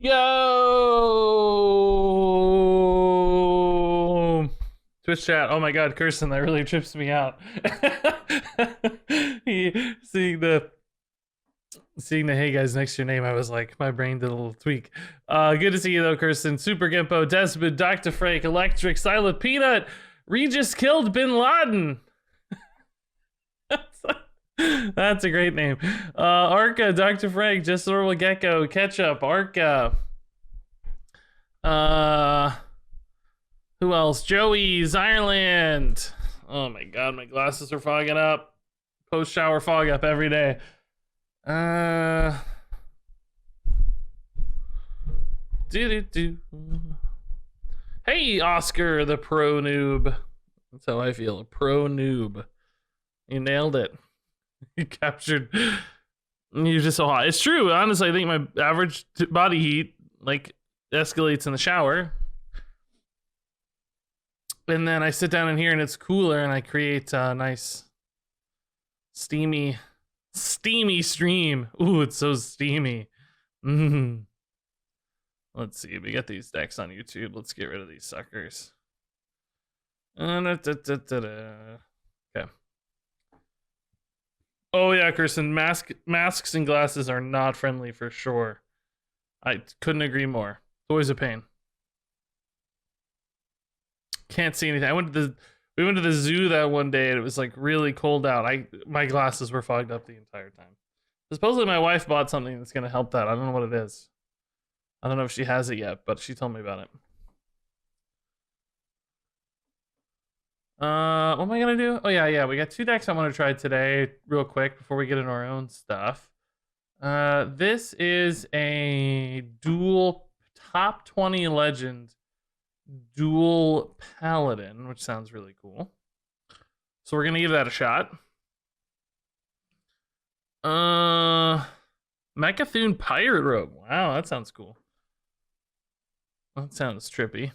Yo! Twitch chat. Oh my god, Kirsten, that really trips me out. Seeing the hey guys next to your name, I was like, my brain did a little tweak. Good to see you though, Kirsten. Super Gimpo, Desmond, Dr. Frank, Electric, Silent Peanut, Regis killed Bin Laden. That's a great name. Arca, Dr. Frank, Just Normal Gecko, Ketchup, Arca. Who else? Joey's Ireland. Oh my god, my glasses are fogging up. Post shower fog up every day. Hey, Oscar, the pro noob. That's how I feel. A pro noob. You nailed it. You captured. You're just so hot. It's true. Honestly, I think my average body heat like escalates in the shower. And then I sit down in here and it's cooler and I create a nice steamy stream. Ooh, it's so steamy. Let's see. We got these decks on YouTube. Let's get rid of these suckers. Okay. Oh yeah, Kirsten, masks and glasses are not friendly for sure. I couldn't agree more. It's always a pain. Can't see anything. We went to the zoo that one day and it was like really cold out. My glasses were fogged up the entire time. Supposedly my wife bought something that's gonna help that. I don't know what it is. I don't know if she has it yet, but she told me about it. What am I gonna do? Oh yeah, we got two decks I want to try today real quick before we get into our own stuff. This is a dual top 20 legend Duel Paladin, which sounds really cool. So we're gonna give that a shot. Mechathune Pirate Rogue. Wow, that sounds cool. That sounds trippy.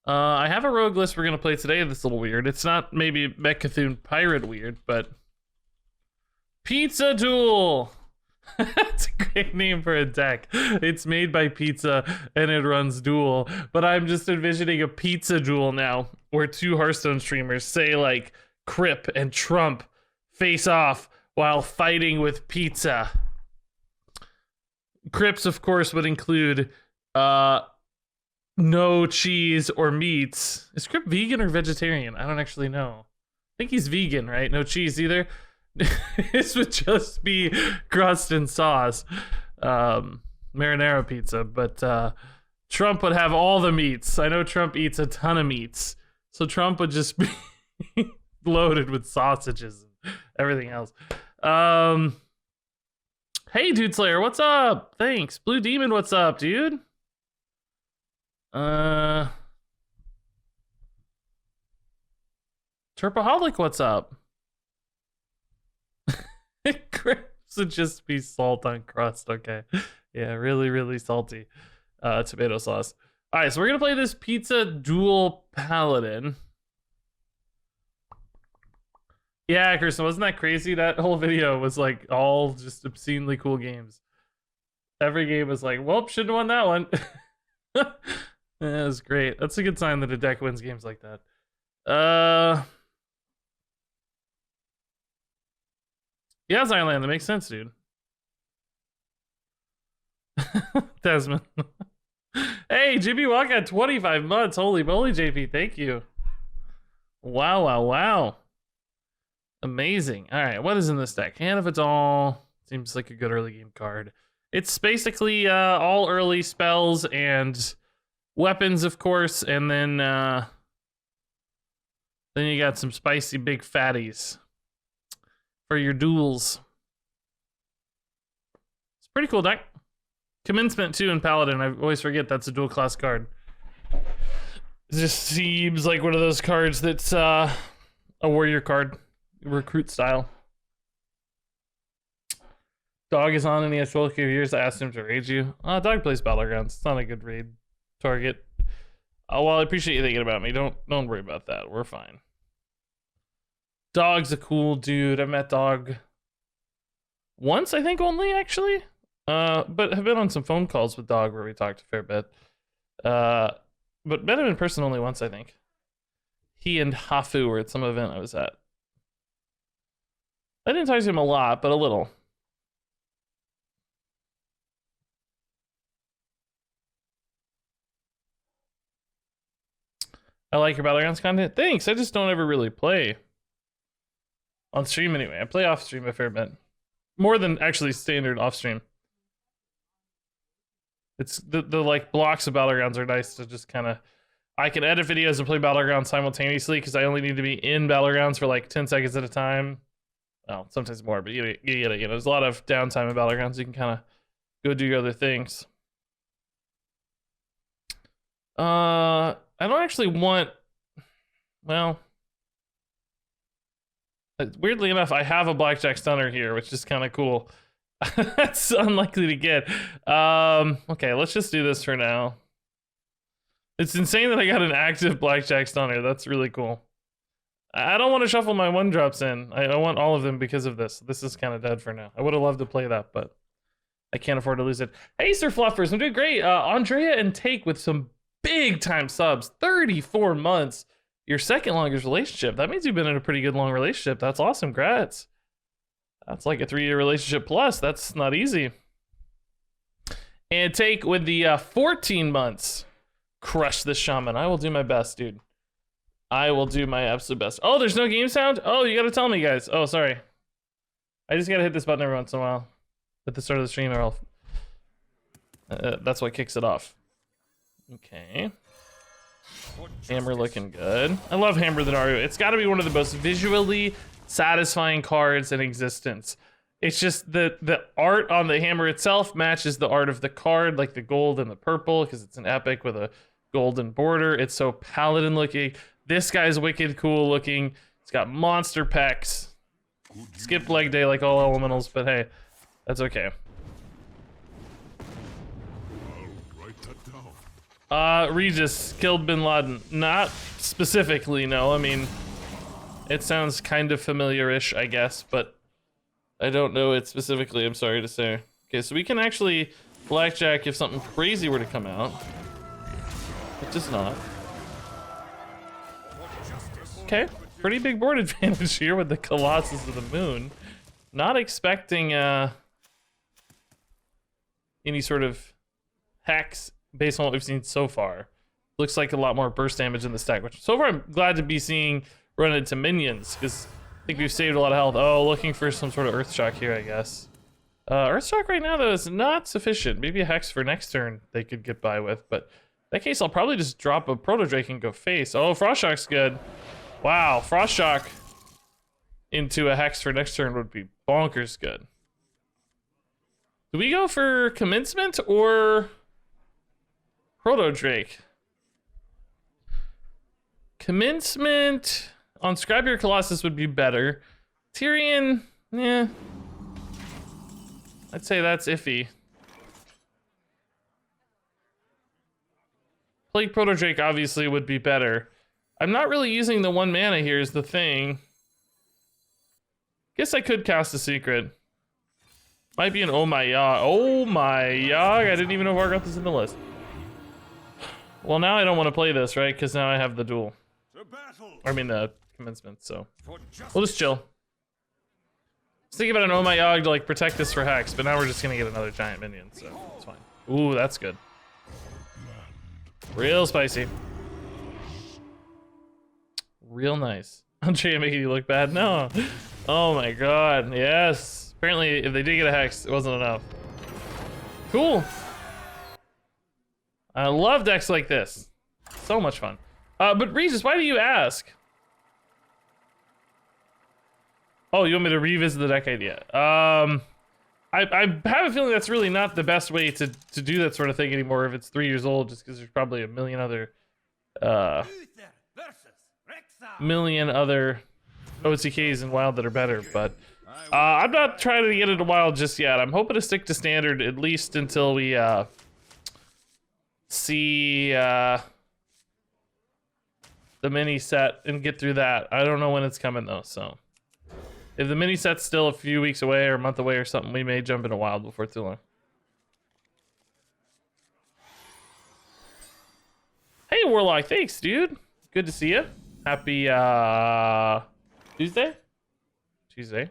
I have a rogue list we're gonna play today that's a little weird. It's not maybe Mechathune Pirate weird, but Pizza Duel. That's a great name for a deck. It's made by Pizza and it runs Duel, but I'm just envisioning a Pizza Duel now where two Hearthstone streamers, say like Crip and Trump, face off while fighting with pizza. Crips, of course, would include no cheese or meats. Is Crip vegan or vegetarian? I don't actually know. I think he's vegan, right? No cheese either. This would just be crust and sauce. Marinara pizza, but Trump would have all the meats. I know Trump eats a ton of meats, so Trump would just be loaded with sausages and everything else. Hey, Dude Slayer, what's up? Thanks. Blue Demon, what's up, dude? Turpaholic, what's up? Crepes would just be salt on crust. Okay. Yeah, really, really salty tomato sauce. All right, so we're gonna play this Pizza Duel Paladin. Yeah, Kirsten, wasn't that crazy? That whole video was like all just obscenely cool games. Every game was like, well, shouldn't have won that one. Yeah, it was great. That's a good sign that a deck wins games like that. Yeah, Zireland, that makes sense, dude. Desmond. Hey, Jimmy Walker, 25 months. Holy moly, JP, thank you. Wow. Amazing. All right, what is in this deck? Hand of it all. Seems like a good early game card. It's basically all early spells and weapons, of course, and then you got some spicy big fatties for your duels. It's a pretty cool deck. Commencement too in Paladin. I always forget that's a dual class card. It just seems like one of those cards that's a warrior card, recruit style. Dog is on and he has 12 years. I asked him to raid you. Dog plays Battlegrounds. It's not a good raid target. Well, I appreciate you thinking about me. Don't worry about that. We're fine. Dog's a cool dude. I met Dog once, I think, only, actually. But have been on some phone calls with Dog where we talked a fair bit. But met him in person only once, I think. He and Hafu were at some event I was at. I didn't talk to him a lot, but a little. I like your Battlegrounds content. Thanks. I just don't ever really play on stream anyway. I play off stream a fair bit. More than actually standard off stream. It's the like blocks of Battlegrounds are nice to just kind of. I can edit videos and play Battlegrounds simultaneously because I only need to be in Battlegrounds for like 10 seconds at a time. Well, sometimes more, but you get it. There's a lot of downtime in Battlegrounds. You can kind of go do your other things. I don't actually want. Well, weirdly enough, I have a Blackjack Stunner here, which is kind of cool. That's unlikely to get. Okay, let's just do this for now. It's insane that I got an active Blackjack Stunner. That's really cool. I don't want to shuffle my 1-drops in. I want all of them because of this. This is kind of dead for now. I would have loved to play that, but I can't afford to lose it. Hey, Sir Fluffers, I'm doing great. Andrea and Take with some big time subs. 34 months. Your second longest relationship. That means you've been in a pretty good long relationship. That's awesome. Congrats. That's like a 3-year relationship plus. That's not easy. And Take with the 14 months. Crush this shaman. I will do my best, dude. I will do my absolute best. Oh, there's no game sound? Oh, you gotta tell me, guys. Oh, sorry. I just gotta hit this button every once in a while at the start of the stream, or else that's what kicks it off. Okay. Hammer looking good. I love Hammer the Naru. It's got to be one of the most visually satisfying cards in existence. It's just the art on the hammer itself matches the art of the card, like the gold and the purple, because it's an epic with a golden border. It's so paladin looking. This guy's wicked cool looking. It's got monster pecs. Skip leg day like all elementals, but hey, that's okay. Regis killed Bin Laden. Not specifically, no. I mean, it sounds kind of familiar-ish, I guess, but I don't know it specifically, I'm sorry to say. Okay, so we can actually blackjack if something crazy were to come out. It does not. Okay, pretty big board advantage here with the Colossus of the Moon. Not expecting any sort of hex based on what we've seen so far. Looks like a lot more burst damage in the stack, which so far I'm glad to be seeing run into minions, because I think we've saved a lot of health. Oh, looking for some sort of Earth Shock here, I guess. Earth Shock right now, though, is not sufficient. Maybe a Hex for next turn they could get by with, but in that case, I'll probably just drop a Proto Drake and go face. Oh, Frost Shock's good. Wow, Frost Shock into a Hex for next turn would be bonkers good. Do we go for Commencement or Proto Drake? Commencement on Scribe Your Colossus would be better. Tyrion, yeah. I'd say that's iffy. Plague Proto Drake obviously would be better. I'm not really using the 1 mana here is the thing. Guess I could cast a secret. Might be an Oh My Yog. Oh My Yog. I didn't even know Vargoth was in the list. Well, now I don't want to play this, right? Because now I have the duel. I mean the commencement, so we'll just chill. I was thinking about an Oh My Yog to like protect us for Hex, but now we're just gonna get another giant minion, so it's fine. Ooh, that's good. Real spicy. Real nice. Andrea making you look bad? No. Oh my god, yes. Apparently, if they did get a Hex, it wasn't enough. Cool. I love decks like this. So much fun. But Regis, why do you ask? Oh, you want me to revisit the deck idea? I have a feeling that's really not the best way to do that sort of thing anymore if it's 3 years old, just because there's probably a million other OTKs in Wild that are better, but I'm not trying to get into Wild just yet. I'm hoping to stick to Standard at least until we see the mini set and get through that. I don't know when it's coming though, so if the mini set's still a few weeks away or a month away or something, we may jump into Wild before too long. Warlock. Thanks, dude. Good to see you. Happy Tuesday? Tuesday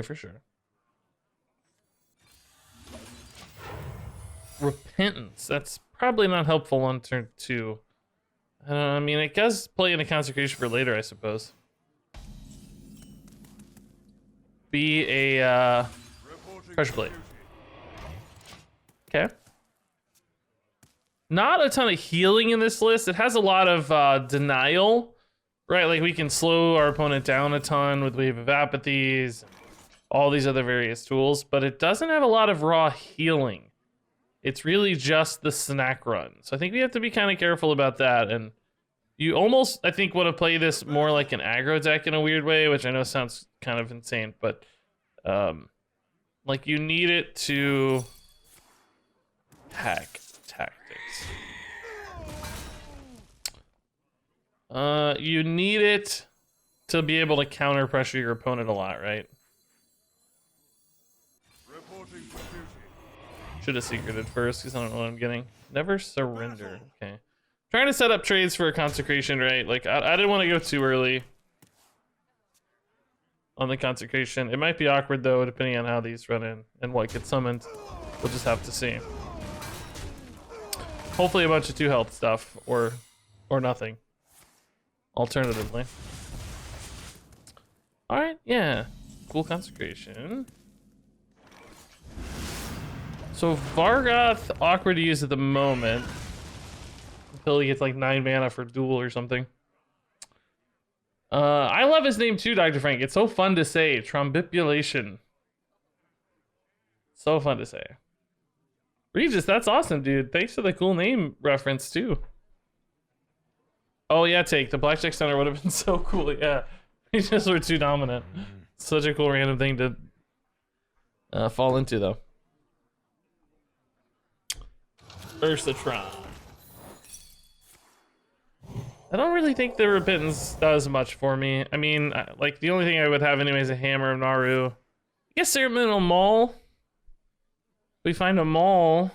for sure. Repentance. That's probably not helpful on turn 2. I mean, it does play in a consecration for later, I suppose. Be a pressure plate. Okay. Not a ton of healing in this list. It has a lot of denial, right? Like we can slow our opponent down a ton with Wave of Apathies, all these other various tools, but it doesn't have a lot of raw healing. It's really just the snack run. So I think we have to be kind of careful about that. And you almost, I think, want to play this more like an aggro deck in a weird way, which I know sounds kind of insane, but like you need it to hack tactics. You need it to be able to counter pressure your opponent a lot, right? Should have secreted first because I don't know what I'm getting. Never surrender. Okay. Trying to set up trades for a consecration, right? Like, I didn't want to go too early on the consecration. It might be awkward, though, depending on how these run in and what gets summoned. We'll just have to see. Hopefully a bunch of 2 health stuff, or nothing. Alternatively. Alright, yeah. Cool consecration. So Vargoth, awkward to use at the moment. Until he gets like 9 mana for duel or something. I love his name too, Dr. Frank. It's so fun to say. Trombipulation. So fun to say. Regis, that's awesome, dude. Thanks for the cool name reference too. Oh yeah, take the Blackjack Center would have been so cool. Yeah, Regis were too dominant. Such a cool random thing to fall into though. Ursatron. I don't really think the Repentance does much for me. I mean, like, the only thing I would have anyway is a Hammer of Naru. I guess Ceremonial Maul. We find a Maul,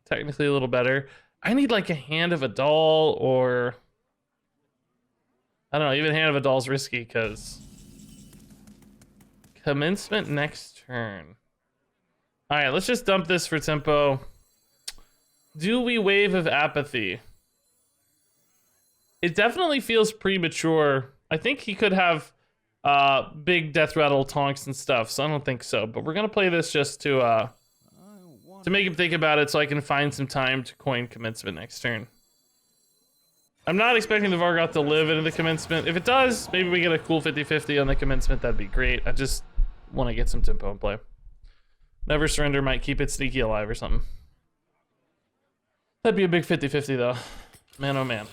technically a little better. I need like a Hand of a Doll, or I don't know, even Hand of a Doll's risky because commencement next turn. All right, let's just dump this for tempo. Do we Wave of Apathy? It definitely feels premature. I think he could have big death rattle tonks and stuff, so I don't think so. But we're gonna play this just to make him think about it, so I can find some time to coin commencement next turn. I'm not expecting the Vargoth to live into the commencement. If it does, maybe we get a cool 50-50 on the commencement. That'd be great. I just want to get some tempo in play. Never Surrender might keep it sneaky alive or something. That'd be a big 50-50 though. Man, oh man.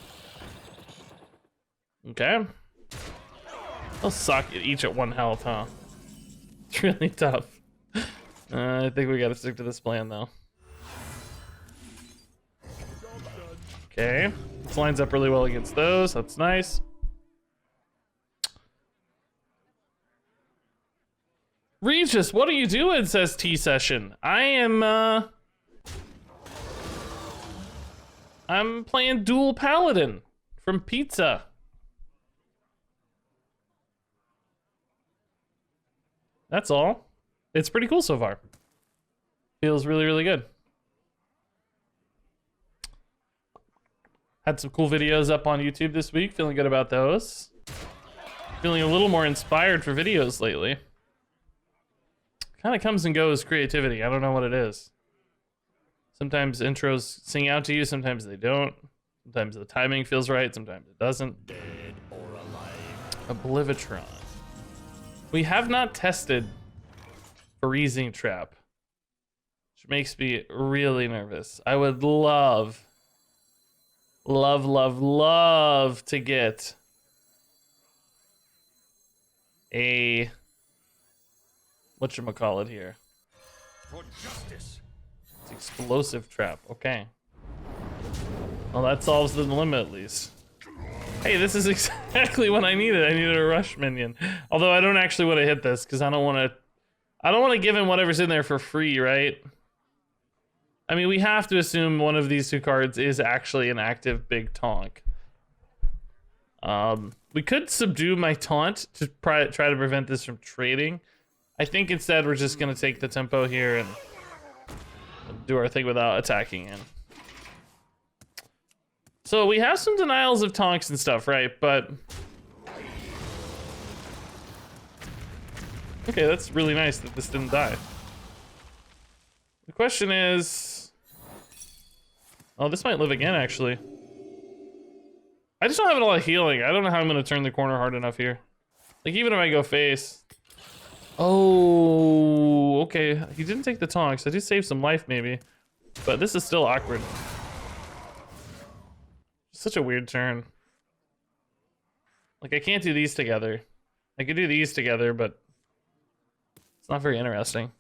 Okay. They'll suck each at 1 health, huh? It's really tough. I think we gotta stick to this plan though. Okay. This lines up really well against those. That's nice. Regis, what are you doing? Says T-Session. I'm playing Duel Paladin from Pizza. That's all. It's pretty cool so far. Feels really, really good. Had some cool videos up on YouTube this week. Feeling good about those. Feeling a little more inspired for videos lately. Kind of comes and goes creativity. I don't know what it is. Sometimes intros sing out to you, sometimes they don't. Sometimes the timing feels right, sometimes it doesn't. Dead or alive. Oblivitron. We have not tested Freezing Trap, which makes me really nervous. I would love to get a whatchamacallit here. For justice. It's Explosive Trap. Okay. Well, that solves the limit at least. Hey, this is exactly what I needed. I needed a rush minion. Although I don't actually want to hit this because I don't want to give him whatever's in there for free, right? I mean, we have to assume one of these two cards is actually an active big tonk. We could subdue my taunt to try to prevent this from trading. I think instead we're just gonna take the tempo here and do our thing without attacking in. So we have some denials of tonks and stuff, right? But okay, that's really nice that this didn't die. The question is, oh, this might live again, actually. I just don't have a lot of healing. I don't know how I'm gonna turn the corner hard enough here. Like, even if I go face. Oh, okay. He didn't take the tonks. I did save some life, maybe. But this is still awkward. Such a weird turn. Like, I can't do these together. I could do these together, but it's not very interesting.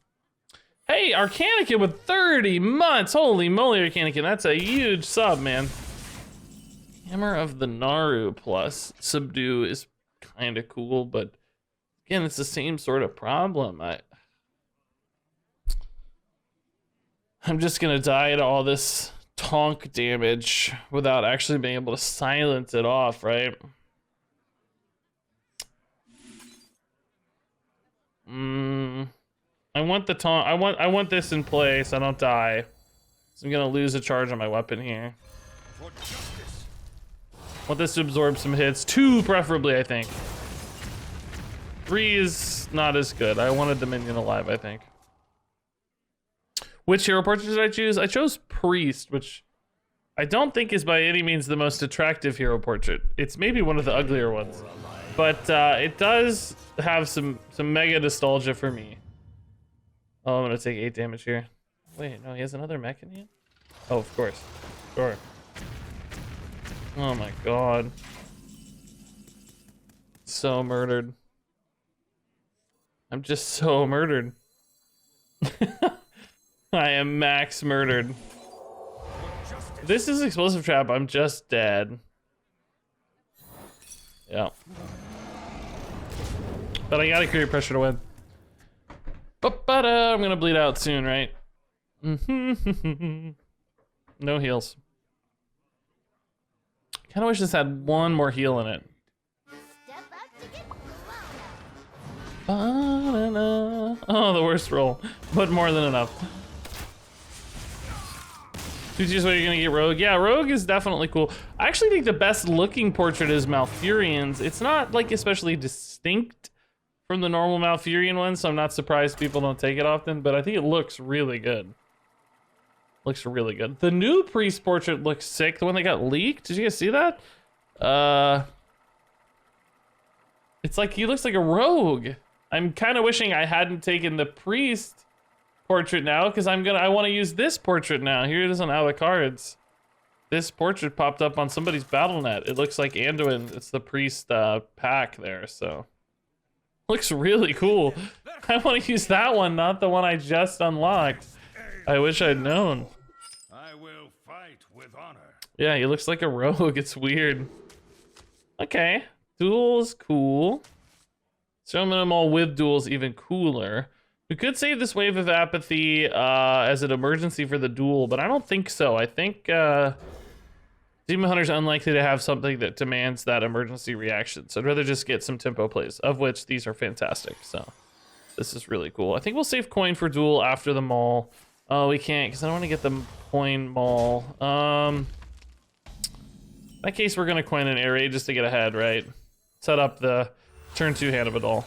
Hey, Arcanicum with 30 months. Holy moly, Arcanicum. That's a huge sub, man. Hammer of the Naru plus subdue is kind of cool, but again, it's the same sort of problem. I'm just gonna die to all this tonk damage without actually being able to silence it off, right? I want the tonk. I want this in play so I don't die. So I'm gonna lose a charge on my weapon here. Want this to absorb some hits. 2 preferably, I think. 3 is not as good. I wanted the minion alive, I think. Which hero portrait did I choose? I chose Priest, which I don't think is by any means the most attractive hero portrait. It's maybe one of the uglier ones. But it does have some mega nostalgia for me. Oh, I'm gonna take 8 damage here. Wait, no, he has another mech in here? Oh, of course. Sure. Oh my god. So murdered. I'm just so murdered. I am max murdered. If this is explosive trap, I'm just dead. Yeah. But I gotta create pressure to win. But I'm gonna bleed out soon, right? No heals. Kinda wish this had one more heal in it. Oh, the worst roll, but more than enough. Tucci's what you're gonna get Rogue. Yeah, Rogue is definitely cool. I actually think the best looking portrait is Malfurion's. It's not like especially distinct from the normal Malfurion one, so I'm not surprised people don't take it often, but I think it looks really good. Looks really good. The new Priest portrait looks sick. The one that got leaked. Did you guys see that? It's like he looks like a rogue. I'm kind of wishing I hadn't taken the Priest portrait now, because I want to use this portrait now. Here it is on Out Cards. This portrait popped up on somebody's BattleNet. It looks like Anduin. It's the Priest pack there, so looks really cool. I want to use that one, not the one I just unlocked. I wish I'd known. I will fight with honor. Yeah, he looks like a rogue. It's weird. Okay, Duels, cool. Summon them all with Duels, even cooler. We could save this Wave of Apathy as an emergency for the duel, but I don't think so. I think Demon Hunter's unlikely to have something that demands that emergency reaction. So I'd rather just get some tempo plays, of which these are fantastic. So this is really cool. I think we'll save coin for duel after the maul. Oh, we can't, because I don't want to get the coin maul. In that case, we're going to coin an air raid just to get ahead, right? Set up the turn 2 Hand of Adol.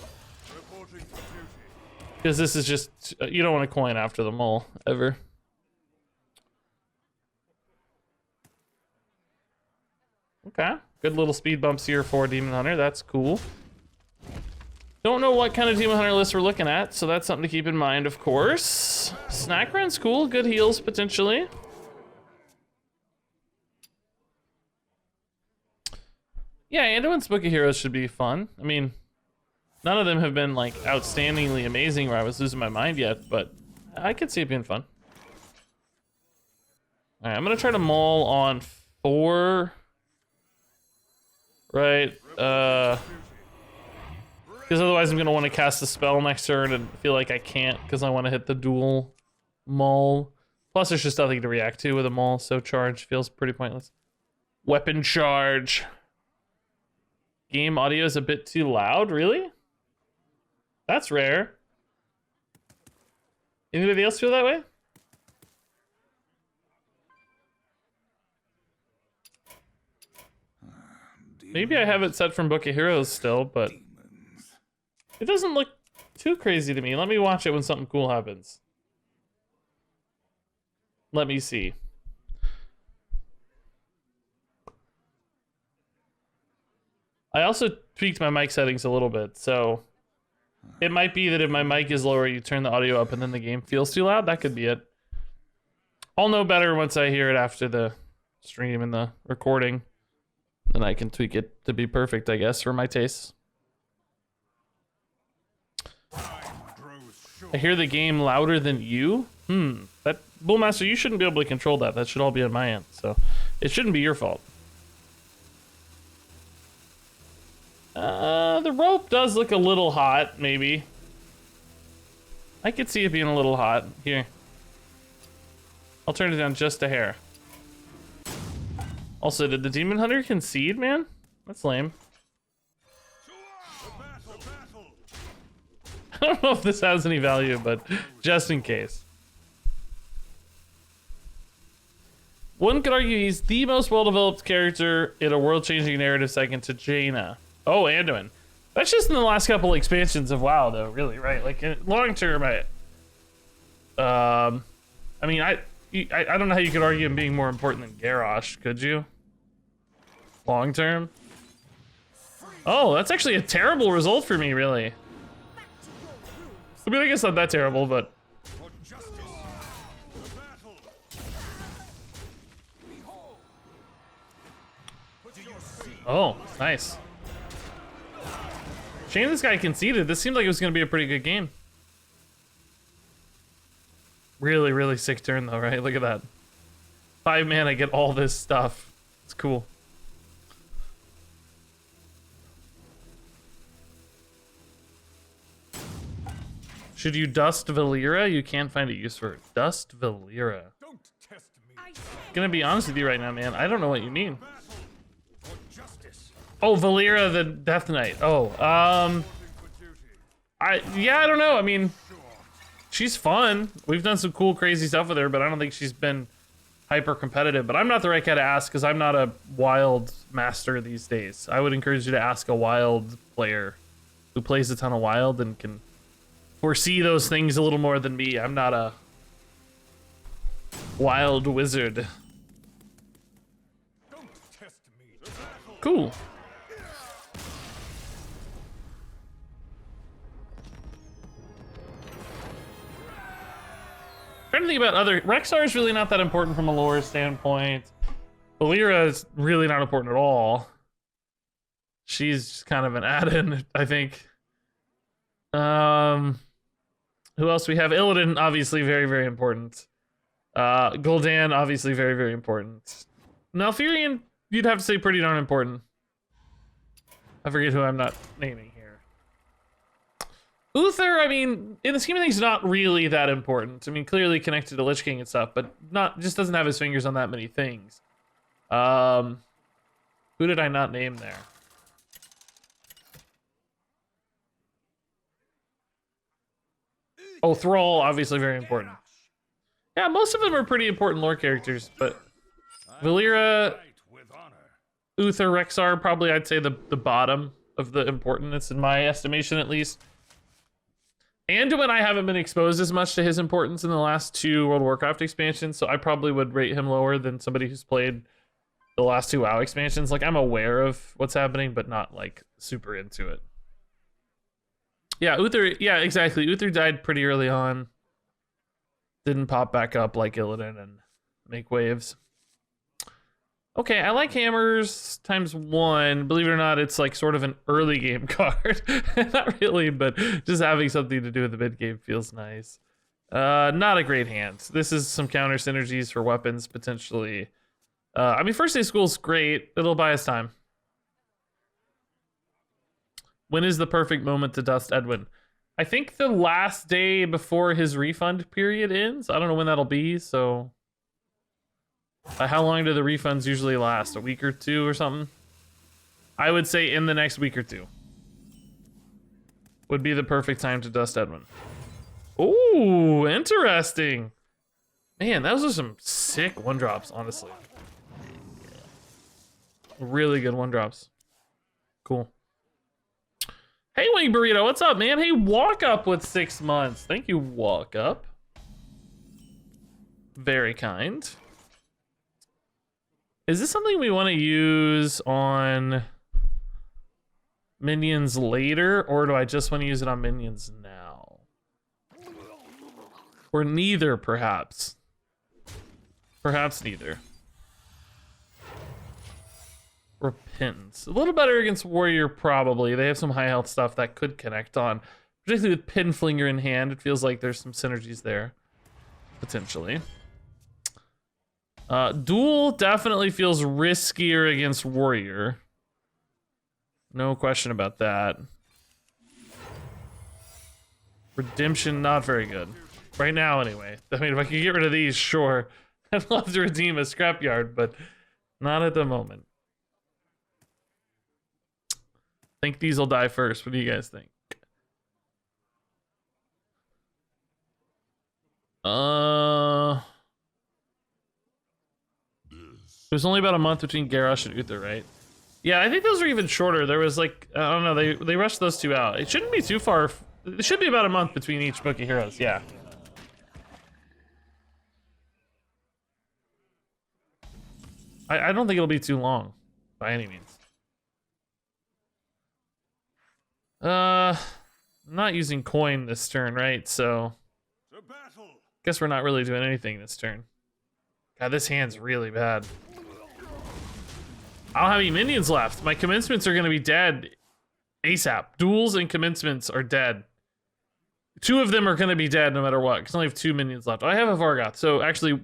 Because this is just, you don't want to coin after the maul, ever. Okay, good little speed bumps here for Demon Hunter, that's cool. Don't know what kind of Demon Hunter list we're looking at, so that's something to keep in mind, of course. Snack Run's cool, good heals potentially. Yeah, Anduin's Book of Heroes should be fun. I mean, none of them have been like outstandingly amazing where I was losing my mind yet, but I could see it being fun. All right, I'm gonna try to maul on 4. Right, because otherwise I'm gonna want to cast a spell next turn and feel like I can't because I want to hit the dual maul. Plus, there's just nothing to react to with them all, so charge feels pretty pointless. Weapon charge. Game audio is a bit too loud, really? That's rare. Anybody else feel that way? Maybe I have it set from Book of Heroes still, but it doesn't look too crazy to me. Let me watch it when something cool happens. Let me see. I also tweaked my mic settings a little bit, so it might be that if my mic is lower, you turn the audio up and then the game feels too loud. That could be it. I'll know better once I hear it after the stream and the recording. Then I can tweak it to be perfect, I guess, for my tastes. I hear the game louder than you? That Bullmaster, you shouldn't be able to control that. That should all be on my end, so it shouldn't be your fault. The rope does look a little hot, maybe. I could see it being a little hot. Here. I'll turn it down just a hair. Also, did the Demon Hunter concede, man? That's lame. I don't know if this has any value, but just in case. One could argue he's the most well-developed character in a world-changing narrative second to Jaina. Oh, Anduin. That's just in the last couple expansions of WoW, though, really, right? Like, long term, I mean, I don't know how you could argue him being more important than Garrosh, could you? Long term? Oh, that's actually a terrible result for me, really. I mean, I guess not that terrible, but... Oh, nice. Shame this guy conceded. This seemed like it was going to be a pretty good game. Really, really sick turn, though, right? Look at that. 5 mana, I get all this stuff. It's cool. Should you dust Valera? You can't find a use for it. Dust Valera. Don't test me. Gonna be honest with you right now, man. I don't know what you mean. Oh, Valera the Death Knight. Oh, yeah, I don't know. I mean, she's fun. We've done some cool, crazy stuff with her, but I don't think she's been hyper competitive. But I'm not the right guy to ask because I'm not a wild master these days. I would encourage you to ask a wild player who plays a ton of wild and can foresee those things a little more than me. I'm not a wild wizard. Don't test me. Cool. Trying to think about other... Rexxar is really not that important from a lore standpoint. Valera is really not important at all. She's just kind of an add-in, I think. Who else we have? Illidan, obviously very, very important. Gul'dan, obviously very, very important. Malfurion, you'd have to say pretty darn important. I forget who I'm not naming here. Uther, I mean, in the scheme of things, not really that important. I mean, clearly connected to Lich King and stuff, but not just doesn't have his fingers on that many things. Who did I not name there? Oh, Thrall, obviously very important. Yeah, most of them are pretty important lore characters, but Valera, Uther, Rexxar, probably I'd say the bottom of the importance in my estimation, at least. Anduin, I haven't been exposed as much to his importance in the last 2 World of Warcraft expansions, so I probably would rate him lower than somebody who's played the last 2 WoW expansions. Like, I'm aware of what's happening, but not, like, super into it. Yeah, Uther, yeah, exactly. Uther died pretty early on. Didn't pop back up like Illidan and make waves. Okay, I like hammers ×1. Believe it or not, it's like sort of an early game card. Not really, but just having something to do with the mid game feels nice. Not a great hand. This is some counter synergies for weapons, potentially. I mean, First Day School's great. It'll buy us time. When is the perfect moment to dust Edwin? I think the last day before his refund period ends. I don't know when that'll be, so... how long do the refunds usually last? A week or two or something? I would say in the next week or two. Would be the perfect time to dust Edwin. Ooh, interesting. Man, those are some sick 1-drops, honestly. Really good 1-drops. Cool. Hey, Wing Burrito, what's up, man? Hey, Walk Up with 6 months. Thank you, Walk Up. Very kind. Is this something we want to use on minions later, or do I just want to use it on minions now? Or neither, perhaps. Perhaps neither. Repentance. A little better against Warrior, probably. They have some high health stuff that could connect on. Particularly with Pinflinger in hand, it feels like there's some synergies there. Potentially. Duel definitely feels riskier against Warrior. No question about that. Redemption, not very good. Right now, anyway. I mean, if I could get rid of these, sure. I'd love to redeem a scrapyard, but not at the moment. I think these will die first. What do you guys think? There's only about a month between Garrosh and Uther, right? Yeah, I think those are even shorter. There was like, I don't know, they rushed those two out. It shouldn't be too far. It should be about a month between each Book of Heroes, yeah. I don't think it'll be too long, by any means. Not using coin this turn, right? So, guess we're not really doing anything this turn. God, this hand's really bad. I don't have any minions left. My commencements are gonna be dead ASAP. Duels and commencements are dead. 2 of them are gonna be dead no matter what, because I only have 2 minions left. I have a Vargoth, so actually,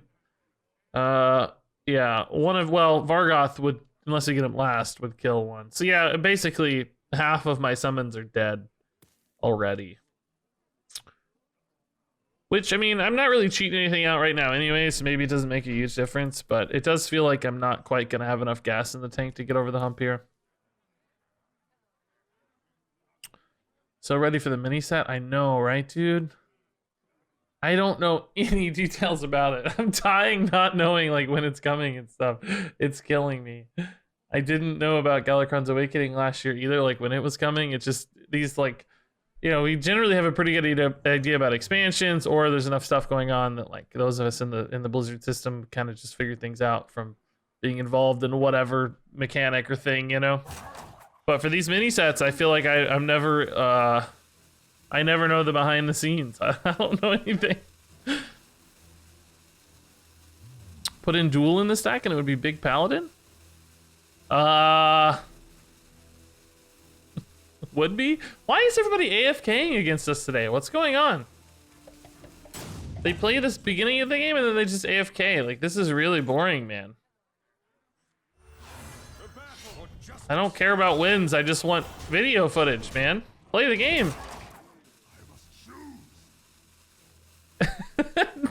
yeah, Vargoth would, unless we get him last, would kill one. So yeah, basically, half of my summons are dead already. Which, I mean, I'm not really cheating anything out right now anyway, so maybe it doesn't make a huge difference, but it does feel like I'm not quite gonna have enough gas in the tank to get over the hump here. So ready for the mini set? I know, right, dude? I don't know any details about it. I'm dying not knowing like when it's coming and stuff. It's killing me. I didn't know about Galakrond's Awakening last year either, like when it was coming. It's just these like, you know, we generally have a pretty good idea about expansions, or there's enough stuff going on that like those of us in the Blizzard system kind of just figure things out from being involved in whatever mechanic or thing, you know. But for these mini sets, I feel like I never know the behind the scenes. I don't know anything. Put in Duel in the stack and it would be Big Paladin? Would be? Why is everybody AFKing against us today? What's going on? They play this beginning of the game and then they just AFK. Like, this is really boring, man. I don't care about wins. I just want video footage, man. Play the game.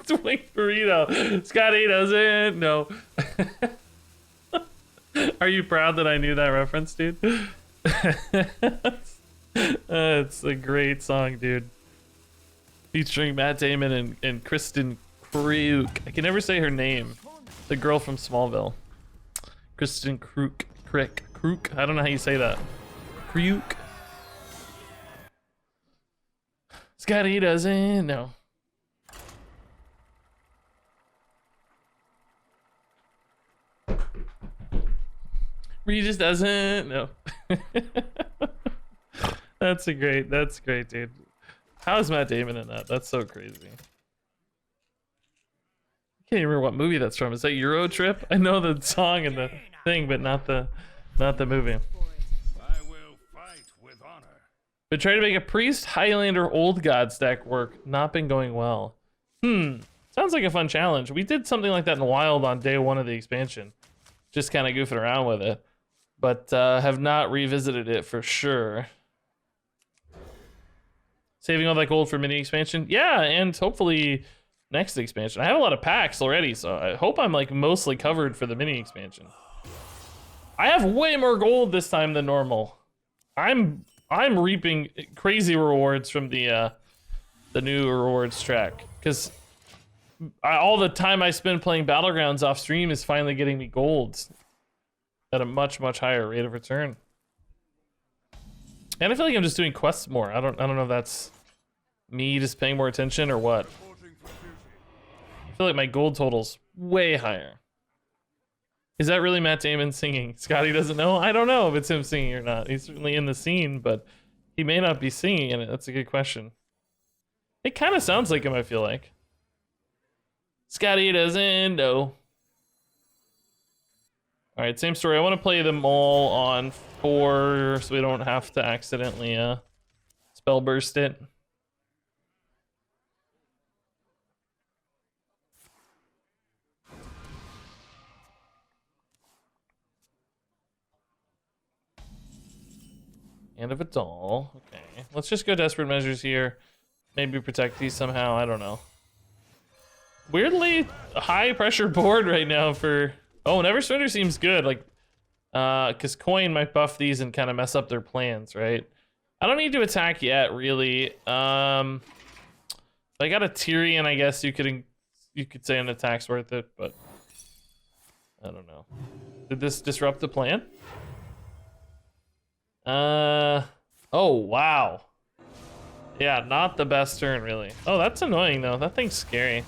Twink burrito. Scotty doesn't know. Are you proud that I knew that reference, dude? It's a great song, dude. Featuring Matt Damon and Kristen Kruk. I can never say her name. The girl from Smallville. Kristen Kruk. Kruk. I don't know how you say that. Kruk. Scotty doesn't know. Regis doesn't know. That's great, dude. How is Matt Damon in that? That's so crazy. I can't even remember what movie that's from. Is that Euro Trip? I know the song and the thing, but not the movie. I will fight with honor. But try to make a Priest Highlander Old God stack work. Not been going well. Sounds like a fun challenge. We did something like that in Wild on day 1 of the expansion. Just kind of goofing around with it. But have not revisited it for sure. Saving all that gold for mini expansion. Yeah, and hopefully next expansion. I have a lot of packs already, so I hope I'm like mostly covered for the mini expansion. I have way more gold this time than normal. I'm reaping crazy rewards from the new rewards track, because all the time I spend playing Battlegrounds off stream is finally getting me gold at a much higher rate of return. And I feel like I'm just doing quests more. I don't know if that's me just paying more attention or what. I feel like my gold total's way higher. Is that really Matt Damon singing? Scotty doesn't know? I don't know if it's him singing or not. He's certainly in the scene, but he may not be singing in it. That's a good question. It kind of sounds like him, I feel like. Scotty doesn't know. All right, same story. I want to play them all on 4 so we don't have to accidentally spell burst it. Hand of a doll. Okay, let's just go desperate measures here. Maybe protect these somehow. I don't know. Weirdly high pressure board right now for. Oh, Never Surrender seems good. Like, because coin might buff these and kind of mess up their plans, right? I don't need to attack yet, really. If I got a Tyrion, I guess you could say an attack's worth it, but I don't know. Did this disrupt the plan? Oh wow. Yeah, not the best turn, really. Oh, that's annoying though. That thing's scary.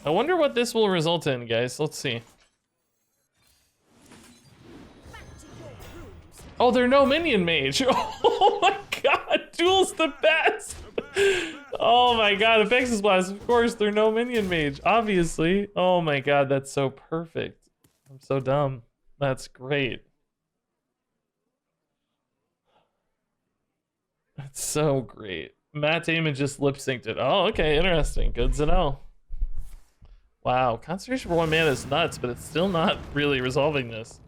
I wonder what this will result in, guys. Let's see. Oh, they're no minion mage. Oh my god, Duel's the best. Oh my god, Apexis Blast, of course, they're no minion mage, obviously. Oh my god, that's so perfect. I'm so dumb. That's great. That's so great. Matt Damon just lip synced it. Oh, okay, interesting. Good to know. Wow, concentration for 1 mana is nuts, but it's still not really resolving this.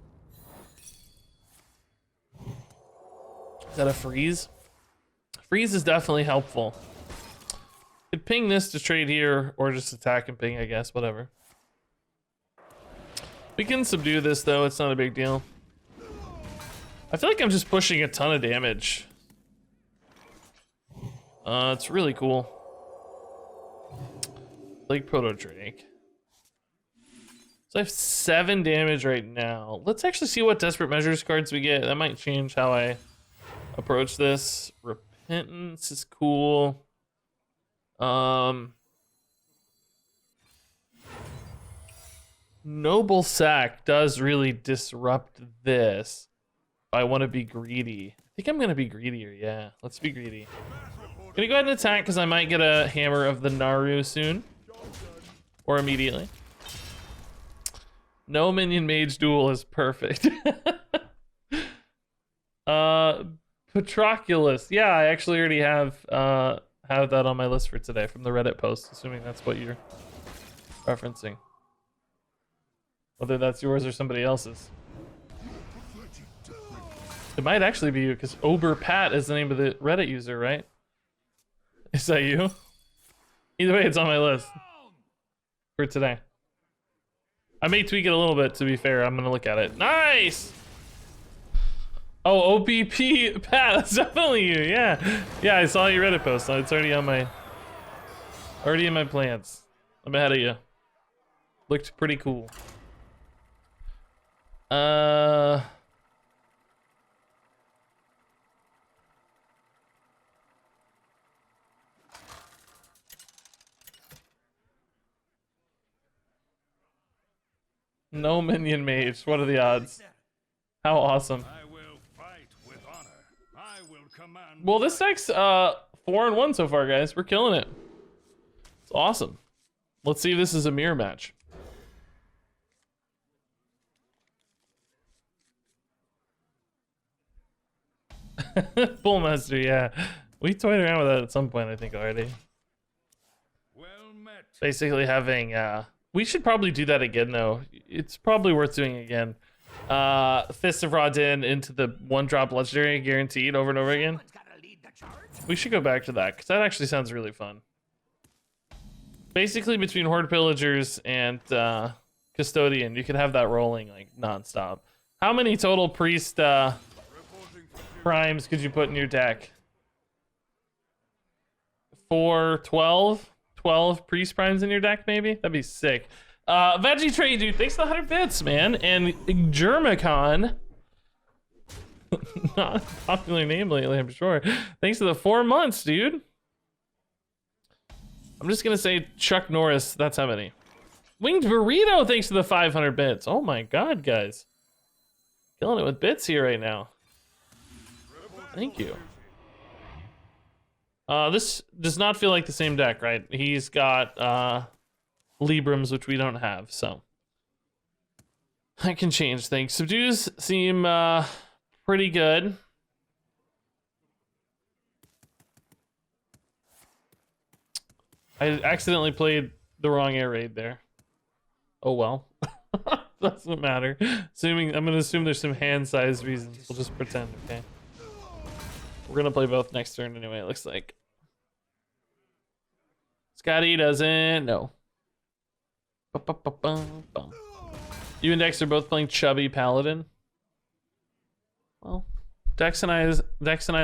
Is that a freeze? Freeze is definitely helpful. Could ping this to trade here, or just attack and ping, I guess, whatever. We can subdue this though, it's not a big deal. I feel like I'm just pushing a ton of damage. It's really cool. Like Proto Drake. So I have 7 damage right now. Let's actually see what Desperate Measures cards we get. That might change how I approach this. Repentance is cool. Noble Sack does really disrupt this. I want to be greedy. I think I'm gonna be greedier, yeah. Let's be greedy. Gonna go ahead and attack because I might get a Hammer of the Naru soon. Or immediately. No minion mage duel is perfect. Patroclus. Yeah, I actually already have that on my list for today from the Reddit post, assuming that's what you're referencing. Whether that's yours or somebody else's. It might actually be you, because Oberpat is the name of the Reddit user, right? Is that you? Either way, it's on my list for today. I may tweak it a little bit, to be fair. I'm gonna look at it. Nice! Oh, OPP Pat, that's definitely you, yeah. Yeah, I saw your Reddit post, so it's already on my... Already in my plans. I'm ahead of you. Looked pretty cool. No minion mage. What are the odds? How awesome. I will fight with honor. I will command. Well, this deck's 4-1 so far, guys. We're killing it. It's awesome. Let's see if this is a mirror match. Bullmaster, yeah. We toyed around with that at some point, I think, already. Well met. Basically having we should probably do that again though. It's probably worth doing again. Fist of Rodin into the 1-drop legendary guaranteed over and over again. We should go back to that, because that actually sounds really fun. Basically, between Horde Pillagers and Custodian, you could have that rolling like nonstop. How many total Priest primes could you put in your deck? 12 Priest primes in your deck, maybe? That'd be sick. Veggie Trade, dude, thanks for the 100 bits, man. And Germicon, not a popular name lately, I'm sure. Thanks for the 4 months, dude. I'm just gonna say Chuck Norris, that's how many. Winged Burrito, thanks to the 500 bits. Oh my god, guys. Killing it with bits here right now. Thank you. This does not feel like the same deck, right? He's got Librams, which we don't have, so. I can change things. Subdues seem pretty good. I accidentally played the wrong air raid there. Oh well. Doesn't matter. I'm gonna assume there's some hand size reasons. We'll just pretend, okay? We're gonna play both next turn anyway, it looks like. Scotty doesn't know. You and Dex are both playing Chubby Paladin. Well, Dex and I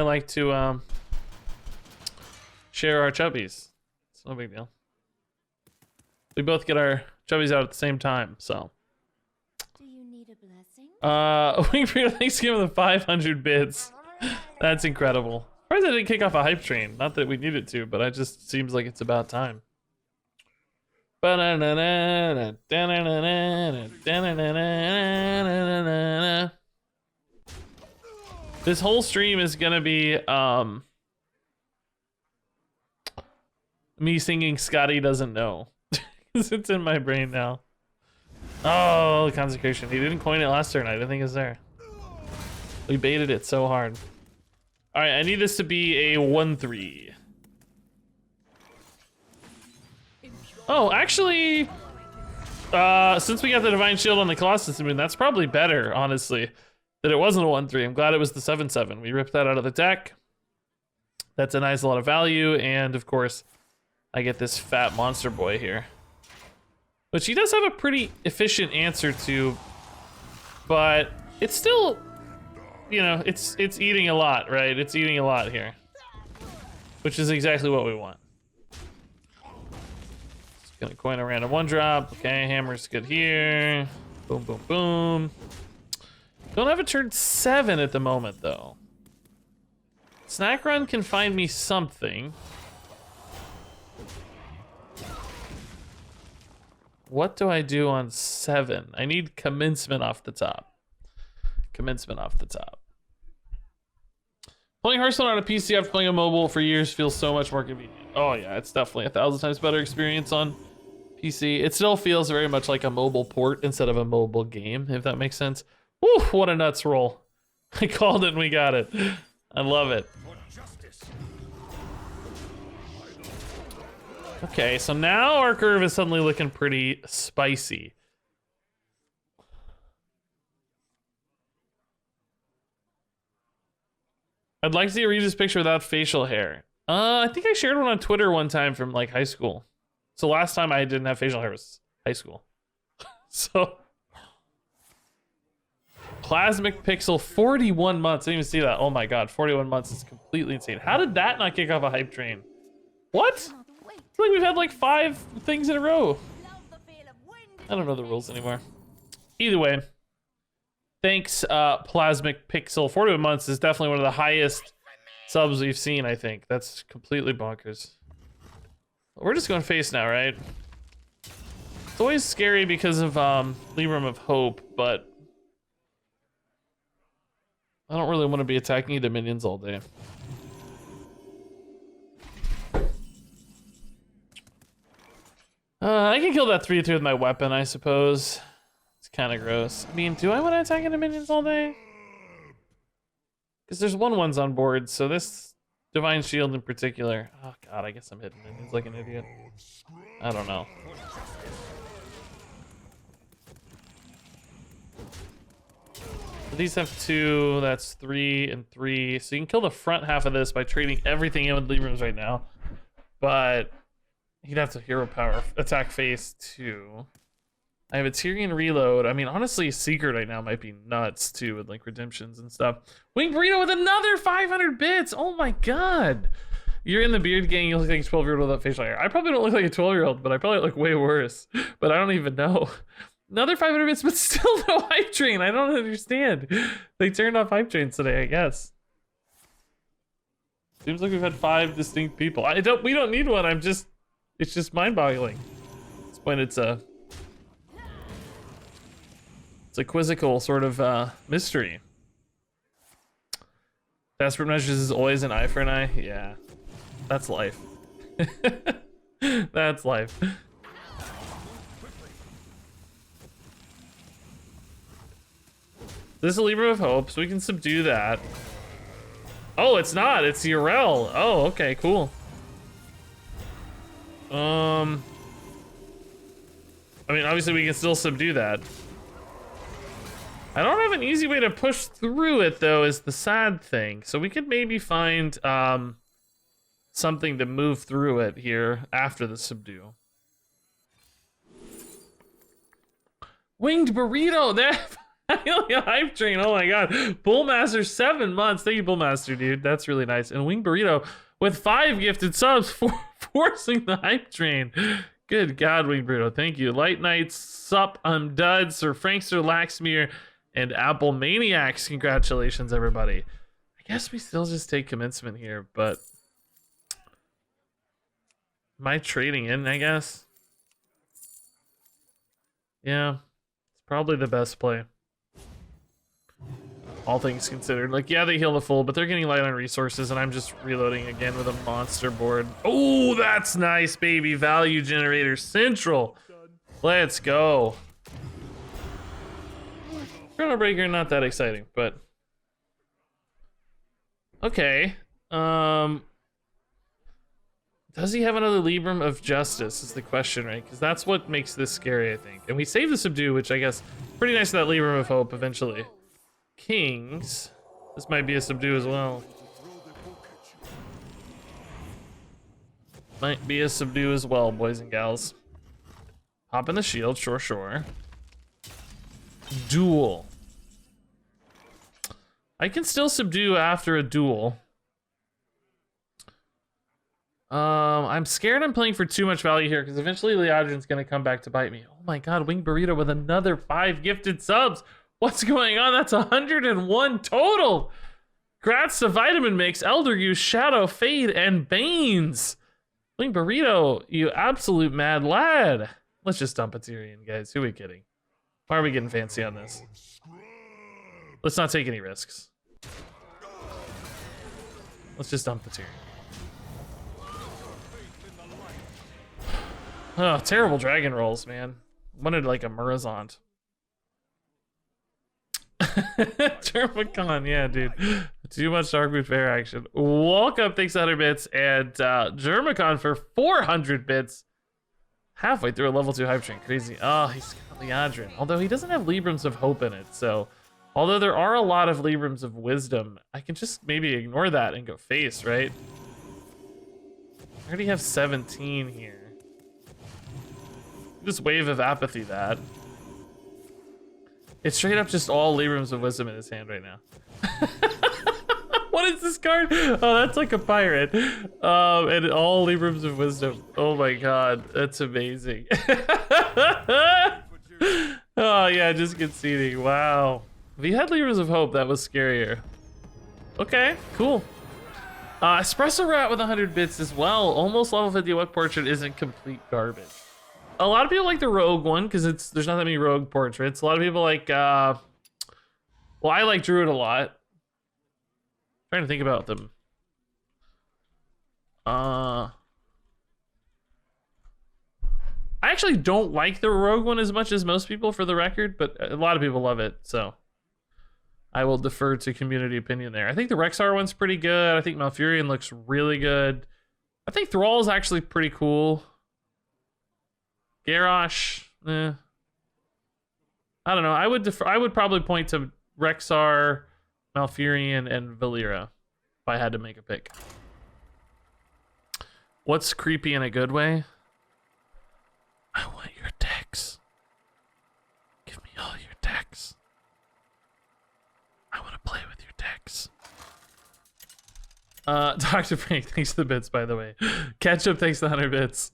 like to share our chubbies. It's no big deal. We both get our chubbies out at the same time, so. Do you need a blessing? Thanks for giving the 500 bits. That's incredible. Surprised I didn't kick off a hype train. Not that we needed to, but it just seems like it's about time. This whole stream is gonna be me singing Scotty Doesn't Know. It's in my brain now. Oh, Consecration. He didn't coin it last turn. I didn't think it was there. We baited it so hard. All right, I need this to be a 1-3. Oh, actually, since we got the Divine Shield on the Colossus Moon, that's probably better, honestly, that it wasn't a 1-3. I'm glad it was the 7-7. We ripped that out of the deck. That's a nice lot of value, and of course, I get this fat monster boy here. Which he does have a pretty efficient answer to, but it's still, you know, it's eating a lot, right? It's eating a lot here, which is exactly what we want. Just gonna coin a random 1-drop. Okay, hammer's good here. Boom, boom, boom. Don't have a turn 7 at the moment, though. Snack Run can find me something. What do I do on 7? I need Commencement off the top. Commencement off the top. Playing Hearthstone on a PC after playing a mobile for years feels so much more convenient. Oh yeah, it's definitely 1,000 times better experience on PC. It still feels very much like a mobile port instead of a mobile game, if that makes sense. Woo, what a nuts roll. I called it and we got it. I love it. Okay, so now our curve is suddenly looking pretty spicy. I'd like to see a Regis picture without facial hair. I think I shared one on Twitter one time from like high school. So last time I didn't have facial hair was high school. So Plasmic Pixel, 41 months. I didn't even see that. Oh my god, 41 months is completely insane. How did that not kick off a hype train? What? I feel like we've had like 5 things in a row. I don't know the rules anymore. Either way, thanks, Plasmic Pixel. 41 months is definitely one of the highest subs we've seen, I think. That's completely bonkers. We're just going face now, right? It's always scary because of Libram of Hope, but I don't really want to be attacking the minions all day. I can kill that 3-3 with my weapon, I suppose. It's kind of gross. I mean, do I want to attack into minions all day? Because there's 1/1s on board, so this Divine Shield in particular. Oh god, I guess I'm hitting minions like an idiot. I don't know. These have 2, that's 3 and 3. So you can kill the front half of this by trading everything in with Librams right now. But he'd have to hero power attack phase 2. I have a Tyrion reload. I mean, honestly, Secret right now might be nuts too with like redemptions and stuff. Wing Burrito with another 500 bits. Oh my god. You're in the beard gang, you look like a 12-year-old without facial hair. I probably don't look like a 12-year-old, but I probably look way worse. But I don't even know. Another 500 bits, but still no hype train. I don't understand. They turned off hype trains today, I guess. Seems like we've had 5 distinct people. We don't need one. It's just mind-boggling. At this point, it's a quizzical sort of mystery. Desperate measures is always an eye for an eye. Yeah, that's life. That's life. This is a Libra of Hope, so we can subdue that. Oh, it's not. It's Urel. Oh, okay, cool. I mean, obviously we can still subdue that. I don't have an easy way to push through it, though, is the sad thing. So we could maybe find something to move through it here after the subdue. Winged Burrito! There! Finally a hype train, oh my god. Bullmaster, 7 months. Thank you, Bullmaster, dude. That's really nice. And Winged Burrito with 5 gifted subs for forcing the hype train. Good god, Winged Burrito. Thank you. Light Knights, Sup, I'm Dud, Sir Frankster, Laxmere, and Apple Maniacs. Congratulations, everybody. I guess we still just take commencement here, but am I trading in, I guess? Yeah, it's probably the best play. All things considered. Like, yeah, they heal the full, but they're getting light on resources, and I'm just reloading again with a monster board. Oh, that's nice, baby. Value generator central. Let's go. Chrono Breaker, not that exciting, but okay. Does he have another Libram of Justice is the question, right? Because that's what makes this scary, I think. And we save the Subdue, which I guess pretty nice for that Libram of Hope eventually. Kings. This might be a Subdue as well. Might be a Subdue as well, boys and gals. Hop in the shield, sure, sure. Duel. I can still subdue after a duel. I'm scared I'm playing for too much value here because eventually Liadrin's gonna come back to bite me. Oh my god, Wing Burrito with another 5 gifted subs. What's going on? That's 101 total. Congrats to Vitamin Mix, Elder Use, Shadow, Fade, and Banes. Wing Burrito, you absolute mad lad. Let's just dump a Tyrion, guys. Who are we kidding? Why are we getting fancy on this? Let's not take any risks. Let's just dump the Tyrion. Oh, terrible dragon rolls, man. Wanted like a Murazont. Germicon, yeah, dude. Too much Darkboot Fair action. Welcome, thanks 100 bits, and Germicon for 400 bits. Halfway through a level 2 hype train, crazy. Oh, he's got Liadrin. Although he doesn't have Librams of Hope in it, so although there are a lot of Librams of Wisdom, I can just maybe ignore that and go face, right? I already have 17 here. Just Wave of Apathy that. It's straight up just all Librams of Wisdom in his hand right now. What is this card? Oh, that's like a pirate. And all Librams of Wisdom. Oh my god, that's amazing. Oh yeah, just conceding. Wow. If he had Librams of Hope, that was scarier. Okay, cool. Espresso Rat with 100 bits as well. Almost level 50 Wet Portrait isn't complete garbage. A lot of people like the Rogue one because there's not that many Rogue portraits. A lot of people like, well, I like Druid a lot. Trying to think about them. I actually don't like the Rogue one as much as most people, for the record, but a lot of people love it, so I will defer to community opinion there. I think the Rexar one's pretty good. I think Malfurion looks really good. I think Thrall is actually pretty cool. Garrosh, I don't know. I would probably point to Rexar, Malfurion, and Valera. If I had to make a pick. What's creepy in a good way? I want your decks. Give me all your decks. I want to play with your decks. Dr. Frank, thanks for the bits, by the way. Ketchup, thanks to 100 bits.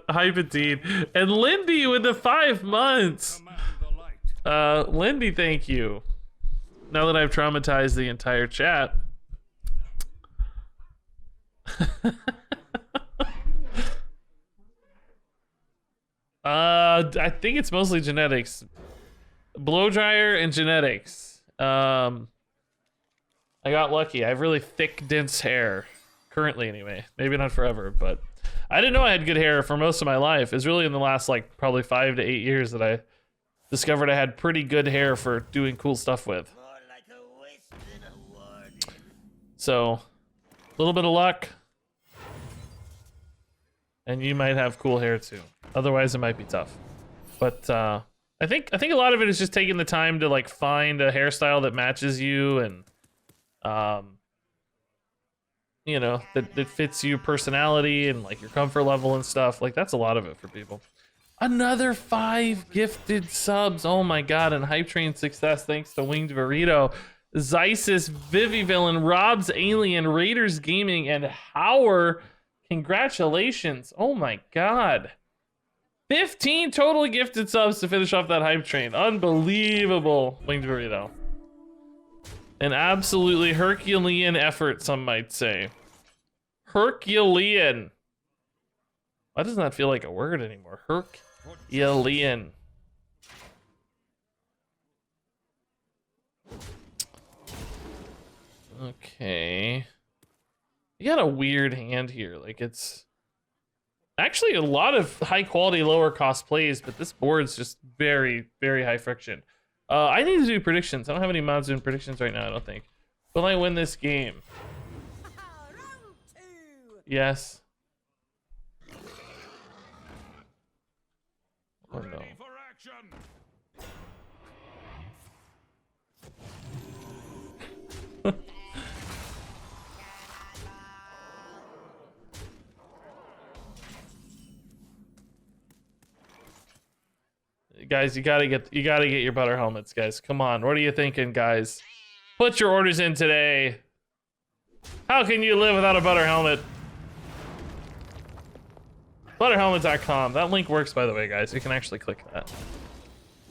Hypatine. And Lindy with the 5 months. Lindy, thank you. Now that I've traumatized the entire chat. I think it's mostly genetics. Blow dryer and genetics. I got lucky. I have really thick, dense hair. Currently, anyway. Maybe not forever, but I didn't know I had good hair for most of my life. It's really in the last, like, probably 5 to 8 years that I discovered I had pretty good hair for doing cool stuff with. So, a little bit of luck. And you might have cool hair too. Otherwise, it might be tough. But I think a lot of it is just taking the time to like find a hairstyle that matches you and you know, that fits you personality and like your comfort level and stuff. Like that's a lot of it for people. Another 5 gifted subs. Oh my god, and Hype Train success thanks to Winged Burrito, Zysis, Vivivillain, Rob's Alien, Raiders Gaming, and Hauer. Congratulations. Oh my god. 15 total gifted subs to finish off that Hype Train. Unbelievable, Winged Burrito. An absolutely Herculean effort, some might say. Herculean. Why doesn't that feel like a word anymore? Herculean. Okay. You got a weird hand here. Like it's actually a lot of high quality, lower cost plays, but this board's just very, very high friction. I need to do predictions. I don't have any mods doing predictions right now, I don't think. Will I win this game? Yes. Oh no. Guys, you gotta get your butter helmets, guys. Come on, what are you thinking, guys? Put your orders in today. How can you live without a butter helmet? Butterhelmet.com. That link works, by the way, guys. You can actually click that.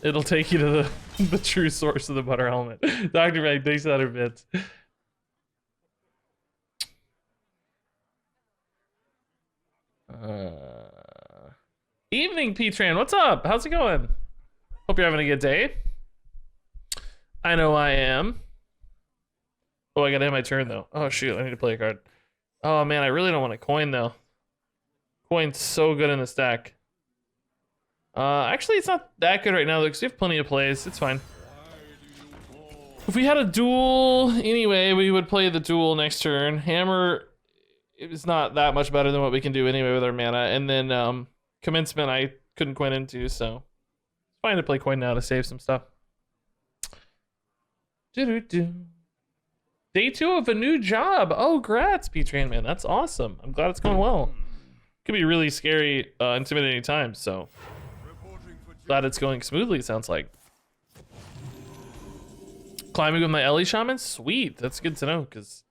It'll take you to the true source of the butter helmet. Dr. Meg, thanks for that bits. Evening, P-Tran. What's up? How's it going? Hope you're having a good day. I know I am. Oh, I gotta hit my turn, though. Oh, shoot. I need to play a card. Oh, man. I really don't want a coin, though. Coin's so good in this deck. Actually, it's not that good right now, though, because we have plenty of plays. It's fine. If we had a duel, anyway, we would play the duel next turn. Hammer is not that much better than what we can do anyway with our mana. And then, Commencement, I couldn't coin into, so it's fine to play coin now to save some stuff. Day 2 of a new job. Oh, grats, P-Train, man. That's awesome. I'm glad it's going well. Could be really scary, intimidating times, so glad it's going smoothly, it sounds like. Climbing with my Ellie Shaman? Sweet. That's good to know, because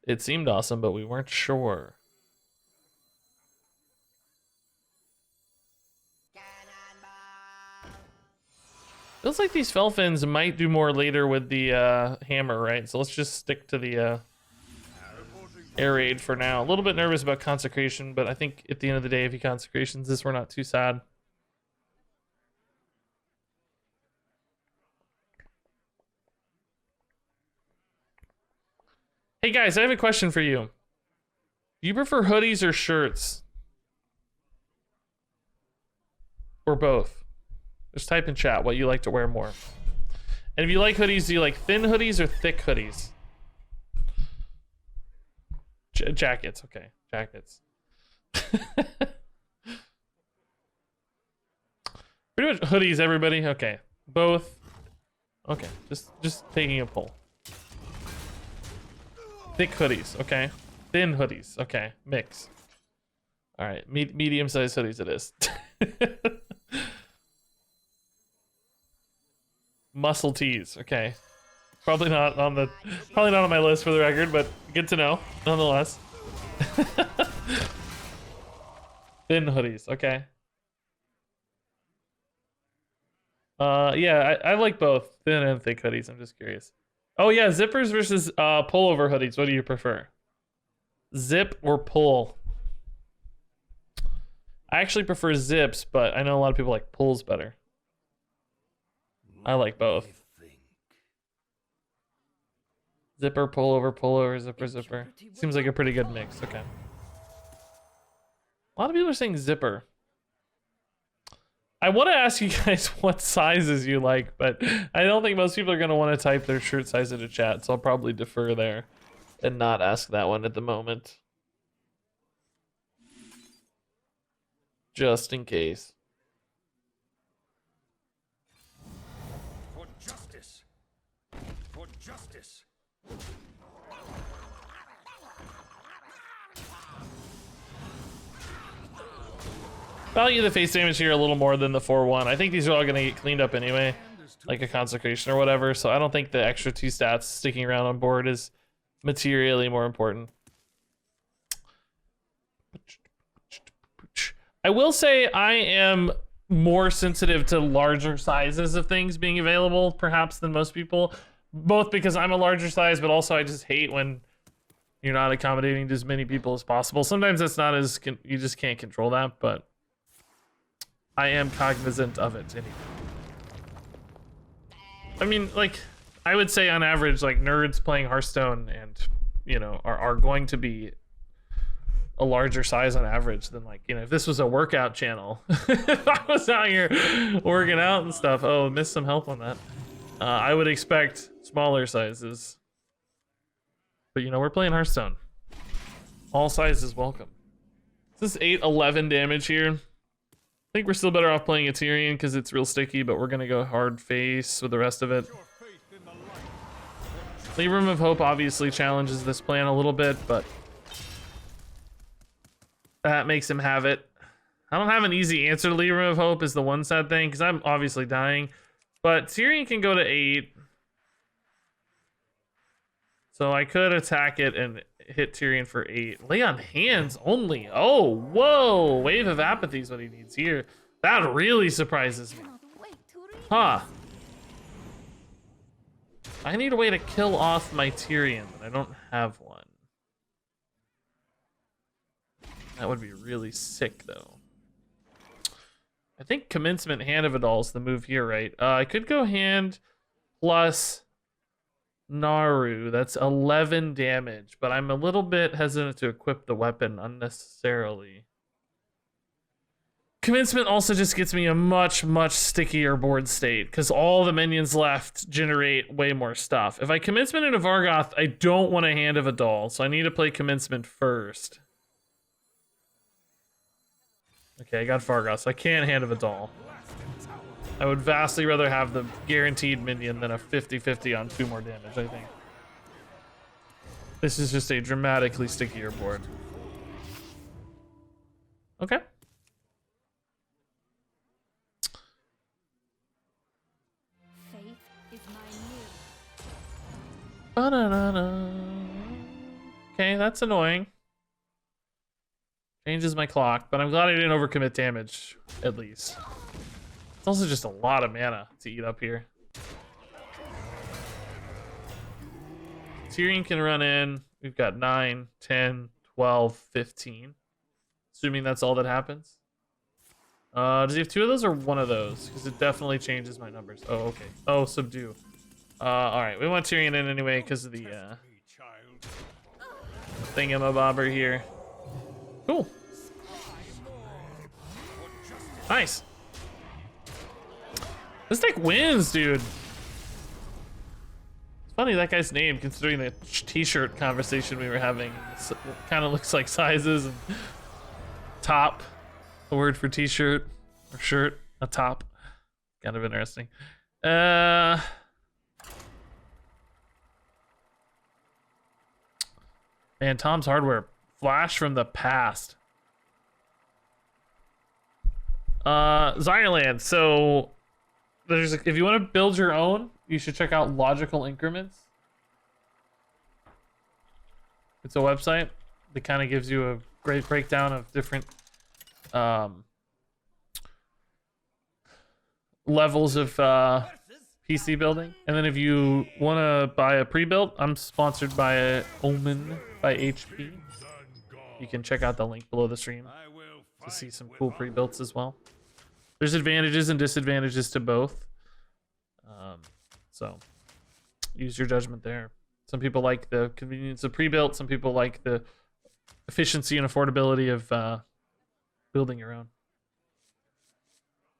it seemed awesome, but we weren't sure. Feels like these Felfins might do more later with the hammer, right? So let's just stick to the air raid for now. A little bit nervous about consecration, but I think at the end of the day, if he consecrations this, we're not too sad. Hey guys, I have a question for you. Do you prefer hoodies or shirts? Or both? Just type in chat what you like to wear more. And if you like hoodies, do you like thin hoodies or thick hoodies? Jackets, okay. Jackets. Pretty Pretty much hoodies, everybody. Okay, both. Okay, just taking a poll. Thick hoodies, okay. Thin hoodies, okay. Mix. All right, medium-sized hoodies it is. Muscle tees, okay. Probably not on my list for the record, but good to know, nonetheless. Thin hoodies, okay. Yeah, I like both thin and thick hoodies. I'm just curious. Oh yeah, zippers versus pullover hoodies. What do you prefer? Zip or pull? I actually prefer zips, but I know a lot of people like pulls better. I like both. Zipper, pullover, zipper, zipper. Seems like a pretty good mix. Okay. A lot of people are saying zipper. I want to ask you guys what sizes you like, but I don't think most people are going to want to type their shirt size into chat, so I'll probably defer there and not ask that one at the moment. Just in case. For justice. For justice. Value the face damage here a little more than the 4-1. I think these are all going to get cleaned up anyway, like a consecration or whatever, so I don't think the extra 2 stats sticking around on board is materially more important. I will say I am more sensitive to larger sizes of things being available, perhaps, than most people, both because I'm a larger size, but also I just hate when you're not accommodating to as many people as possible. Sometimes that's not as, you just can't control that, but I am cognizant of it anyway. I mean, like, I would say on average, like, nerds playing Hearthstone and, you know, are going to be a larger size on average than, like, you know, if this was a workout channel, if I was out here working out and stuff, oh, missed some help on that. I would expect smaller sizes. But, you know, we're playing Hearthstone. All sizes welcome. This is 8-11 damage here. I think we're still better off playing a Tyrion because it's real sticky, but we're gonna go hard face with the rest of it. Leave Room of Hope obviously challenges this plan a little bit, but that makes him have it. I don't have an easy answer to Leave Room of Hope is the one sad thing, because I'm obviously dying. But Tyrion can go to 8. So I could attack it and hit Tyrion for 8. Lay on hands only. Oh, whoa. Wave of Apathy is what he needs here. That really surprises me. Huh. I need a way to kill off my Tyrion, but I don't have one. That would be really sick, though. I think Commencement Hand of Adal is the move here, right? I could go hand plus Naru. That's 11 damage, but I'm a little bit hesitant to equip the weapon unnecessarily. Commencement also just gets me a much stickier board state because all the minions left generate way more stuff. If I Commencement into Vargoth, I don't want a Hand of Adal, so I need to play Commencement first. Okay, I got Vargoth, so I can't Hand of Adal. I would vastly rather have the guaranteed minion than a 50-50 on 2 more damage, I think. This is just a dramatically stickier board. Okay. Faith is my new. Ba-da-da-da. Okay, that's annoying. Changes my clock, but I'm glad I didn't overcommit damage, at least. It's also just a lot of mana to eat up here. Tyrion can run in. We've got 9, 10, 12, 15. Assuming that's all that happens. Does he have 2 of those or 1 of those? Because it definitely changes my numbers. Oh, okay. Oh, subdue. Alright, we want Tyrion in anyway because of the thingamabobber here. Cool. Nice. This deck wins, dude. It's funny that guy's name, considering the t-shirt conversation we were having. It kind of looks like sizes and top. A word for t-shirt or shirt, a top. kind of interesting. Man, Tom's Hardware. Flash from the past. Zionland. So if you want to build your own, you should check out Logical Increments. It's a website that kind of gives you a great breakdown of different levels of PC building. And then if you want to buy a pre-built, I'm sponsored by Omen by HP. You can check out the link below the stream to see some cool pre-builts as well. There's advantages and disadvantages to both. So use your judgment there. Some people like the convenience of pre-built. Some people like the efficiency and affordability of building your own.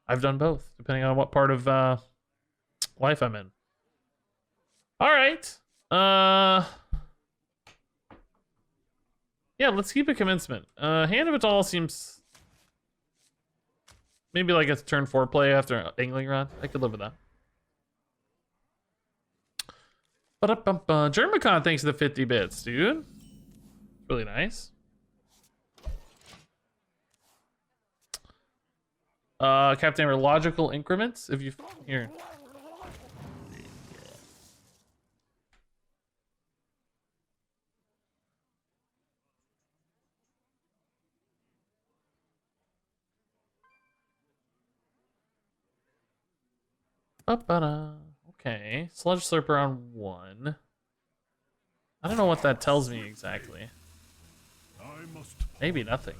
I've done both, depending on what part of life I'm in. All right. Yeah, let's keep a commencement. Hand of It All seems maybe like a turn 4 play after Angling Rod. I could live with that. Germicon, thanks for the 50 bits, dude. Really nice. Captain Logical Increments, if you here. Okay, Sludge Slurper on 1. I don't know what that tells me exactly. Maybe nothing.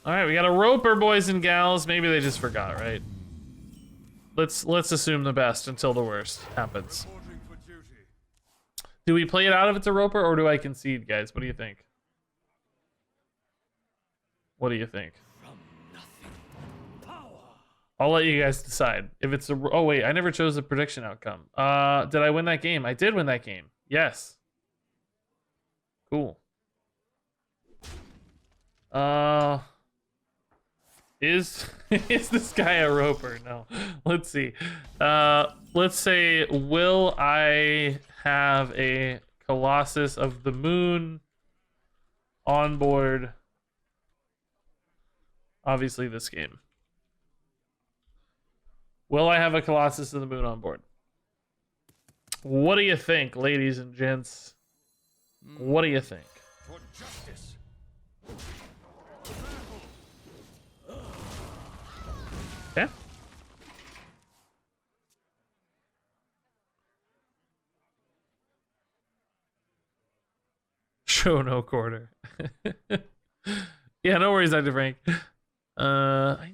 All right, we got a roper, boys and gals. Maybe they just forgot, right? Let's assume the best until the worst happens. Do we play it out if it's a roper, or do I concede, guys? What do you think? What do you think? I'll let you guys decide. If it's a... Oh, wait. I never chose the prediction outcome. Did I win that game? I did win that game. Yes. Cool. Is this guy a roper? No. Let's see. Let's say, will I have a Colossus of the Moon on board? Obviously this game. Will I have a Colossus of the Moon on board? What do you think, ladies and gents? What do you think? For justice. Okay. Show no quarter. Yeah, no worries, Dr. Frank. I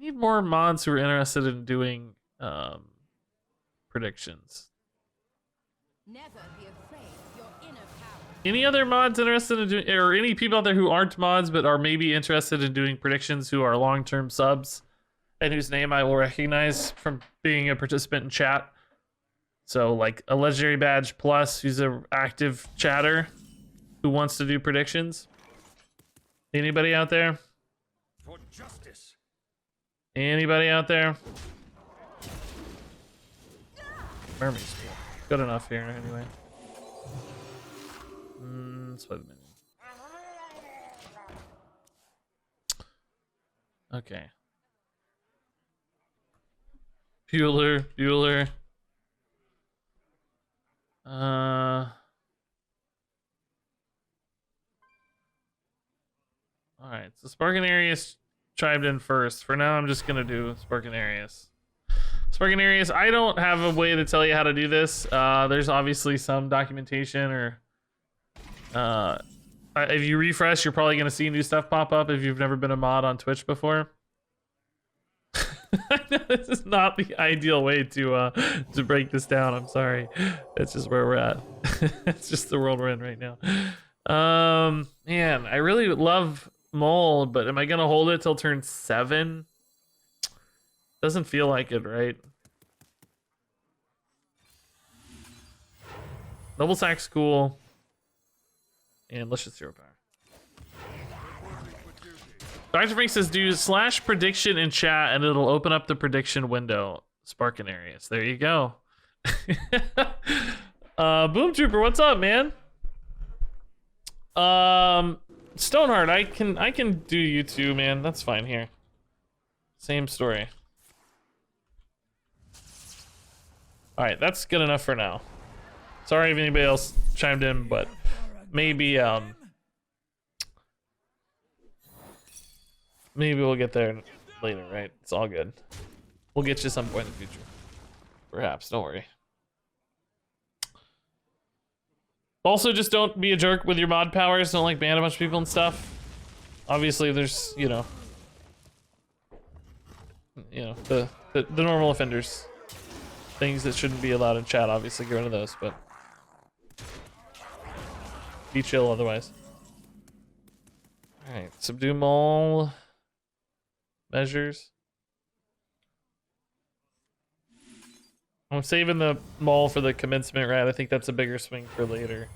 need more mods who are interested in doing predictions. Never be afraid of your inner power. Any other mods interested in doing, or any people out there who aren't mods but are maybe interested in doing predictions who are long-term subs and whose name I will recognize from being a participant in chat? So like a Legendary Badge Plus who's an active chatter who wants to do predictions. Anybody out there? For justice. Anybody out there? Mermaid School. Good enough here anyway. Let's play the menu. Okay. Bueller. Alright, so Sparkinarius chived in first. For now, I'm just gonna do Sparkinarius. Sparkinarius, I don't have a way to tell you how to do this. There's obviously some documentation, or if you refresh, you're probably gonna see new stuff pop up if you've never been a mod on Twitch before. I know this is not the ideal way to break this down. I'm sorry. That's just where we're at. It's just the world we're in right now. Man, I really would love Mold, but am I gonna hold it till turn 7? Doesn't feel like it, right? Noble Sack's cool. And let's just zero power. Dr. Frank says, do slash prediction in chat and it'll open up the prediction window. Sparking areas. There you go. Boom Trooper, what's up, man? Stoneheart, I can do you too, man. That's fine here. Same story. Alright, that's good enough for now. Sorry if anybody else chimed in, but maybe maybe we'll get there later, right? It's all good. We'll get you some point in the future. Perhaps, don't worry. Also, just don't be a jerk with your mod powers. Don't like ban a bunch of people and stuff. Obviously, there's, you know, the normal offenders. Things that shouldn't be allowed in chat, obviously, get rid of those, but be chill otherwise. Alright, subdue mole measures. I'm saving the mole for the commencement rat. I think that's a bigger swing for later.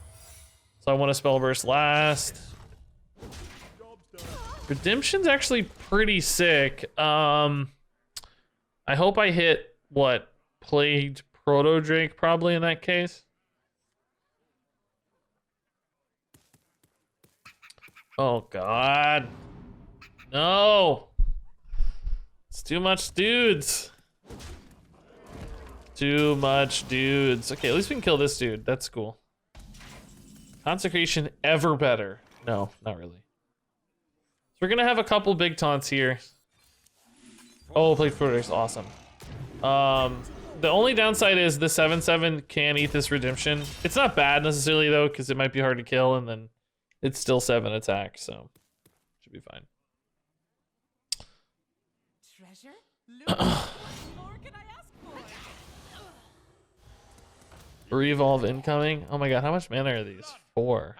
So I want to spell burst last. Redemption's actually pretty sick. I hope I hit what? Plagued Proto Drake probably in that case. Oh god. No. It's too much dudes. Too much dudes. Okay, at least we can kill this dude. That's cool. Consecration ever better. No, not really. So we're gonna have a couple big taunts here. Oh, Plagued Proto Drake's awesome. The only downside is the 7/7 can eat this redemption. It's not bad necessarily though, because it might be hard to kill, and then it's still 7 attack, so should be fine. Treasure? Loot? What more can I ask for? Revolve incoming. Oh my god, how much mana are these? 4.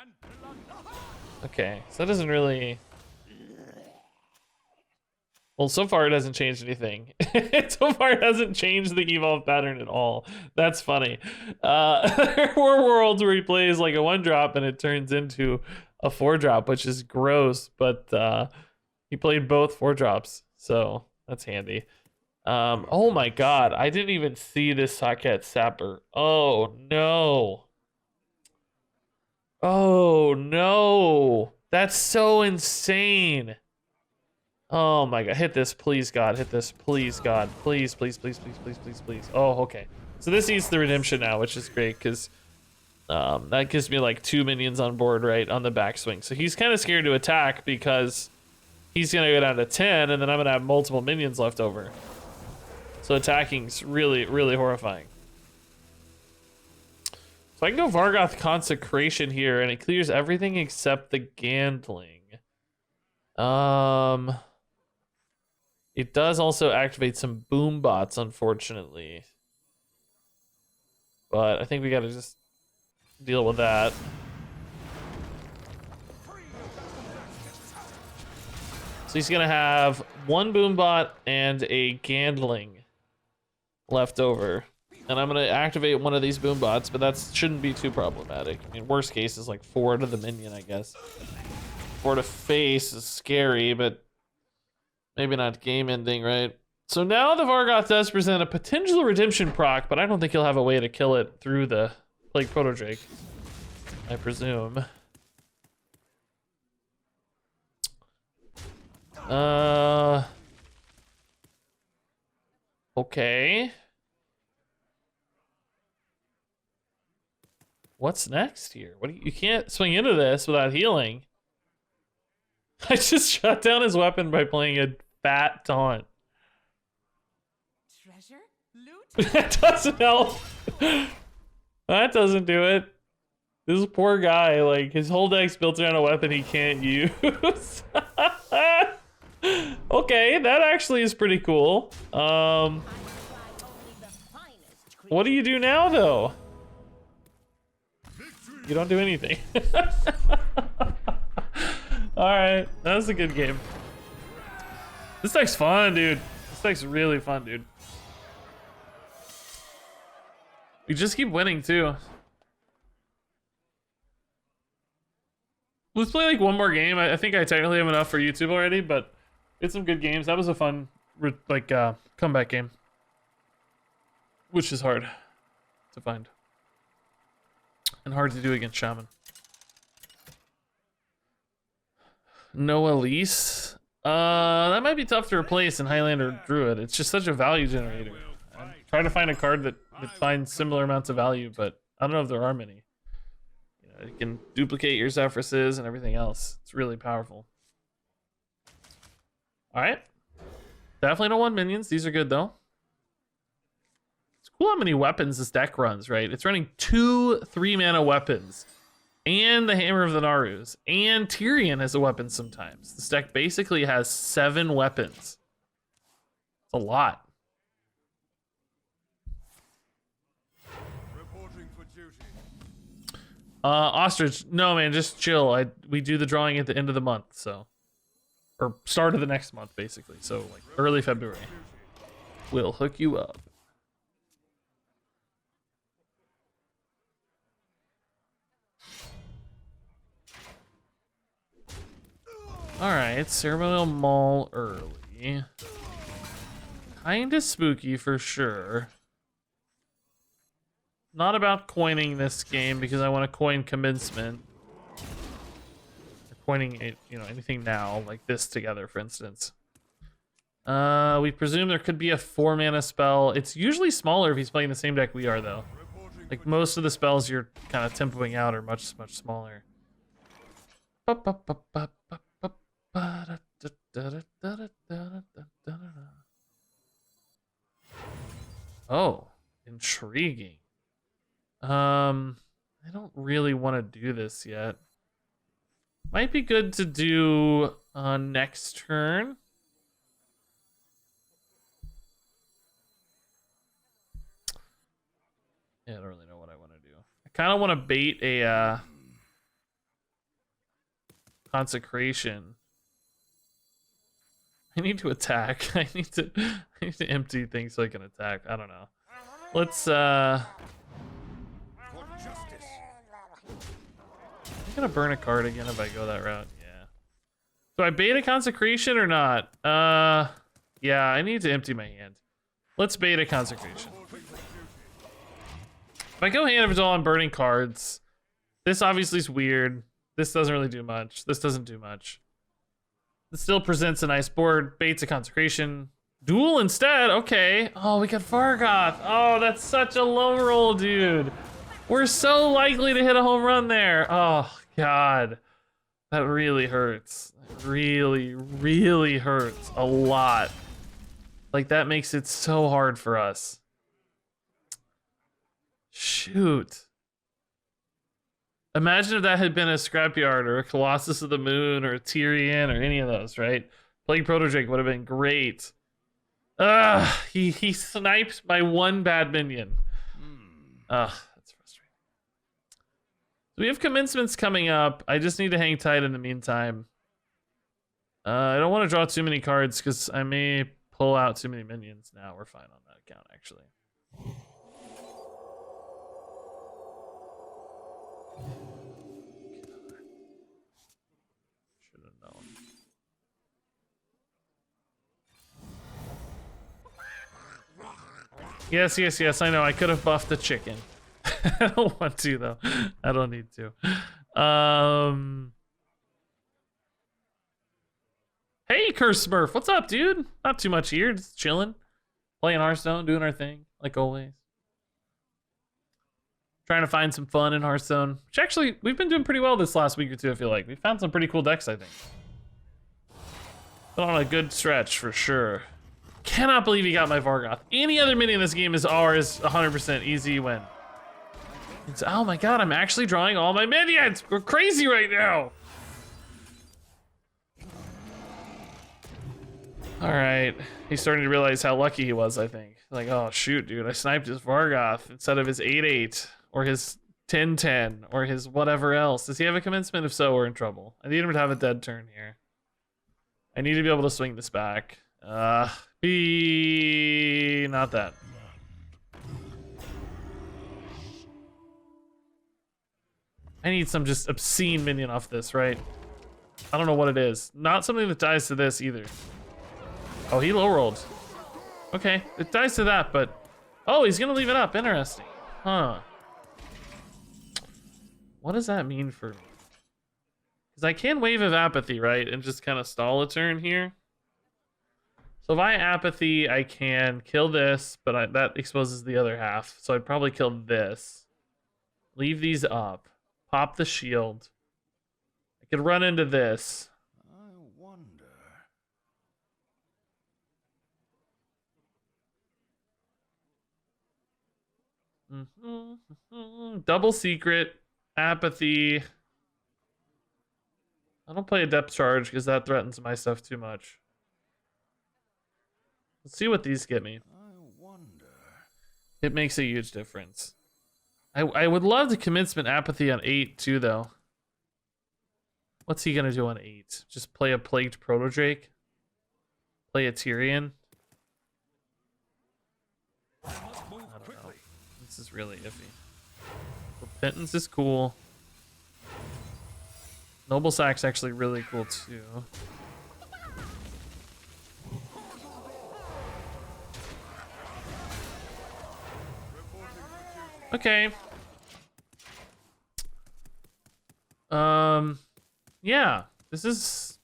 Okay, so that doesn't really. Well, so far it hasn't changed anything. So far it hasn't changed the evolve pattern at all. That's funny. There were worlds where he plays like a 1-drop and it turns into a 4-drop, which is gross, but he played both 4-drops, so that's handy. Oh my god, I didn't even see this Socket Sapper. Oh no. Oh no. That's so insane. Oh my god, hit this, please god, hit this, please god, please, please, please, please, please, please, please. Oh, okay. So this eats the redemption now, which is great, because that gives me like 2 minions on board, right, on the backswing. So he's kind of scared to attack because he's gonna go down to 10, and then I'm gonna have multiple minions left over. So attacking's really, really horrifying. So I can go Vargoth Consecration here, and it clears everything except the Gandling. It does also activate some boom bots, unfortunately. But I think we gotta just deal with that. So he's gonna have 1 boom bot and a Gandling left over. And I'm gonna activate one of these boom bots, but that shouldn't be too problematic. I mean, worst case is like 4 to the minion, I guess. 4 to face is scary, but maybe not game ending, right? So now the Vargoth does present a potential redemption proc, but I don't think he'll have a way to kill it through the Plague Proto Drake, I presume. Okay. What's next here? What do you can't swing into this without healing. I just shut down his weapon by playing a fat taunt. Treasure? Loot? That doesn't help. That doesn't do it. This poor guy, like, his whole deck's built around a weapon he can't use. Okay, that actually is pretty cool. What do you do now, though? You don't do anything. Alright, that was a good game. This deck's fun, dude. This deck's really fun, dude. We just keep winning too. Let's play like one more game. I think I technically have enough for YouTube already, but it's some good games. That was a fun comeback game, which is hard to find and hard to do against Shaman. No Elise. That might be tough to replace in Highlander Druid. It's just such a value generator. I'm trying to find a card that finds similar amounts of value, but I don't know if there are many. You know, it can duplicate your Zephyrus's and everything else. It's really powerful. All right. Definitely don't want minions. These are good though. It's cool how many weapons this deck runs, right? It's running 2 3-mana weapons. And the Hammer of the Narus. And Tyrion has a weapon sometimes. This deck basically has 7 weapons. It's a lot. Reporting for duty. Ostrich, no man, just chill. We do the drawing at the end of the month, so. Or start of the next month, basically. So like early February. We'll hook you up. Alright, Ceremonial Maul early. Kinda spooky for sure. Not about coining this game because I want to coin Commencement. Or coining it, you know, anything now, like this together, for instance. We presume there could be a 4-mana spell. It's usually smaller if he's playing the same deck we are, though. Like most of the spells you're kind of tempoing out are much smaller. Oh, intriguing. I don't really want to do this yet. Might be good to do next turn. Yeah, I don't really know what I want to do. I kind of want to bait a consecration. I need to attack. I need to empty things so I can attack. I don't know. Let's I'm gonna burn a card again if I go that route. Yeah. Do I bait a consecration or not? Yeah, I need to empty my hand. Let's bait a consecration. If I go hand of Vidal, I'm burning cards. This obviously is weird. This doesn't really do much. This doesn't do much. It still presents a nice board. Baits a consecration. Duel instead. Okay. Oh, we got Vargoth. Oh, that's such a low roll, dude. We're so likely to hit a home run there. Oh, God. That really hurts. That really, really hurts a lot. Like, that makes it so hard for us. Shoot. Imagine if that had been a Scrapyard or a Colossus of the Moon or a Tyrion or any of those, right? Plague Protodrake would have been great. He sniped my one bad minion. That's frustrating. So we have commencements coming up. I just need to hang tight in the meantime. I don't want to draw too many cards because I may pull out too many minions. Now we're fine on that account, actually. Yes, yes, yes, I know. I could have buffed the chicken. I don't want to, though. I don't need to. Hey, Curse Smurf. What's up, dude? Not too much here. Just chilling. Playing Hearthstone, doing our thing, like always. Trying to find some fun in Hearthstone. Which actually, we've been doing pretty well this last week or two, I feel like. We found some pretty cool decks, I think. Been on a good stretch, for sure. Cannot believe he got my Vargoth. Any other minion in this game is ours, 100% easy win. It's, oh my god, I'm actually drawing all my minions! We're crazy right now! Alright, he's starting to realize how lucky he was, I think. Like, oh shoot, dude, I sniped his Vargoth instead of his 8/8, or his 10/10, or his whatever else. Does he have a commencement? If so, we're in trouble. I need him to have a dead turn here. I need to be able to swing this back. Be not that. I need some just obscene minion off this, right? I don't know what it is. Not something that dies to this either. Oh, he low rolled. Okay, it dies to that, but oh, he's gonna leave it up. Interesting. Huh. What does that mean for me? Because I can Wave of Apathy, right? And just kind of stall a turn here. So if I apathy, I can kill this, but that exposes the other half. So I'd probably kill this. Leave these up. Pop the shield. I could run into this. I wonder. Double secret. Apathy. I don't play a depth charge because that threatens my stuff too much. Let's see what these get me. I wonder. It makes a huge difference. I would love to commencement apathy on 8 too, though. What's he gonna do on 8? Just play a plagued proto drake? Play a Tyrion? I must move I don't know. quickly. This is really iffy. Repentance is cool. Noble Sack's actually really cool too. Okay. Yeah. This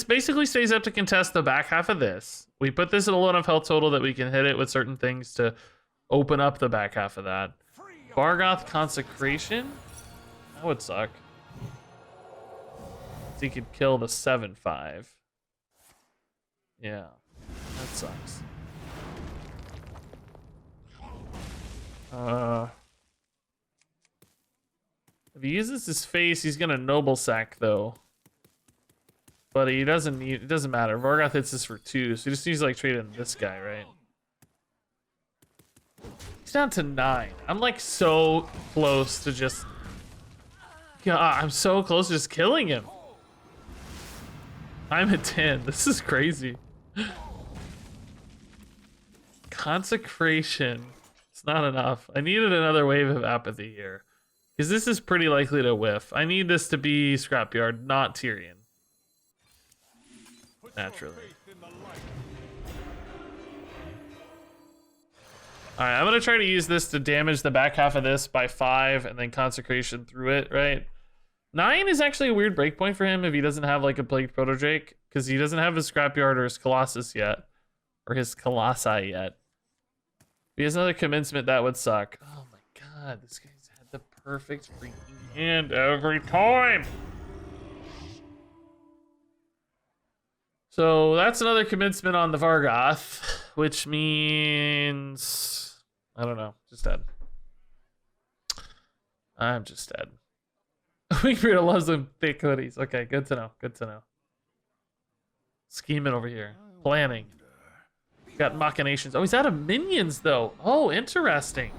basically stays up to contest the back half of this. We put this at a low enough health total that we can hit it with certain things to open up the back half of that. Bargoth Consecration? That would suck. So he could kill the 7/5. Yeah. That sucks. If he uses his face, he's gonna Noble Sack though. But he doesn't need, it doesn't matter. Vargoth hits this for 2, so he just needs to like trade in this guy, right? He's down to 9. I'm like so close to just, God, I'm so close to just killing him. I'm at 10. This is crazy. Consecration. It's not enough. I needed another wave of apathy here. Because this is pretty likely to whiff. I need this to be Scrapyard, not Tyrion. Naturally. Alright, I'm going to try to use this to damage the back half of this by 5 and then Consecration through it, right? 9 is actually a weird breakpoint for him if he doesn't have like a Plagued Proto-Drake. Because he doesn't have his Scrapyard or his Colossus yet. Or his Colossi yet. If he has another Commencement, that would suck. Oh my god, this guy's had the perfect freaking hand every time! So that's another Commencement on the Vargoth. Which means... I don't know, just dead. I'm just dead. Wingbeard loves them thick hoodies. Okay, good to know. Good to know. Scheming over here. Planning. Got machinations. Oh, he's out of minions, though. Oh, interesting.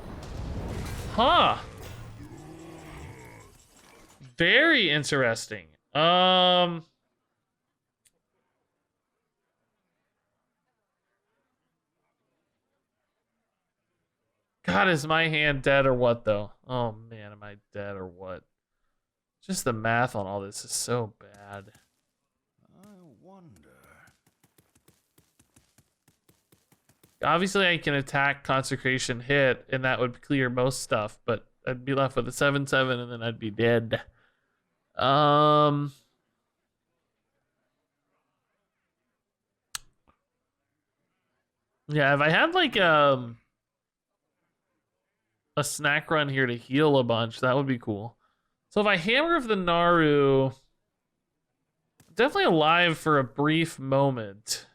Huh. Very interesting. God, is my hand dead or what, though? Oh, man, am I dead or what? Just the math on all this is so bad. I wonder. Obviously, I can attack Consecration hit, and that would clear most stuff, but I'd be left with a 7/7, and then I'd be dead. Yeah, if I had like a snack run here to heal a bunch, that would be cool. So if I Hammer of the Naru, definitely alive for a brief moment.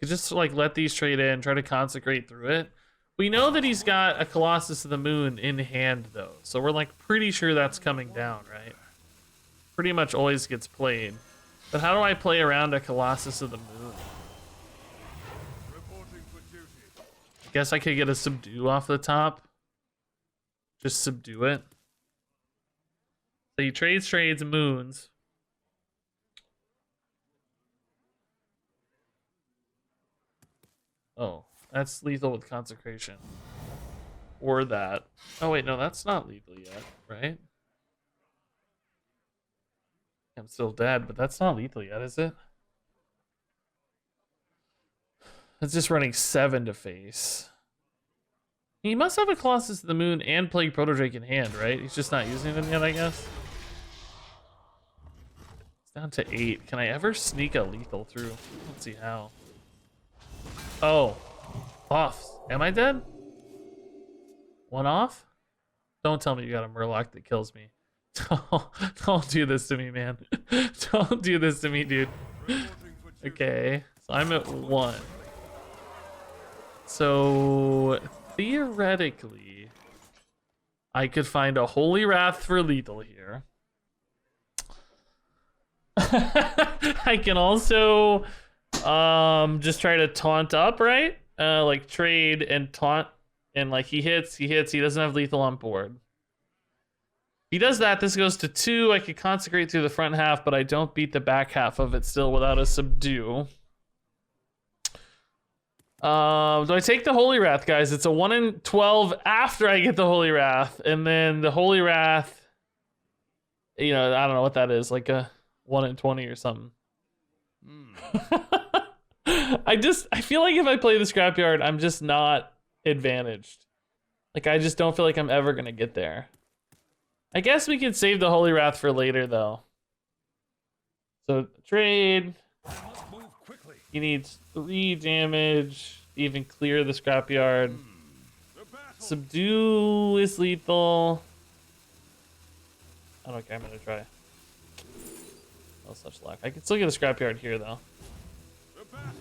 Could just like let these trade in, try to consecrate through it. We know that he's got a Colossus of the Moon in hand though, so we're like pretty sure that's coming down, right? Pretty much always gets played. But how do I play around a Colossus of the Moon? I guess I could get a Subdue off the top. Just subdue it. So he trades moons. Oh, that's lethal with consecration. Or that. Oh wait, no, that's not lethal yet, right? I'm still dead, but that's not lethal yet, is it? It's just running 7 to face. He must have a Colossus of the Moon and Plague Protodrake in hand, right? He's just not using them yet, I guess. It's down to 8. Can I ever sneak a lethal through? Let's see how. Oh. Off. Am I dead? 1 off? Don't tell me you got a Murloc that kills me. Don't do this to me, man. Don't do this to me, dude. Okay. So I'm at 1. So theoretically, I could find a Holy Wrath for lethal here. I can also just try to taunt up, right? Like trade and taunt, and like he hits, he doesn't have lethal on board. He does that, this goes to 2. I could consecrate through the front half, but I don't beat the back half of it still without a subdue. Do I take the Holy Wrath, guys? It's a 1 in 12 after I get the Holy Wrath, and then the Holy Wrath, you know, I don't know what that is, like a 1 in 20 or something. I feel like if I play the Scrapyard, I'm just not advantaged. Like, I just don't feel like I'm ever gonna get there. I guess we could save the Holy Wrath for later, though. So, trade. He needs 3 damage to even clear the Scrapyard. Subdue is lethal. I don't care, I'm gonna try. No such luck. I can still get a Scrapyard here, though.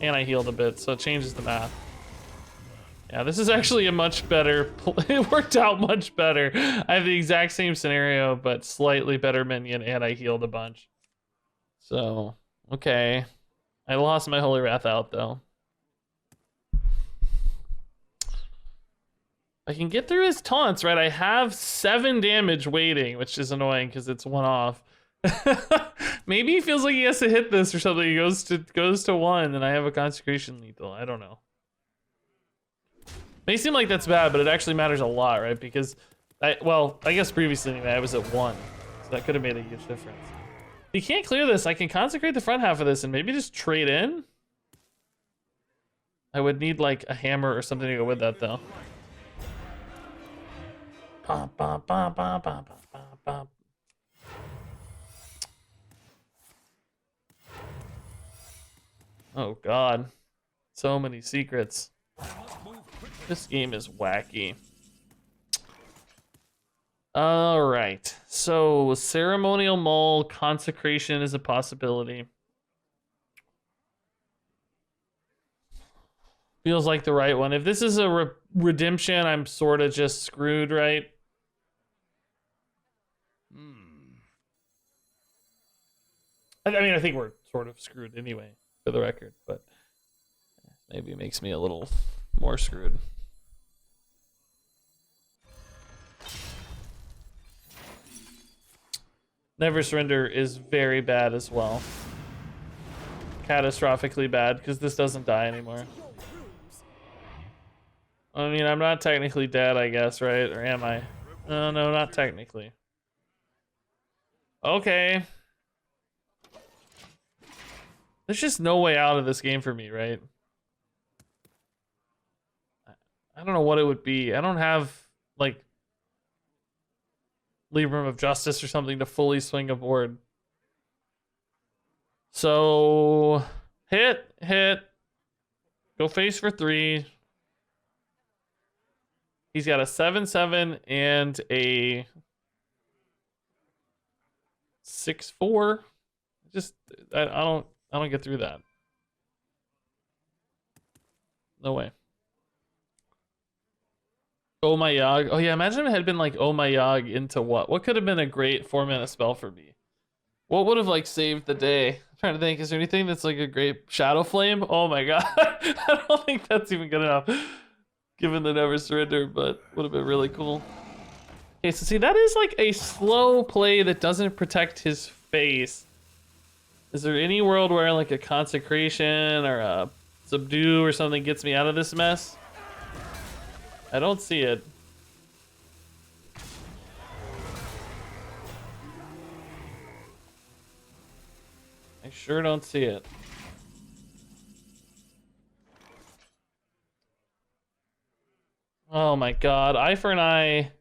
And I healed a bit, so it changes the math. Yeah, this is actually a much better... It worked out much better. I have the exact same scenario, but slightly better minion, and I healed a bunch. So, okay. I lost my Holy Wrath out, though. I can get through his taunts, right? I have 7 damage waiting, which is annoying because it's 1 off. Maybe he feels like he has to hit this or something. He goes to 1, and I have a consecration lethal. I don't know. May seem like that's bad, but it actually matters a lot, right? Because, I guess previously anyway, I was at 1, so that could have made a huge difference. If you can't clear this, I can consecrate the front half of this and maybe just trade in. I would need like a hammer or something to go with that, though. Oh god, so many secrets. This game is wacky. All right, so ceremonial maul consecration is a possibility. Feels like the right one. If this is a redemption, I'm sort of just screwed, right? I mean, I think we're sort of screwed anyway, for the record, but maybe it makes me a little more screwed. Never Surrender is very bad as well. Catastrophically bad, because this doesn't die anymore. I mean, I'm not technically dead, I guess, right? Or am I? No, not technically. Okay. There's just no way out of this game for me, right? I don't know what it would be. I don't have, like, Libram of Justice or something to fully swing a board. So, hit. Go face for 3. He's got a 7/7 and a 6/4. Just, I don't get through that. No way. Oh my Yogg. Oh yeah, imagine if it had been like Oh my Yogg into what? What could have been a great 4-mana spell for me? What would have like saved the day? I'm trying to think, is there anything that's like a great Shadow Flame? Oh my god. I don't think that's even good enough. Given the Never Surrender, but would have been really cool. Okay, so see, that is like a slow play that doesn't protect his face. Is there any world where like a consecration or a subdue or something gets me out of this mess? I don't see it. I sure don't see it. Oh my god, eye for an eye.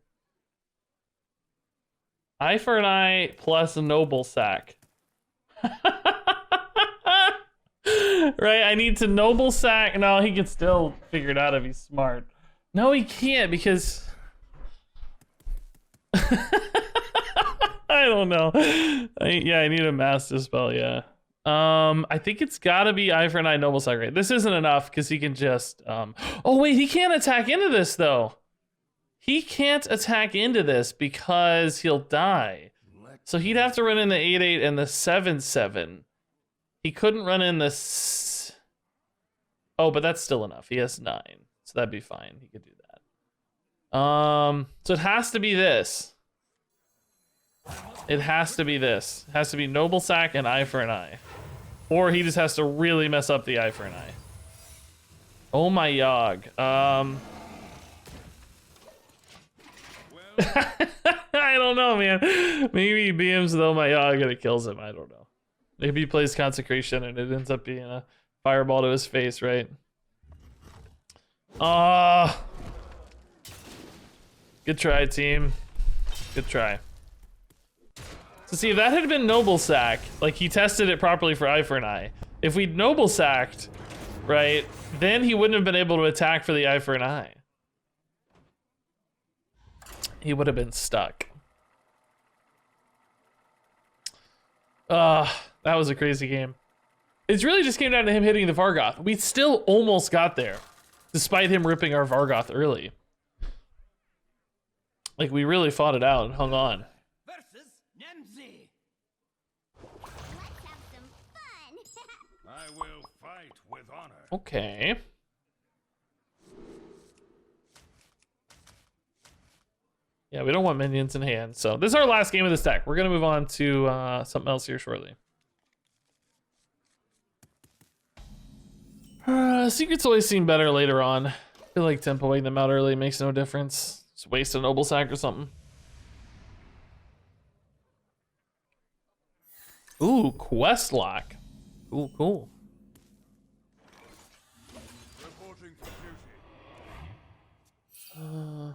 Eye for an eye plus noble sack. Right, I need to noble sack. No, he can still figure it out if he's smart. No, he can't because... I don't know. Yeah, I need a master spell, yeah. I think it's gotta be eye for an eye noble sack, right? This isn't enough because he can just... Oh wait, he can't attack into this though. He can't attack into this because he'll die. So he'd have to run in the 8/8 and the 7/7. He couldn't run in this. Oh, but that's still enough. He has 9, so that'd be fine. He could do that. So it has to be this. It has to be this. It has to be noble sack and eye for an eye, or he just has to really mess up the eye for an eye. Oh my yog. I don't know, man. Maybe he BMs though my yog and it kills him. I don't know. Maybe he plays consecration and it ends up being a fireball to his face, right? Good try, team. Good try. So see, if that had been noble sack, like he tested it properly for eye for an eye. If we'd noble sacked, right, then he wouldn't have been able to attack for the eye for an eye. He would have been stuck. That was a crazy game. It really just came down to him hitting the Vargoth. We still almost got there, despite him ripping our Vargoth early. Like, we really fought it out and hung on. Versus Nemzi. Let's have some fun. I will fight with honor. Okay. Yeah, we don't want minions in hand. So this is our last game of this deck. We're going to move on to something else here shortly. Secrets always seem better later on. I feel like tempoing them out early makes no difference. Just waste a noble sack or something. Ooh, quest lock. Cool, cool. Reporting for duty.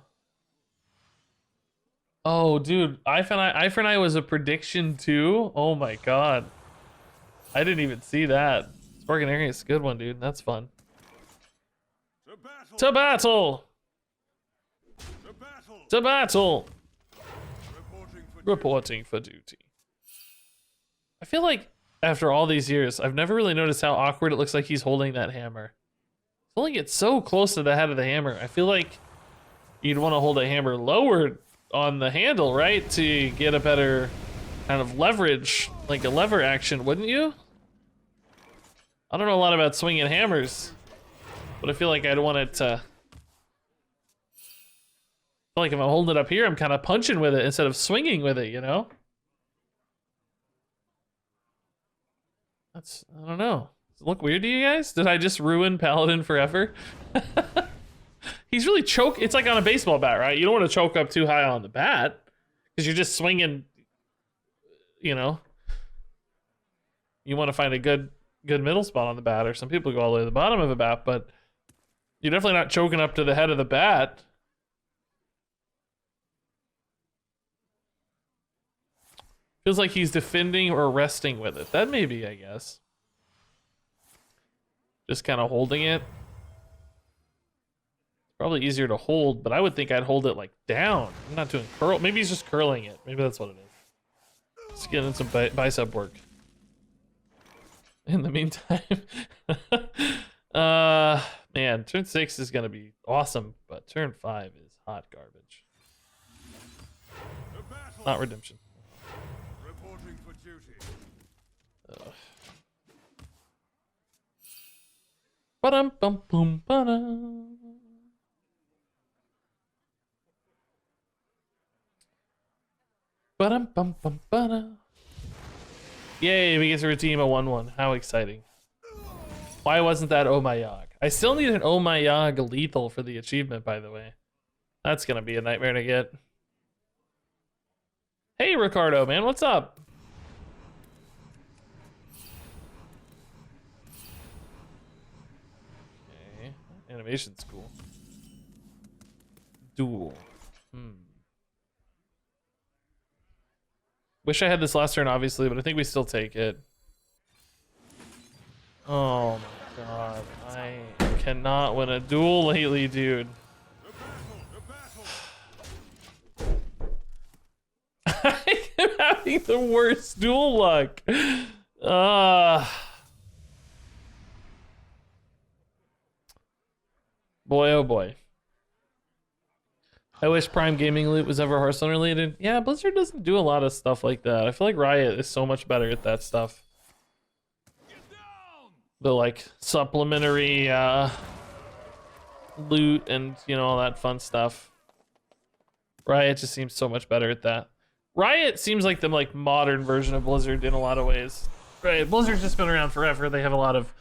Oh, dude, eye for an eye was a prediction too. Oh my god, I didn't even see that. Sparking area is a good one, dude. That's fun. To battle. To battle. To battle. To battle. Reporting for Reporting for duty. I feel like after all these years, I've never really noticed how awkward it looks like he's holding that hammer. Holding it so close to the head of the hammer. I feel like you'd want to hold a hammer lower on the handle, right, to get a better kind of leverage, like a lever action, wouldn't you? I don't know a lot about swinging hammers, but I feel like I'd want it to... I feel like if I'm holding it up here, I'm kind of punching with it instead of swinging with it, you know? That's... I don't know. Does it look weird to you guys? Did I just ruin Paladin forever? He's really choke. It's like on a baseball bat, right? You don't want to choke up too high on the bat because you're just swinging, you know. You want to find a good middle spot on the bat, or some people go all the way to the bottom of the bat, but you're definitely not choking up to the head of the bat. Feels like he's defending or resting with it. That may be, I guess. Just kind of holding it. Probably easier to hold, but I would think I'd hold it like down. I'm not doing curl. Maybe he's just curling it. Maybe that's what it is. Just getting some bicep work. In the meantime, man, turn 6 is gonna be awesome, but turn 5 is hot garbage. to battle. Not redemption. Reporting for duty. Ba-dum bum boom ba-dum. Ba-dum bum bum ba-dum. Yay, we get to redeem a 1/1. How exciting. Why wasn't that Oh My Yogg? I still need an Oh My Yogg lethal for the achievement, by the way. That's gonna be a nightmare to get. Hey, Ricardo, man, what's up? Okay, animation's cool. Duel. Wish I had this last turn, obviously, but I think we still take it. Oh my god, I cannot win a duel lately, dude. I'm having the worst duel luck. Boy, oh boy. I wish Prime Gaming loot was ever Hearthstone related. Yeah, Blizzard doesn't do a lot of stuff like that. I feel like Riot is so much better at that stuff. The like supplementary loot and all that fun stuff. Riot just seems so much better at that. Riot seems like the modern version of Blizzard in a lot of ways. Right, Blizzard's just been around forever. They have a lot of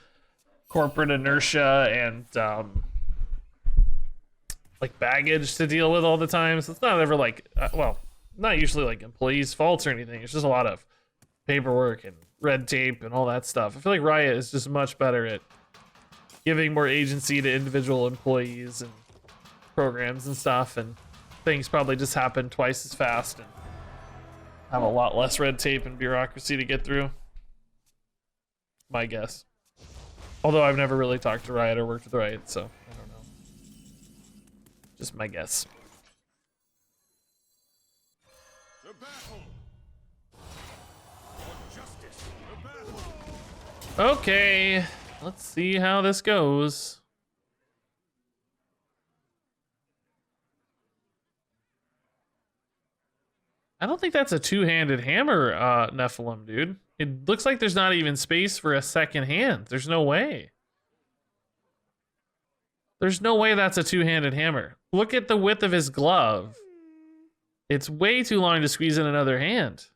corporate inertia and like baggage to deal with all the time. So it's not ever like well, not usually like employees' faults or anything. It's just a lot of paperwork and red tape and all that stuff. I feel like Riot is just much better at giving more agency to individual employees and programs and stuff, and things probably just happen twice as fast and have a lot less red tape and bureaucracy to get through. My guess. Although I've never really talked to Riot or worked with Riot, so I don't know. Just my guess. The battle. For justice. The battle. Okay, let's see how this goes. I don't think that's a two-handed hammer, Nephilim, dude. It looks like there's not even space for a second hand. There's no way. There's no way that's a two-handed hammer. Look at the width of his glove. It's way too long to squeeze in another hand.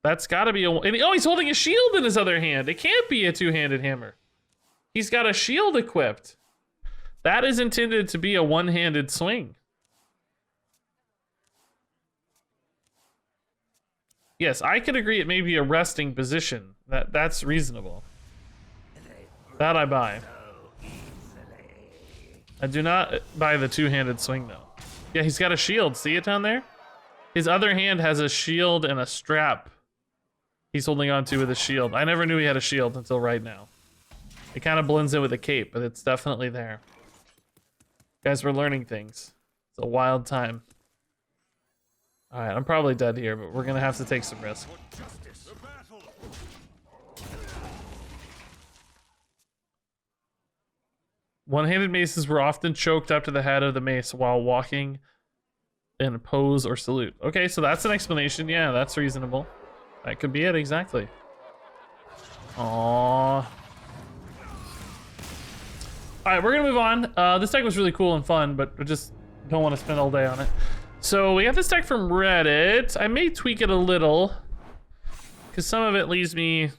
That's gotta be oh, he's holding a shield in his other hand. It can't be a two-handed hammer. He's got a shield equipped. That is intended to be a one-handed swing. Yes, I could agree it may be a resting position. That's reasonable. That I buy. I do not buy the two-handed swing though. Yeah, he's got a shield. See it down there? His other hand has a shield and a strap he's holding on to with a shield. I never knew he had a shield until right now. It kind of blends in with a cape, but it's definitely there. Guys, we're learning things. It's a wild time. All right, I'm probably dead here, but we're gonna have to take some risk. For justice. The battle. One-handed maces were often choked up to the head of the mace while walking in a pose or salute. Okay, so that's an explanation. Yeah, that's reasonable. That could be it, exactly. Aww. All right, we're gonna move on. This deck was really cool and fun, but I just don't want to spend all day on it. So we got this deck from Reddit. I may tweak it a little because some of it leaves me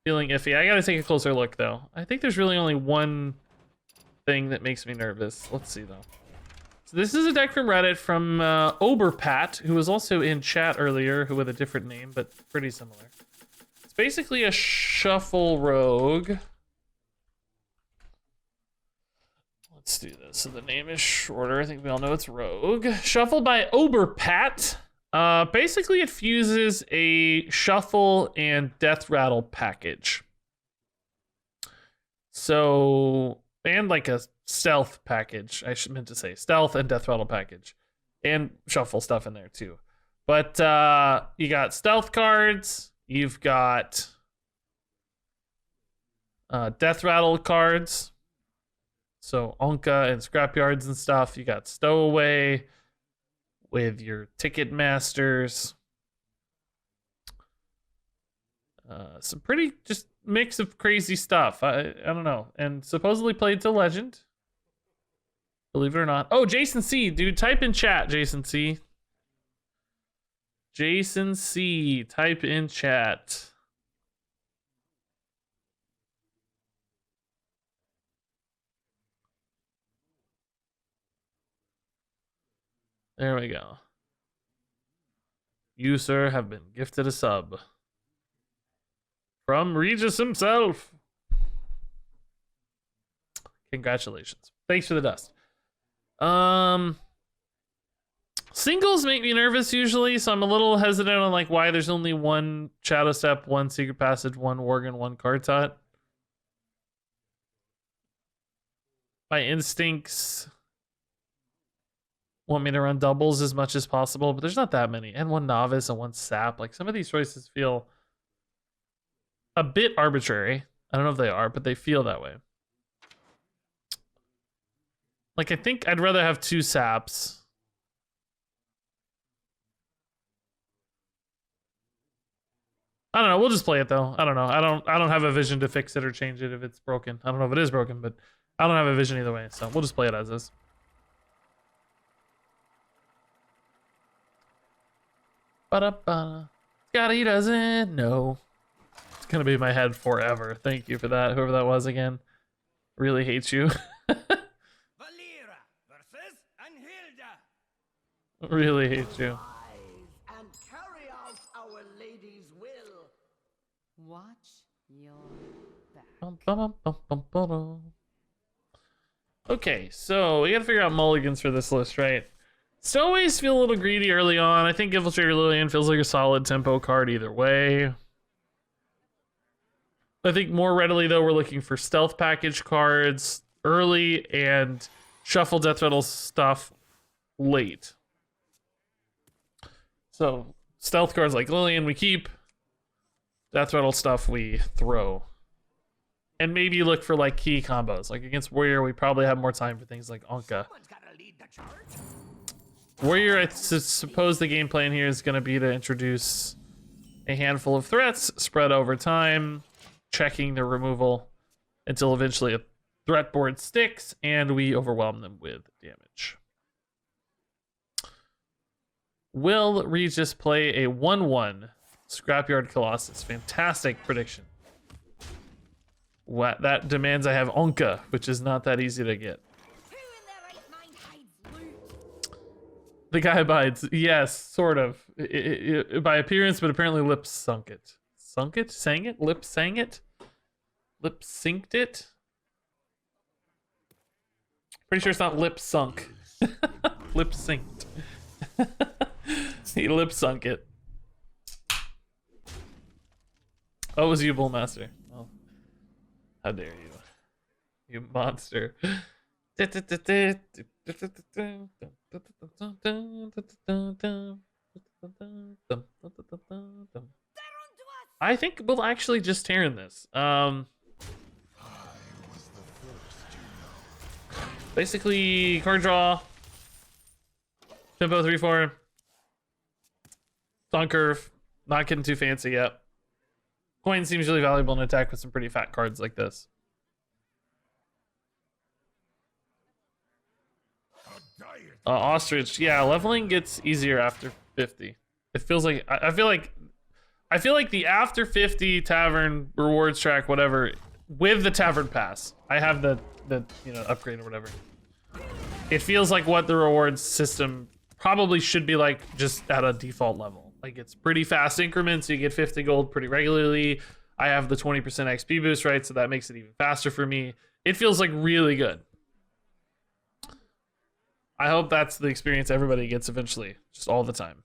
feeling iffy. I gotta take a closer look though. I think there's really only one thing that makes me nervous. Let's see though. So this is a deck from Reddit from Oberpat, who was also in chat earlier, who with a different name, but pretty similar. It's basically a Shuffle Rogue. Let's do this. So the name is shorter. I think we all know it's Rogue. Shuffled by Oberpat. Basically, it fuses a Shuffle and Deathrattle package. So, and like a Stealth package. I meant to say Stealth and Deathrattle package. And Shuffle stuff in there too. But you got Stealth cards. You've got Deathrattle cards. So Onka and Scrapyards and stuff. You got Stowaway with your Ticket Masters. Some pretty just mix of crazy stuff. I don't know. And supposedly played to Legend. Believe it or not. Oh, Jason C. Dude, type in chat, Jason C. Jason C. Type in chat. There we go. You, sir, have been gifted a sub. From Regis himself. Congratulations. Thanks for the dust. Singles make me nervous usually, so I'm a little hesitant on like why there's only one Shadow Step, one Secret Passage, one Worgen, one Card Tot. My instincts want me to run doubles as much as possible, but there's not that many. And one Novice and one Sap. Like some of these choices feel a bit arbitrary. I don't know if they are, but they feel that way. Like I think I'd rather have 2 Saps. I don't know. We'll just play it though. I don't know. I don't have a vision to fix it or change it if it's broken. I don't know if it is broken, but I don't have a vision either way. So we'll just play it as is. Ba-da-ba. Scotty doesn't know. It's gonna be in my head forever. Thank you for that, whoever that was again. Really hate you. Valera versus Anhilda. Really hate you. And carry out our lady's will. Watch your back. Bum, bum, bum, bum, bum, bum. Okay, so we gotta figure out mulligans for this list, right? So always feel a little greedy early on. I think Infiltrator Lillian feels like a solid tempo card either way. I think more readily though, we're looking for stealth package cards early and Shuffle Deathrattle stuff late. So stealth cards like Lillian we keep, Deathrattle stuff we throw. And maybe look for like key combos. Like against Warrior, we probably have more time for things like Anka. Someone's gotta lead the charge. Warrior, I suppose the game plan here is going to be to introduce a handful of threats spread over time, checking their removal until eventually a threat board sticks and we overwhelm them with damage. Will Regis play a 1/1 Scrapyard Colossus? Fantastic prediction. What that demands I have Onka, which is not that easy to get. Who in their right mind hides loot? The guy abides. Yes, sort of. By appearance, but apparently lips sunk it. Sunk it? Sang it? Lip sang it? Lip synced it? Pretty sure it's not lip sunk. Lip synced. He lip sunk it. Oh, it was you, Bullmaster. Oh. How dare you. You monster. I think we'll actually just tear in this. Basically, card draw. Tempo 3/4. On curve. Not getting too fancy yet. Coin seems really valuable in attack with some pretty fat cards like this. Ostrich, yeah, leveling gets easier after 50. It feels like I feel like the after 50 tavern rewards track, whatever, with the tavern pass. I have the upgrade or whatever. It feels like what the rewards system probably should be like, just at a default level. Like it's pretty fast increments. You get 50 gold pretty regularly. I have the 20% XP boost, right? So that makes it even faster for me. It feels like really good. I hope that's the experience everybody gets eventually, just all the time.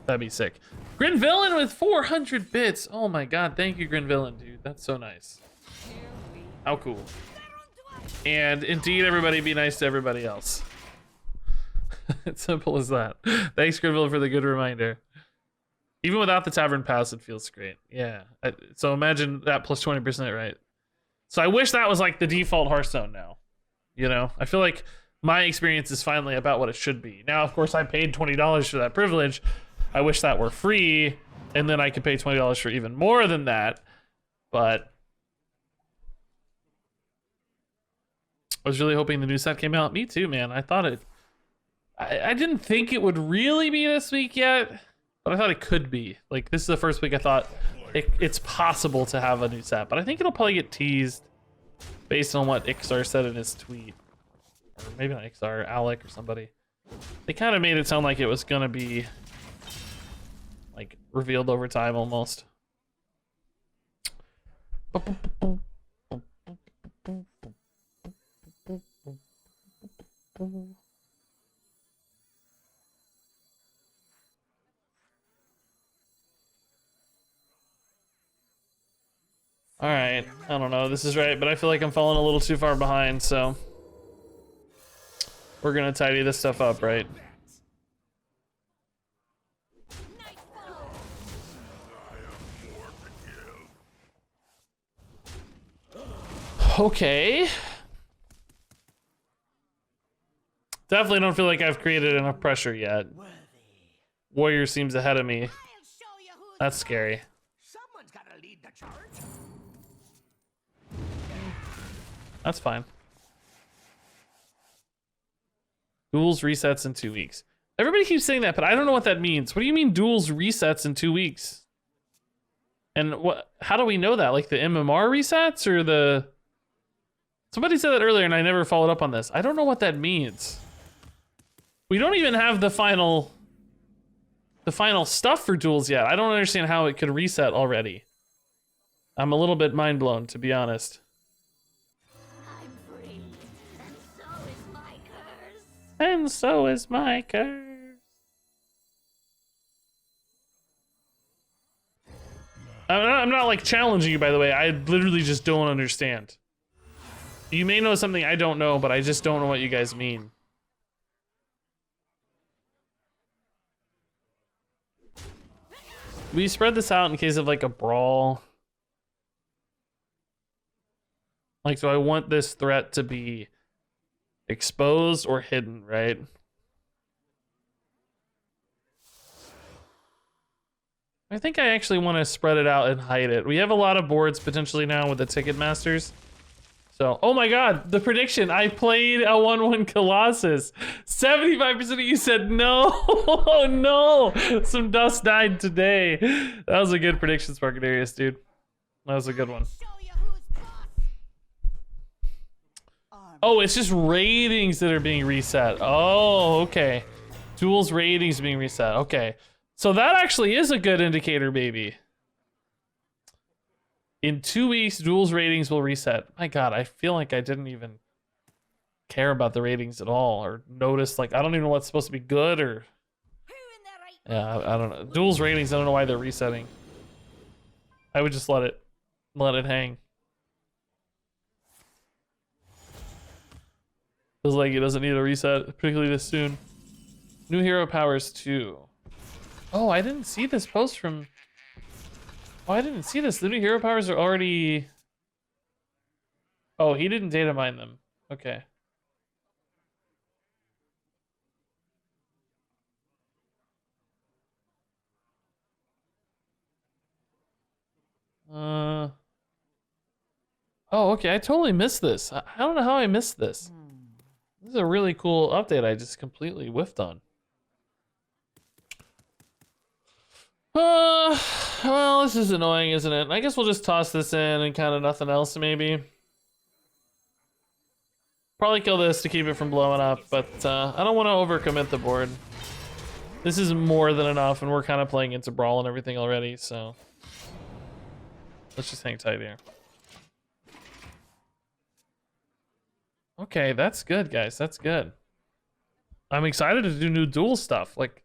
That'd be sick. Grin Villain with 400 bits. Oh my god, thank you, Grin Villain, dude. That's so nice. How cool. And indeed, everybody be nice to everybody else. It's simple as that. Thanks, Grin Villain, for the good reminder. Even without the Tavern Pass, it feels great. Yeah. So imagine that plus 20%, right? So I wish that was like the default Hearthstone now. You know? I feel like my experience is finally about what it should be. Now, of course, I paid $20 for that privilege. I wish that were free, and then I could pay $20 for even more than that. But I was really hoping the new set came out. Me too, man. I thought it... I didn't think it would really be this week yet. But I thought it could be. Like, this is the first week I thought it's possible to have a new set. But I think it'll probably get teased based on what Ixar said in his tweet. Or maybe not Ixar, Alec or somebody. They kind of made it sound like it was gonna be like revealed over time almost. All right, I don't know if this is right, but I feel like I'm falling a little too far behind, so we're gonna tidy this stuff up, right? Okay. Definitely don't feel like I've created enough pressure yet. Warrior seems ahead of me. That's scary. Someone's gotta lead the charge. That's fine. Duels resets in 2 weeks. Everybody keeps saying that, but I don't know what that means. What do you mean duels resets in 2 weeks? And what? How do we know that? Like the MMR resets or the... Somebody said that earlier and I never followed up on this. I don't know what that means. We don't even have the final stuff for duels yet. I don't understand how it could reset already. I'm a little bit mind blown, to be honest. I'm free, and so is my curse. And so is my curse. I'm not like challenging you, by the way. I literally just don't understand. You may know something I don't know, but I just don't know what you guys mean. We spread this out in case of like a brawl. Like, do I want this threat to be exposed or hidden, right? I think I actually want to spread it out and hide it. We have a lot of boards potentially now with the Ticket Masters. So, oh my god, the prediction. I played a 1-1 Colossus. 75% of you said no. Oh no. Some dust died today. That was a good prediction, Sparkadarius, dude. That was a good one. Oh, it's just ratings that are being reset. Oh, okay. Duels ratings being reset. Okay. So that actually is a good indicator, baby. In 2 weeks, Duels ratings will reset. My god, I feel like I didn't even care about the ratings at all or notice, like, I don't even know what's supposed to be good or... Yeah, I don't know. Duels ratings, I don't know why they're resetting. I would just let it hang. Feels like it doesn't need a reset, particularly this soon. New hero powers 2. Oh, I didn't see this post from... Oh, I didn't see this. The new hero powers are already... Oh, he didn't data mine them. Okay. Oh, okay. I totally missed this. I don't know how I missed this. This is a really cool update I just completely whiffed on. Well, this is annoying, isn't it? I guess we'll just toss this in and kind of nothing else, maybe. Probably kill this to keep it from blowing up, but I don't want to overcommit the board. This is more than enough, and we're kind of playing into Brawl and everything already, so... Let's just hang tight here. Okay, that's good, guys. That's good. I'm excited to do new duel stuff. Like,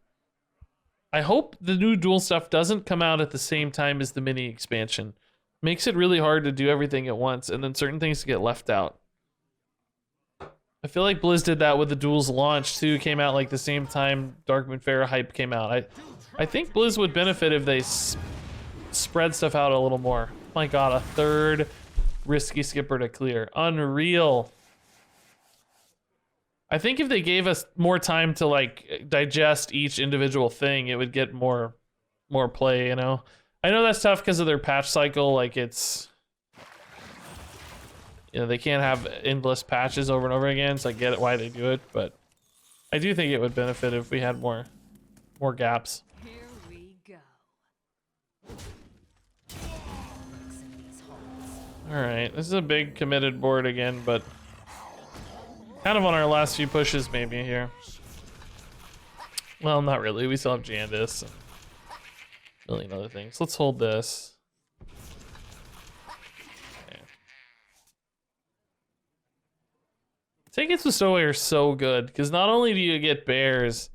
I hope the new duel stuff doesn't come out at the same time as the mini expansion. Makes it really hard to do everything at once, and then certain things get left out. I feel like Blizz did that with the Duels launch too. Came out like the same time Darkmoon Pharah hype came out. I think Blizz would benefit if they spread stuff out a little more. My god, a third risky skipper to clear. Unreal. I think if they gave us more time to like digest each individual thing, it would get more play, you know? I know that's tough because of their patch cycle, like it's... You know, they can't have endless patches over and over again, so I get it why they do it, but I do think it would benefit if we had more gaps. Here we Alright, this is a big committed board again, but kind of on our last few pushes maybe here. Well, not really. We still have Jandis and a million other things. Let's hold this. Okay. Tickets with Stowaway are so good, because not only do you get bears,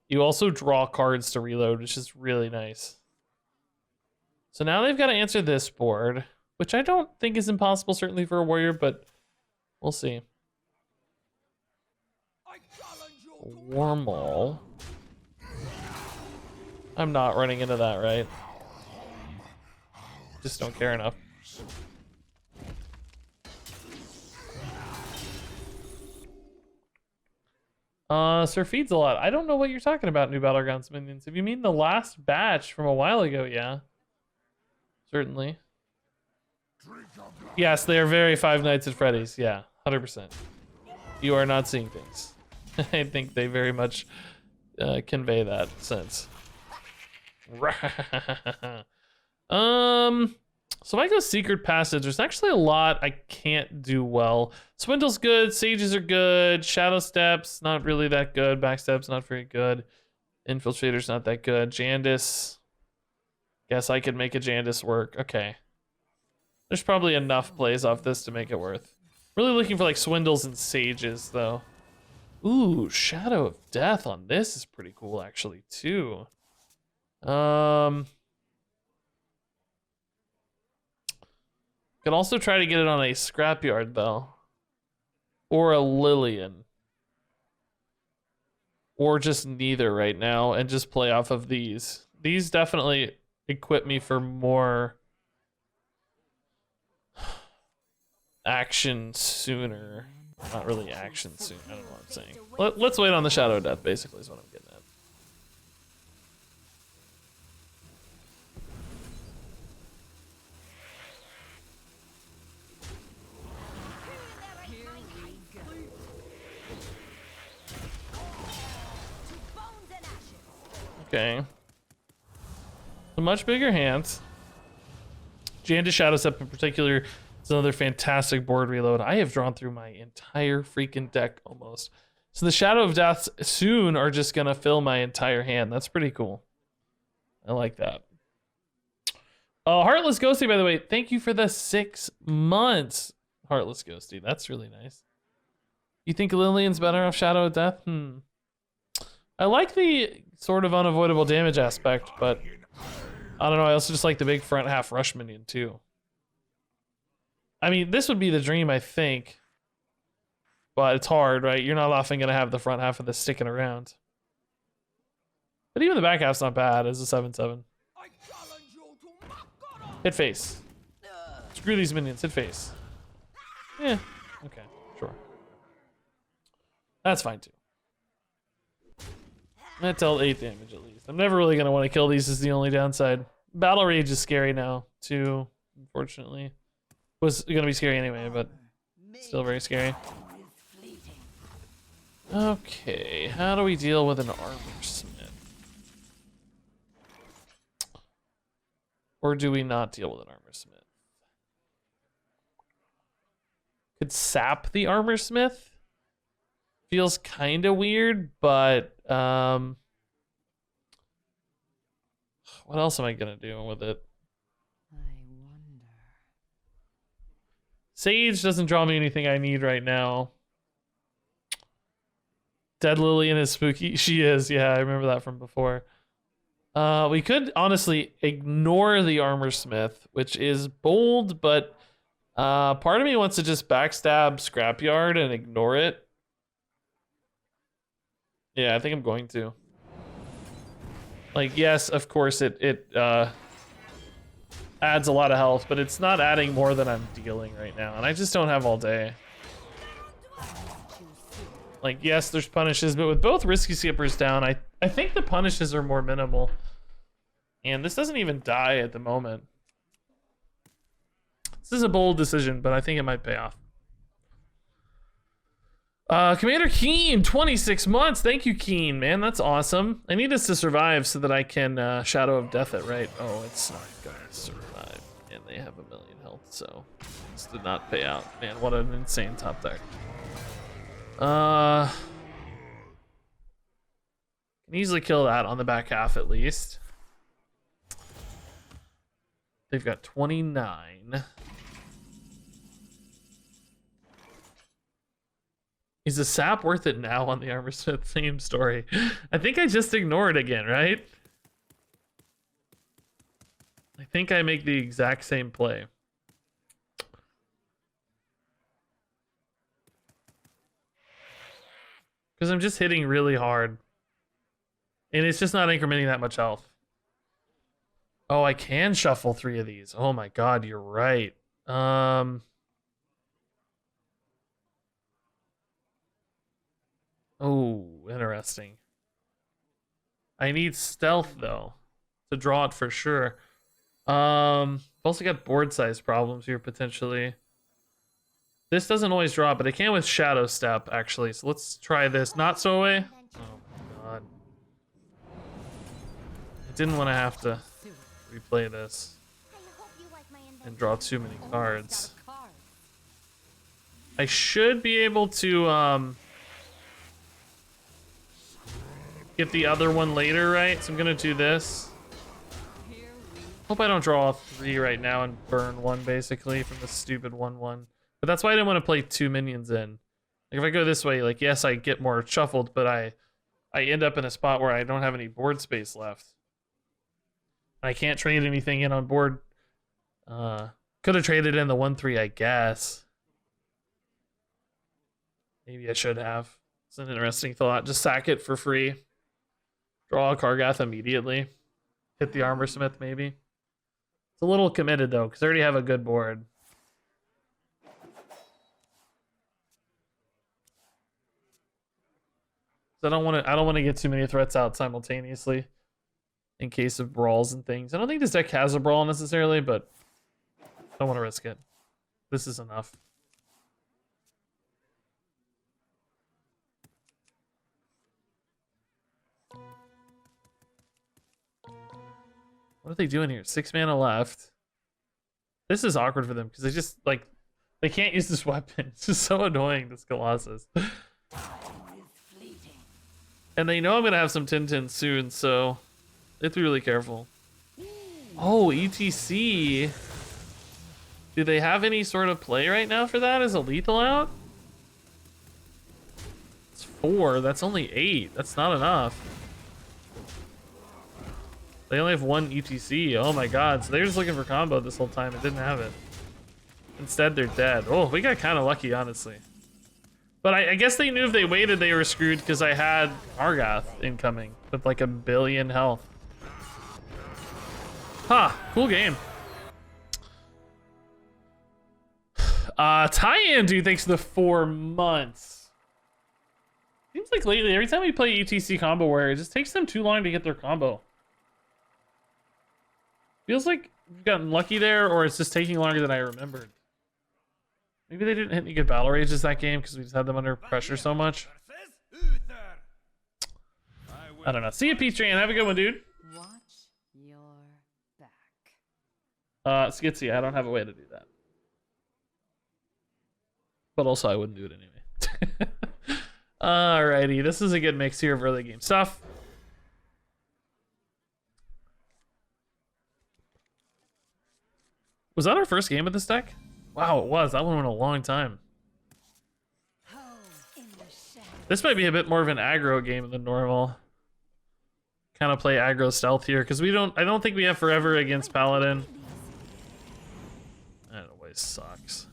you also draw cards to reload, which is really nice. So now they've got to answer this board, which I don't think is impossible, certainly for a warrior, but we'll see. Wormhole. I'm not running into that, right? Just don't care enough. Sir feeds a lot. I don't know what you're talking about, New Battlegrounds minions. If you mean the last batch from a while ago, yeah. Certainly. Yes, they are very Five Nights at Freddy's. Yeah, 100%. You are not seeing things. I think they very much convey that sense. So if I go Secret Passage, there's actually a lot I can't do well. Swindle's good, Sages are good, Shadow Steps, not really that good, Backstep's not very good, Infiltrator's not that good, Jandis, guess I could make a Jandis work. Okay. There's probably enough plays off this to make it worth. Really looking for like Swindles and Sages though. Ooh, Shadow of Death on this is pretty cool actually too. Could also try to get it on a Scrapyard though. Or a Lillian. Or just neither right now and just play off of these. These definitely equip me for more action sooner. Not really action soon. I don't know what I'm saying. Let's wait on the Shadow of Death, basically, is what I'm getting at. Okay. So much bigger hands. Jandis Shadow Step in particular is another fantastic board reload. I have drawn through my entire freaking deck almost. So the Shadow of Deaths soon are just gonna fill my entire hand. That's pretty cool. I like that. Heartless Ghosty, by the way, thank you for the 6 months. Heartless Ghosty, that's really nice. You think Lillian's better off Shadow of Death? I like the sort of unavoidable damage aspect, but I don't know, I also just like the big front half rush minion too. I mean, this would be the dream, I think. But it's hard, right? You're not often going to have the front half of this sticking around. But even the back half's not bad as a 7/7. Hit face. Screw these minions, hit face. Yeah, okay, sure. That's fine too. That dealt 8 damage at least. I'm never really going to want to kill these is the only downside. Battle Rage is scary now too, unfortunately. Was going to be scary anyway, but still very scary. Okay, how do we deal with an Armor Smith? Or do we not deal with an Armor Smith? Could sap the Armor Smith? Feels kind of weird, but what else am I gonna do with it? Sage doesn't draw me anything I need right now. Dead Lillian is spooky. She is, yeah, I remember that from before. We could honestly ignore the Armor Smith, which is bold, but part of me wants to just backstab Scrapyard and ignore it. Yeah, I think I'm going to. Like, yes, of course it adds a lot of health, but it's not adding more than I'm dealing right now, and I just don't have all day. Like, yes, there's punishes, but with both Risky Skippers down, I think the punishes are more minimal. And this doesn't even die at the moment. This is a bold decision, but I think it might pay off. Commander Keen, 26 months. Thank you, Keen, man. That's awesome. I need this to survive so that I can Shadow of Death it, right? Oh, it's not gonna survive. And they have 1,000,000 health, so this did not pay out. Man, what an insane top deck. Can easily kill that on the back half at least. They've got 29. Is the sap worth it now on the Armor Smith? Same story. I think I just ignored again, right? I think I make the exact same play. Because I'm just hitting really hard. And it's just not incrementing that much health. Oh, I can shuffle 3 of these. Oh my god, you're right. Oh, interesting. I need stealth though to draw it for sure. I've also got board size problems here potentially. This doesn't always draw, but it can with Shadow Step actually. So let's try this. Not so away. Oh my god. I didn't want to have to replay this and draw too many cards. I should be able to get the other one later, right? So I'm gonna do this. Hope I don't draw all 3 right now and burn 1 basically from the stupid 1/1. But that's why I didn't want to play 2 minions in. Like if I go this way, like yes, I get more shuffled, but I end up in a spot where I don't have any board space left. I can't trade anything in on board. Could have traded in the 1/3, I guess. Maybe I should have. It's an interesting thought. Just sack it for free. Draw a Kargath immediately. Hit the Armor Smith maybe. It's a little committed though, because I already have a good board. So I don't want to get too many threats out simultaneously in case of brawls and things. I don't think this deck has a brawl necessarily, but I don't want to risk it. This is enough. What are they doing here? 6 mana left. This is awkward for them because they just like they can't use this weapon. It's just so annoying, this Colossus. And they know I'm gonna have some Tintin soon, so they have to be really careful. Oh, ETC. Do they have any sort of play right now for that? Is a lethal out? It's 4. That's only 8. That's not enough. They only have 1 ETC. Oh my god. So they're just looking for combo this whole time and didn't have it. Instead, they're dead. Oh, we got kind of lucky, honestly. But I guess they knew if they waited, they were screwed because I had Argath incoming with like 1 billion health. Huh. Cool game. Tie-in, dude, thanks for the 4 months. Seems like lately, every time we play ETC combo warrior, it just takes them too long to get their combo. Feels like we've gotten lucky there, or it's just taking longer than I remembered. Maybe they didn't hit any good battle rages that game because we just had them under pressure so much. I don't know. See you, Peach-Train. Have a good one, dude. Watch your back. Skitsy, I don't have a way to do that. But also, I wouldn't do it anyway. Alrighty, this is a good mix here of early game stuff. Was that our first game with this deck? Wow, it was. That one went a long time. This might be a bit more of an aggro game than normal. Kind of play aggro stealth here because I don't think we have forever against Paladin. That always sucks.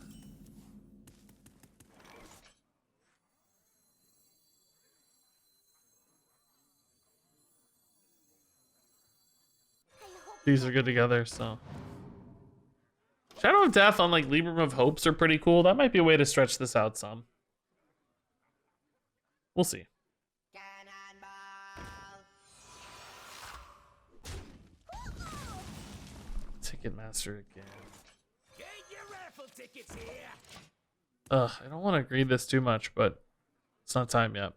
These are good together, so. Shadow of Death on like Libram of Hopes are pretty cool. That might be a way to stretch this out some. We'll see. Ticketmaster again. Get your raffle tickets here. Ugh, I don't want to greed this too much, but it's not time yet.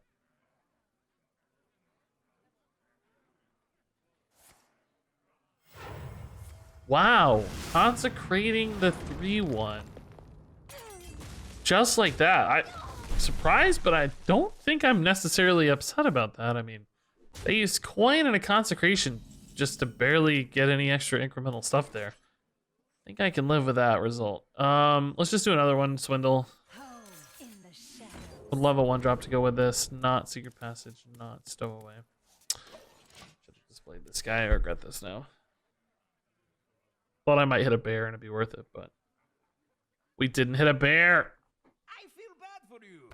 Wow, consecrating the 3/1. Just like that. I'm surprised, but I don't think I'm necessarily upset about that. I mean, they used coin and a consecration just to barely get any extra incremental stuff there. I think I can live with that result. Let's just do another one, Swindle. Would love a 1-drop to go with this. Not Secret Passage, not Stowaway. Should have just played this guy. I regret this now. Thought I might hit a bear and it'd be worth it, but we didn't hit a bear. I feel bad for you.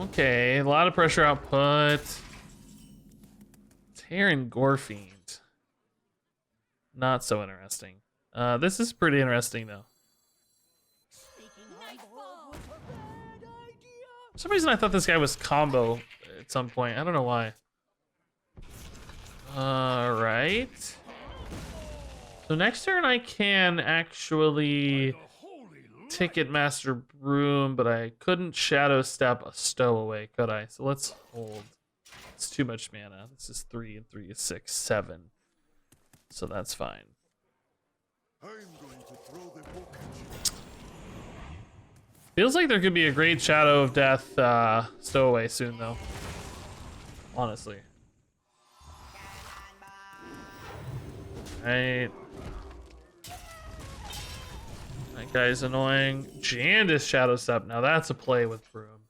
Okay, a lot of pressure output. Terran Gorefiend. Not so interesting. This is pretty interesting though. For some reason I thought this guy was combo at some point. I don't know why. Alright. So next turn I can actually Ticketmaster Broom, but I couldn't Shadow Step a Stowaway, could I? So let's hold. It's too much mana. This is 3 and 3 is 6, 7. So that's fine. I'm going to throw the book at you. Feels like there could be a great Shadow of Death Stowaway soon, though. Honestly. Right. That guy's annoying. Jandis Shadow Step. Now that's a play with Broom.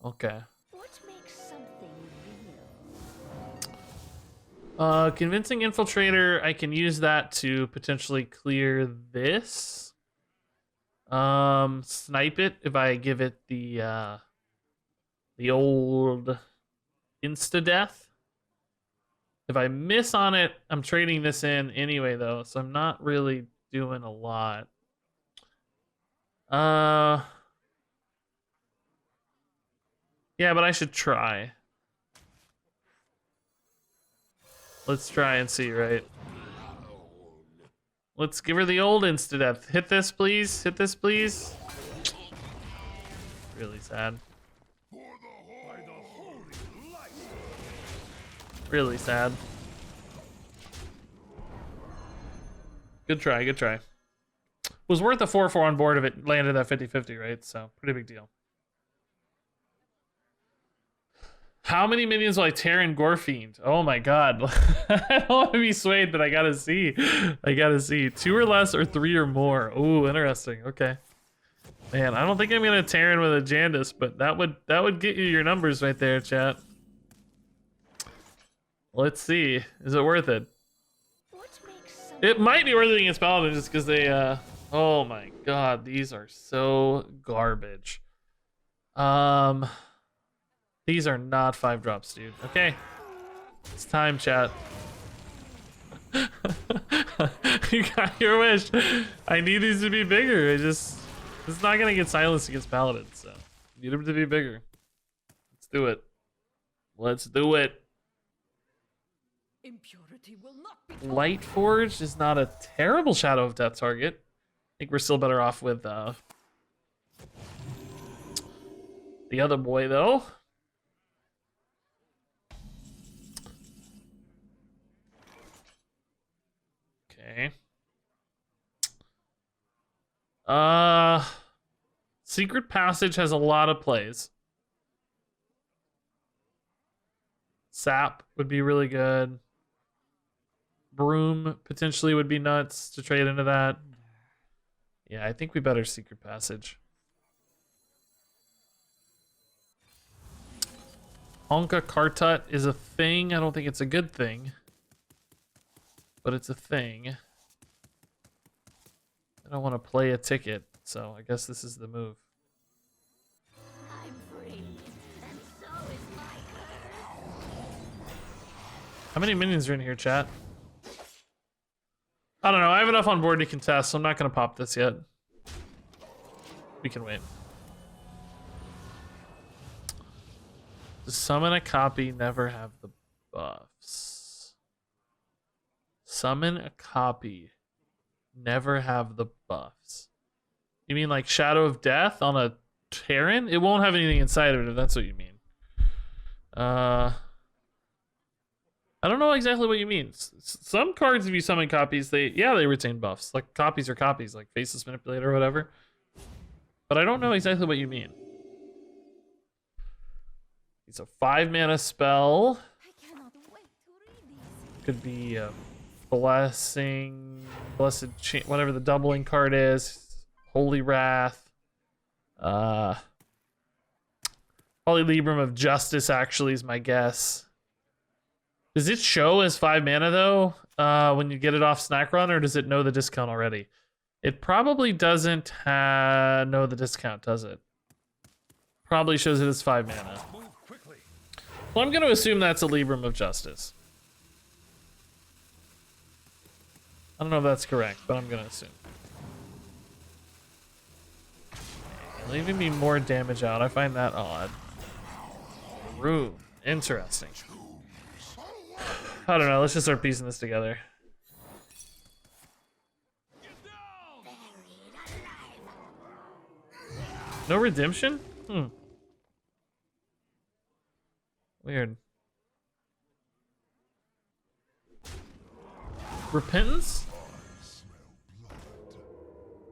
Okay. What makes something real? Convincing Infiltrator. I can use that to potentially clear this. Snipe it if I give it the old insta-death. If I miss on it, I'm trading this in anyway, though, so I'm not really doing a lot. Yeah, but I should try. Let's try and see, right? Let's give her the old insta-death. Hit this, please. Hit this, please. Really sad. Really sad. Good try, good try. Was worth a 4/4 on board if it landed at 50-50, right? So, pretty big deal. How many minions will I Terran Gorefiend? Oh my god. I don't want to be swayed, but I gotta see. I gotta see. 2 or less or 3 or more. Ooh, interesting. Okay. Man, I don't think I'm gonna Terran with a Jandis, but that would get you your numbers right there, chat. Let's see. Is it worth it? It might be worth it against Paladin just because they, oh my god, these are so garbage. These are not 5-drops, dude. Okay. It's time, chat. You got your wish. I need these to be bigger. It's not gonna get silenced against Paladin, so need them to be bigger. Let's do it. Let's do it. Impurity will not be Lightforged is not a terrible Shadow of Death target. I think we're still better off with the other boy, though. Okay. Secret Passage has a lot of plays. Sap would be really good. Broom potentially would be nuts to trade into that. Yeah, I think we better Secret Passage. Honka Kartut is a thing. I don't think it's a good thing, but it's a thing. I don't want to play a ticket, so I guess this is the move. I'm free, and so is my How many minions are in here, chat? I don't know. I have enough on board to contest, so I'm not going to pop this yet. We can wait. Does summon a copy never have the buffs? Summon a copy never have the buffs. You mean like Shadow of Death on a Terran? It won't have anything inside of it if that's what you mean. I don't know exactly what you mean. Some cards, if you summon copies, they retain buffs. Like copies are copies, like Faceless Manipulator or whatever. But I don't know exactly what you mean. It's a 5-mana spell. I cannot wait to read these. Could be Blessing, whatever the doubling card is. Holy Wrath. Probably Libram of Justice actually is my guess. Does it show as 5 mana though when you get it off Snack Run, or does it know the discount already? It probably doesn't know the discount, does it? Probably shows it as 5 mana. Move quickly. Well, I'm going to assume that's a Libram of Justice. I don't know if that's correct, but I'm going to assume. Leaving me more damage out, I find that odd. Room. Interesting. I don't know, let's just start piecing this together. No redemption? Weird. Repentance?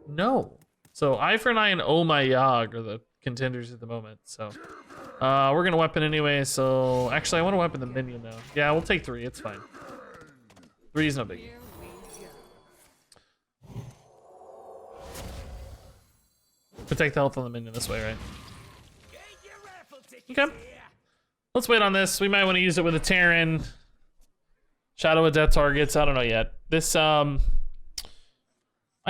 No. So Eye for an Eye and Oh My Yogg are the contenders at the moment, so. We're gonna weapon anyway, so actually I want to weapon the minion though. Yeah, we'll take 3, it's fine. 3 is no biggie. Protect the health on the minion this way, right? Okay. Let's wait on this. We might want to use it with a Terran. Shadow of Death targets, I don't know yet. This, I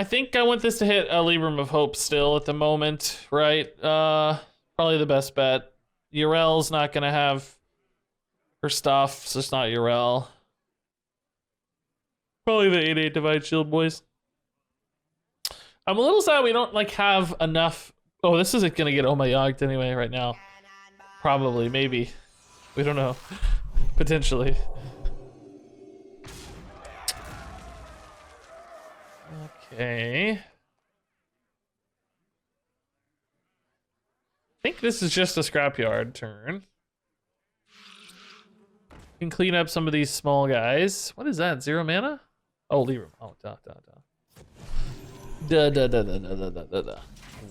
think I want this to hit a Libram of Hope still at the moment, right? Probably the best bet. Urel's not gonna have her stuff, so it's not Urel. Probably the 8/8 Divine Shield boys. I'm a little sad we don't like have enough. Oh, this isn't gonna get Oh My Yogg anyway right now. Probably, maybe. We don't know. Potentially. Okay. I think this is just a scrapyard turn. Can clean up some of these small guys. What is that? 0 mana? Oh, Libram. Oh, da.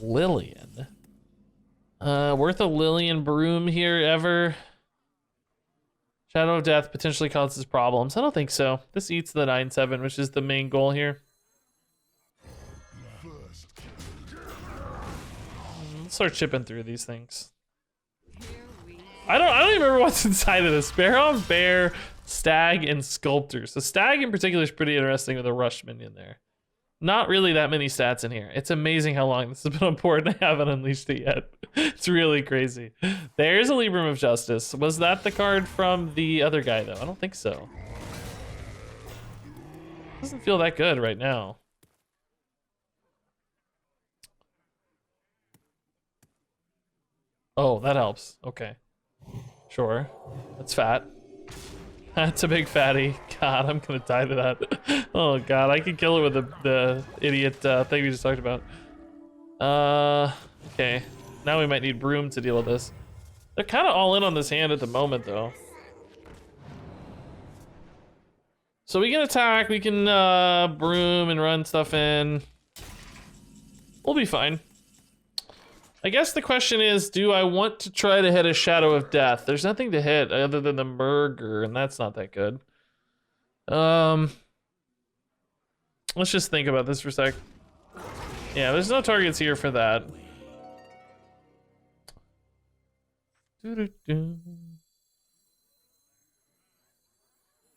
Lillian. Worth a Lillian Broom here ever? Shadow of Death potentially causes problems. I don't think so. This eats the 9/7, which is the main goal here. Let's start chipping through these things. I don't even remember what's inside of this. Baron, Bear, Stag, and Sculptor. So Stag in particular is pretty interesting with a rush minion there. Not really that many stats in here. It's amazing how long this has been on board and I haven't unleashed it yet. It's really crazy. There's a Libram of Justice. Was that the card from the other guy though? I don't think so. Doesn't feel that good right now. Oh, that helps. Okay. Sure. That's fat. That's a big fatty. God, I'm gonna die to that. Oh god, I could kill it with the idiot thing we just talked about. Okay. Now we might need Broom to deal with this. They're kind of all in on this hand at the moment, though. So we can attack, we can Broom and run stuff in. We'll be fine. I guess the question is, do I want to try to hit a Shadow of Death? There's nothing to hit other than the Murger, and that's not that good. Let's just think about this for a sec. Yeah, there's no targets here for that. I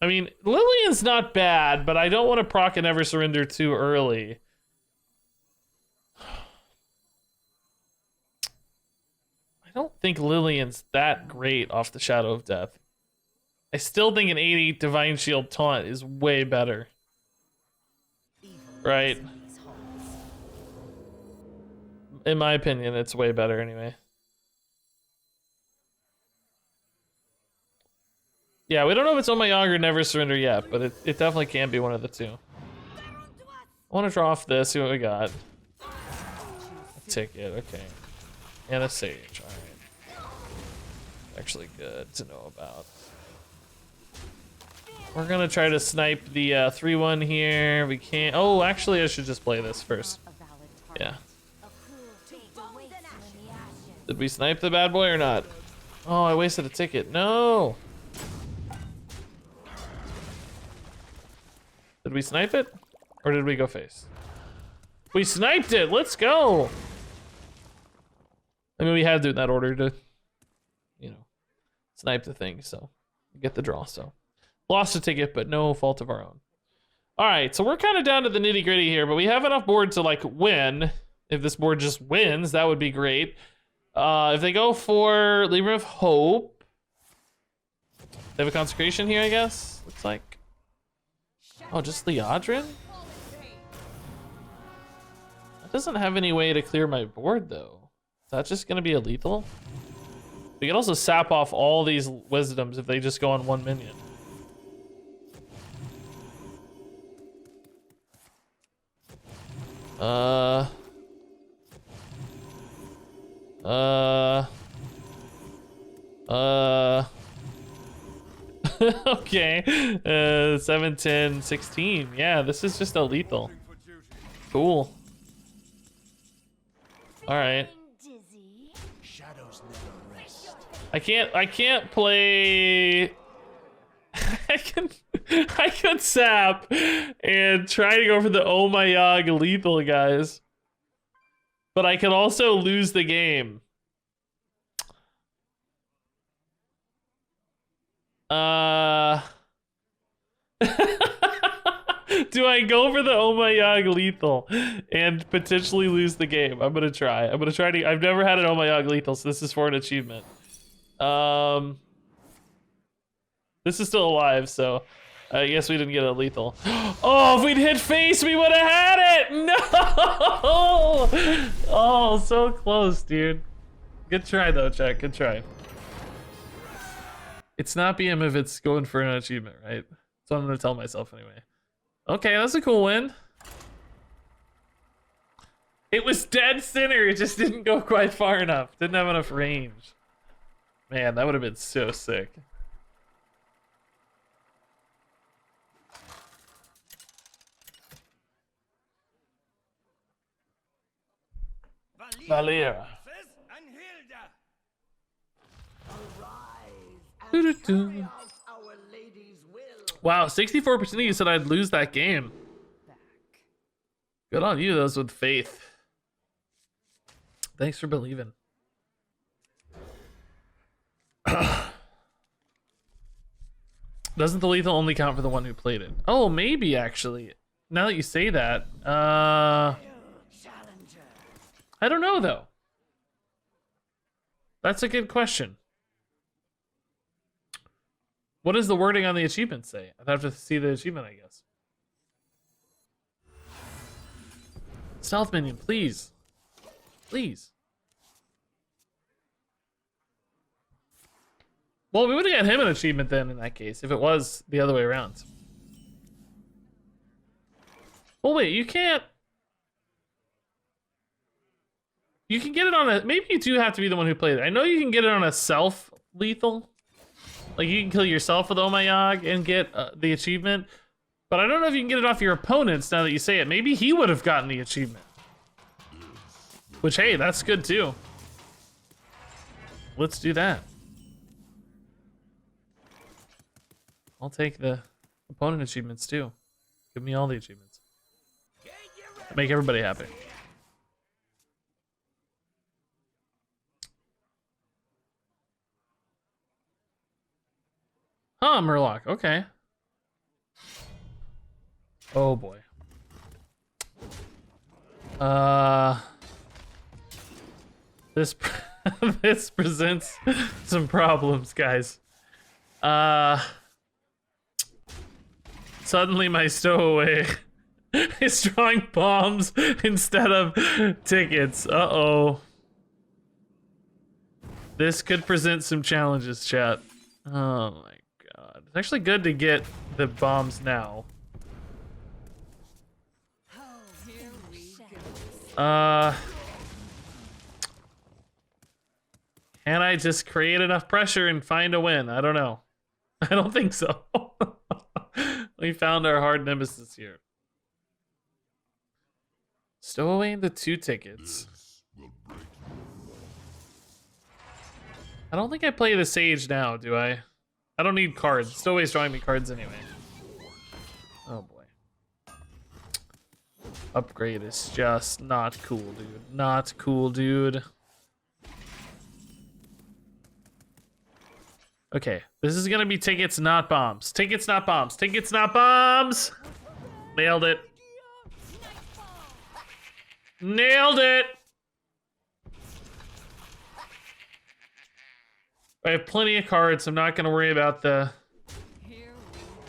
mean, Lillian's not bad, but I don't want to proc and Never Surrender too early. I don't think Lillian's that great off the Shadow of Death. I still think an 8/8 Divine Shield taunt is way better. Right? In my opinion, it's way better anyway. Yeah, we don't know if it's Oh My Yogg or Never Surrender yet, but it definitely can be one of the two. I want to draw off this, see what we got. A ticket, okay. And a Sage, alright. Actually good to know about. We're gonna try to snipe the 3-1 here. We can't. Oh, actually, I should just play this first. Yeah. Did we snipe the bad boy or not? Oh, I wasted a ticket. No. Did we snipe it? Or did we go face? We sniped it. Let's go. I mean, we had to do it in that order to, you know, snipe the thing. So get the draw. So lost a ticket, but no fault of our own. All right. So we're kind of down to the nitty gritty here, but we have enough board to like win. If this board just wins, that would be great. If they go for Libra of Hope, they have a consecration here, I guess. Looks like. Oh, just Leodrin? That doesn't have any way to clear my board, though. Is that just gonna be a lethal? We can also sap off all these wisdoms if they just go on one minion. Okay. 7, 10, 16. Yeah, this is just a lethal. Cool. All right. I can't play. I can sap and try to go for the oh my yog lethal, guys. But I can also lose the game. Do I go for the oh my yog lethal and potentially lose the game? I'm gonna try. I've never had an oh my yog lethal, so this is for an achievement. This is still alive, so I guess we didn't get a lethal. Oh, if we'd hit face, we would have had it! No! Oh, so close, dude. Good try, though, Chuck. Good try. It's not BM if it's going for an achievement, right? That's what I'm gonna tell myself anyway. Okay, that's a cool win. It was dead center. It just didn't go quite far enough. Didn't have enough range. Man, that would have been so sick. Valera. Wow, 64% of you said I'd lose that game. Good on you, those with faith. Thanks for believing. Doesn't the lethal only count for the one who played it? Oh, maybe actually. Now that you say that, I don't know though. That's a good question. What does the wording on the achievement say? I'd have to see the achievement, I guess. Stealth minion, please. Please. Well, we would have got him an achievement then in that case, if it was the other way around. Oh wait, you can't. You can get it on a, maybe you do have to be the one who played it. I know you can get it on a self-lethal. Like you can kill yourself with Oh My Yog and get the achievement. But I don't know if you can get it off your opponents now that you say it. Maybe he would have gotten the achievement. Which, hey, that's good too. Let's do that. I'll take the opponent achievements too. Give me all the achievements. Make everybody happy. Huh, Murloc, okay. Oh boy. This this presents some problems, guys. Suddenly my stowaway is drawing bombs instead of tickets. Uh-oh. This could present some challenges, chat. Oh my god. It's actually good to get the bombs now. Can I just create enough pressure and find a win? I don't know. I don't think so. We found our hard nemesis here. Stow away into 2 tickets. I don't think I play the Sage now, do I? I don't need cards. Stowaway's drawing me cards anyway. Oh boy. Upgrade is just not cool, dude. Not cool, dude. Okay, this is gonna be tickets, not bombs. Tickets, not bombs. Tickets, not bombs! Nailed it. Nailed it! I have plenty of cards, so I'm not gonna worry about the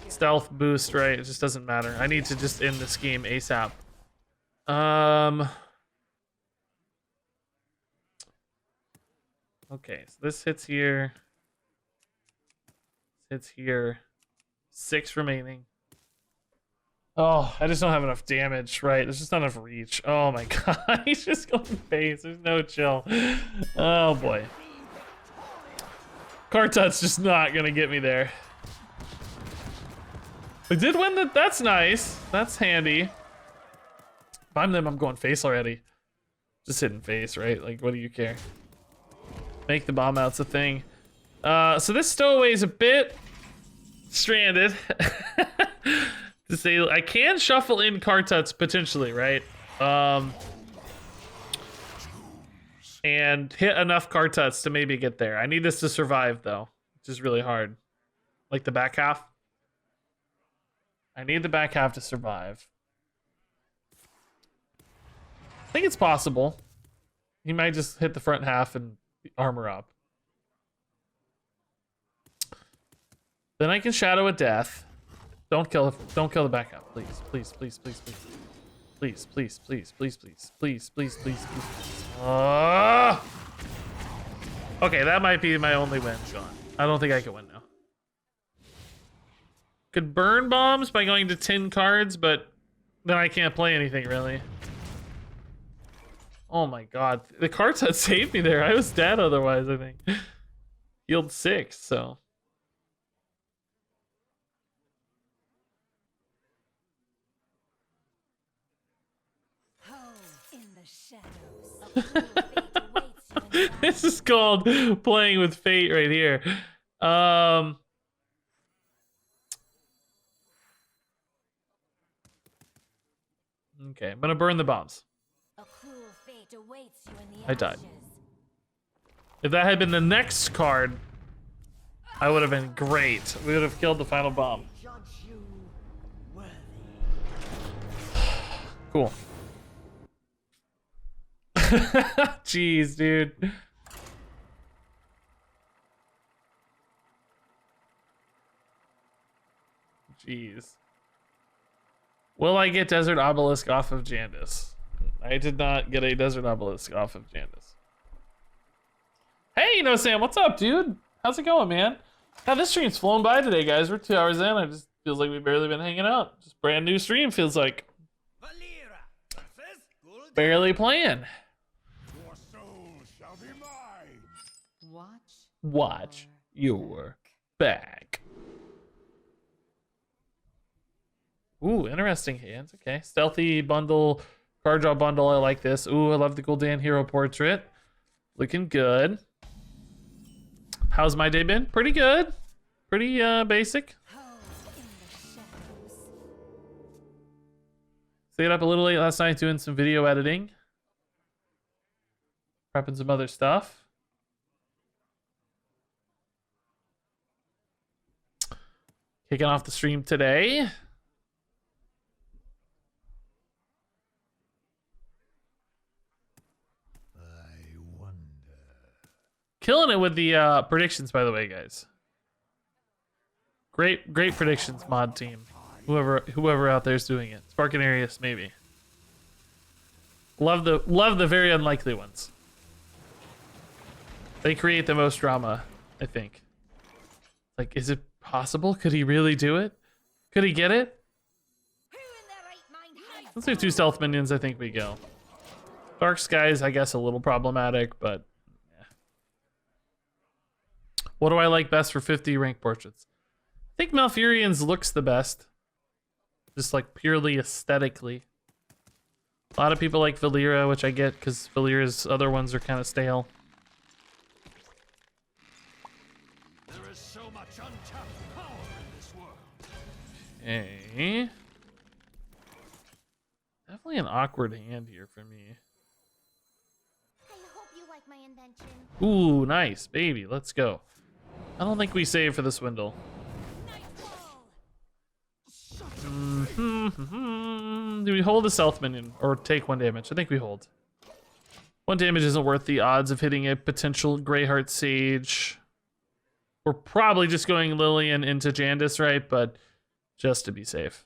stealth boost, right? It just doesn't matter. I need to just end this game ASAP. Okay, so this hits here. This hits here. 6 remaining. Oh, I just don't have enough damage, right? There's just not enough reach. Oh my god, he's just going face. There's no chill. Oh boy. Kartut's just not gonna get me there. We did win that. That's nice. That's handy. If I'm them, I'm going face already. Just hitting face, right? Like, what do you care? Make the bomb out's a thing. So this stowaway is a bit stranded. To say, I can shuffle in Kartuts potentially, right? And hit enough Kartuts to maybe get there. I need this to survive though, which is really hard. Like the back half. I need the back half to survive. I think it's possible. He might just hit the front half and armor up. Then I can Shadow a Death. Don't kill the back half, please. Please, please, please, please. Please, please, please, please, please, please, please, please, please. Okay, that might be my only win, Sean. I don't think I can win now. Could burn bombs by going to 10 cards, but then I can't play anything really. Oh my god, the cards that saved me there. I was dead otherwise, I think. Healed 6, so. This is called playing with fate right here. Okay, I'm gonna burn the bombs. I died. If that had been the next card, I would have been great. We would have killed the final bomb. Cool. Jeez, dude. Jeez. Will I get Desert Obelisk off of Jandis? I did not get a Desert Obelisk off of Jandis. Hey, No Sam, what's up, dude? How's it going, man? Now this stream's flown by today, guys. We're 2 hours in. I just feels like we've barely been hanging out. Just brand new stream feels like. Barely playing. Watch your back. Ooh, interesting hands. Okay, stealthy bundle, card draw bundle. I like this. Ooh, I love the Gul'dan hero portrait. Looking good. How's my day been? Pretty good. Pretty basic. Stayed up a little late last night doing some video editing. Prepping some other stuff. Kicking off the stream today. I wonder. Killing it with the predictions, by the way, guys. Great predictions, mod team. Whoever out there is doing it. Sparkinarius, maybe. Love the very unlikely ones. They create the most drama, I think. Like, is it possible? Could he really do it? Could he get it? Let's do 2 stealth minions, I think we go. Dark Skies, I guess, a little problematic, but yeah. What do I like best for 50 rank portraits? I think Malfurion's looks the best. just like purely aesthetically. A lot of people like Valera, which I get because Valera's other ones are kind of stale. There is so much untapped power in this world. Okay. Definitely an awkward hand here for me. I hope you like my invention. Ooh, nice, baby. Let's go. I don't think we save for the swindle. Do we hold a stealth minion or take 1 damage? I think we hold. 1 damage isn't worth the odds of hitting a potential Greyheart Sage. We're probably just going Lillian into Jandis, right? But just to be safe.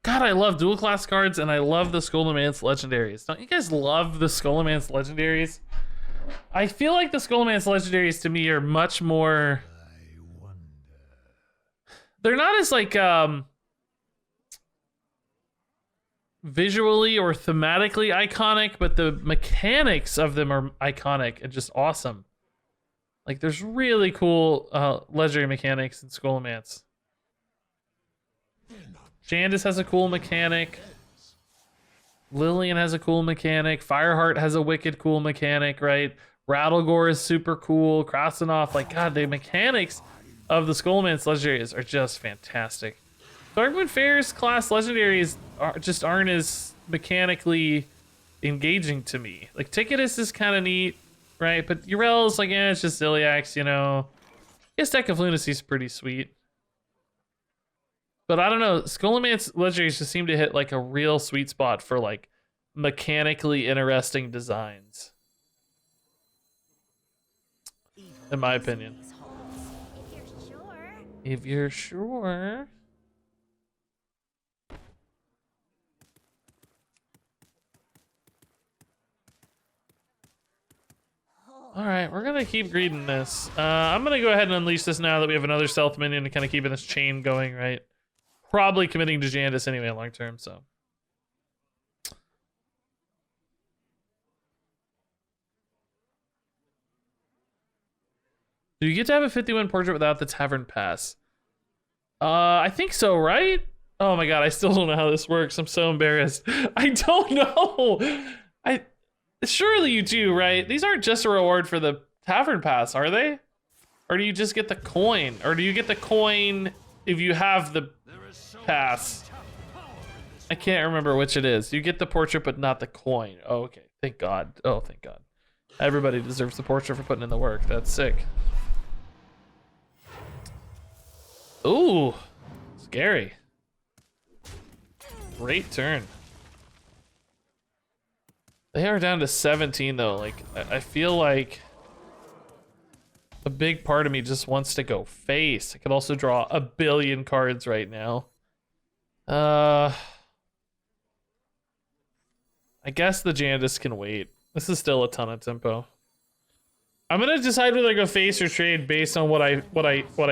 God, I love dual class cards and I love the Skullomance legendaries. Don't you guys love the Skullomance legendaries? I feel like the Skullomance legendaries to me are much more. They're not as like visually or thematically iconic, but the mechanics of them are iconic and just awesome. Like there's really cool legendary mechanics in Skullomance. Jandis has a cool mechanic. Lillian has a cool mechanic. Fireheart has a wicked cool mechanic, right? Rattlegore is super cool. Crossing off, like, God, the mechanics of the Skullomance legendaries are just fantastic. Darkwing Fair's class legendaries aren't as mechanically engaging to me. Like, Ticketus is kind of neat, right? But Urel's like, it's just Ziliax, you know. I guess Deck of Lunacy is pretty sweet. But I don't know, Skullomance legendaries just seem to hit like a real sweet spot for like mechanically interesting designs. In my opinion. If you're sure. If you're sure. All right, we're gonna keep greeding this. I'm gonna go ahead and unleash this now that we have another stealth minion to kind of keeping this chain going, right? Probably committing to Jandis anyway long term, so. Do you get to have a 50-win portrait without the Tavern Pass? I think so, right? Oh my god, I still don't know how this works. I'm so embarrassed. I don't know. Surely you do, right? These aren't just a reward for the Tavern Pass, are they? Or do you just get the coin? Or do you get the coin if you have the pass? I can't remember which it is. You get the portrait, but not the coin. Oh, okay. Thank God. Oh, thank God. Everybody deserves the portrait for putting in the work. That's sick. Ooh, scary. Great turn. They are down to 17 though. Like, I feel like a big part of me just wants to go face. I could also draw a billion cards right now. I guess the Jandis can wait. This is still a ton of tempo. I'm gonna decide whether I go face or trade based on what I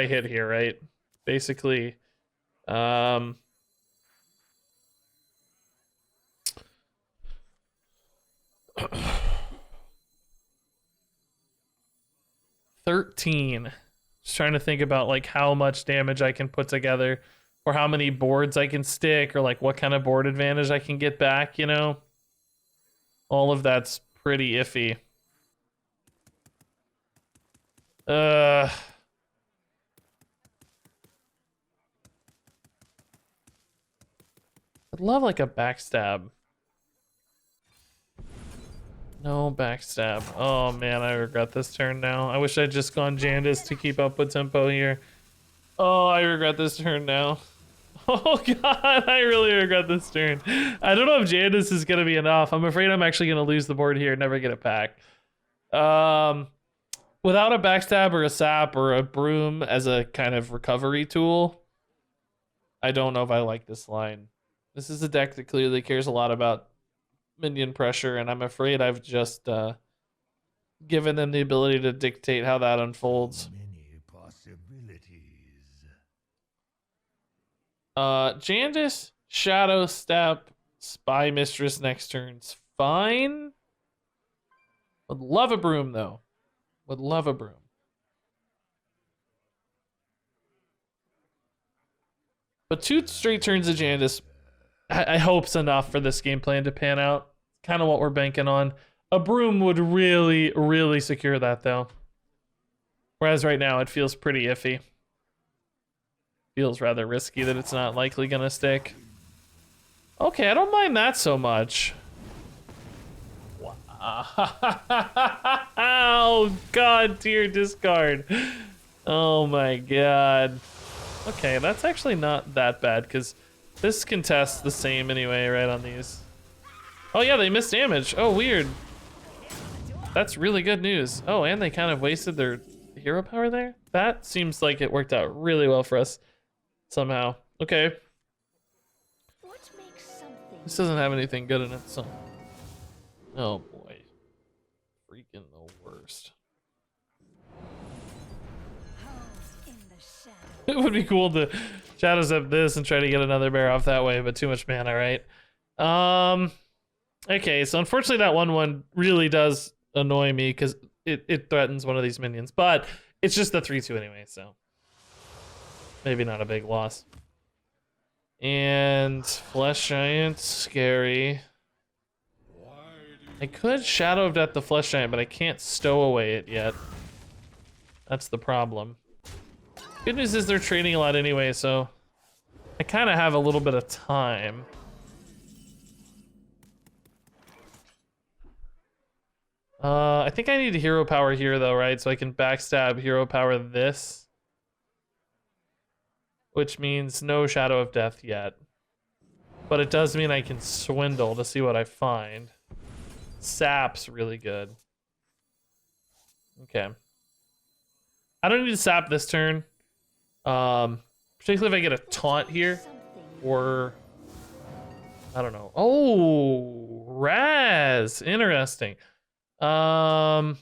hit here, right? Basically, 13. Just trying to think about like how much damage I can put together, or how many boards I can stick, or like what kind of board advantage I can get back, you know? All of that's pretty iffy. I'd love like a backstab. No backstab. Oh man, I regret this turn now. I wish I'd just gone Jandis to keep up with tempo here. Oh, I regret this turn now. Oh god, I really regret this turn. I don't know if Jandis is gonna be enough. I'm afraid I'm actually gonna lose the board here and never get it back. Without a backstab or a sap or a broom as a kind of recovery tool, I don't know if I like this line. This is a deck that clearly cares a lot about minion pressure, and I'm afraid I've just given them the ability to dictate how that unfolds. Many possibilities. Jandis, Shadow Step, Spy Mistress next turn's fine. Would love a broom though. Would love a broom. But 2 straight turns of Jandis, I hope's enough for this game plan to pan out. Kind of what we're banking on. A broom would really, really secure that though. Whereas right now it feels pretty iffy. Feels rather risky that it's not likely gonna stick. Okay, I don't mind that so much. Wow. Oh god, dear discard. Oh my god. Okay, that's actually not that bad because this contests the same anyway, right, on these. Oh yeah, they missed damage. Oh, weird. That's really good news. Oh, and they kind of wasted their hero power there? That seems like it worked out really well for us somehow. Okay. What makes something This doesn't have anything good in it, so. Oh boy. Freaking the worst. in the shadow? It would be cool to shadow step this and try to get another bear off that way, but too much mana, right? Okay, so unfortunately that 1/1 really does annoy me because it threatens one of these minions, but it's just the 3/2 anyway, so maybe not a big loss. And Flesh Giant, scary. I could Shadow of Death the Flesh Giant, but I can't stow away it yet. That's the problem. Good news is they're trading a lot anyway, so I kind of have a little bit of time. I think I need a hero power here though, right? So I can backstab hero power this. Which means no Shadow of Death yet. But it does mean I can swindle to see what I find. Sap's really good. Okay. I don't need to sap this turn. Particularly if I get a taunt here. Or I don't know. Oh, Raz. Interesting. Now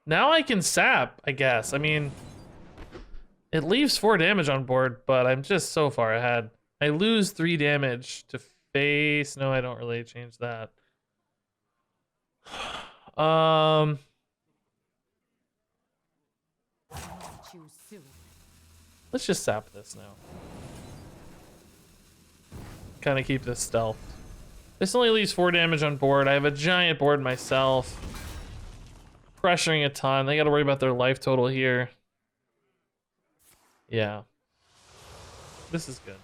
I can sap, I guess. I mean, it leaves 4 damage on board, but I'm just so far ahead. I lose 3 damage to face. No, I don't really change that. Let's just sap this now. Kind of keep this stealth. This only leaves 4 damage on board. I have a giant board myself. Pressuring a ton. They got to worry about their life total here. Yeah. This is good.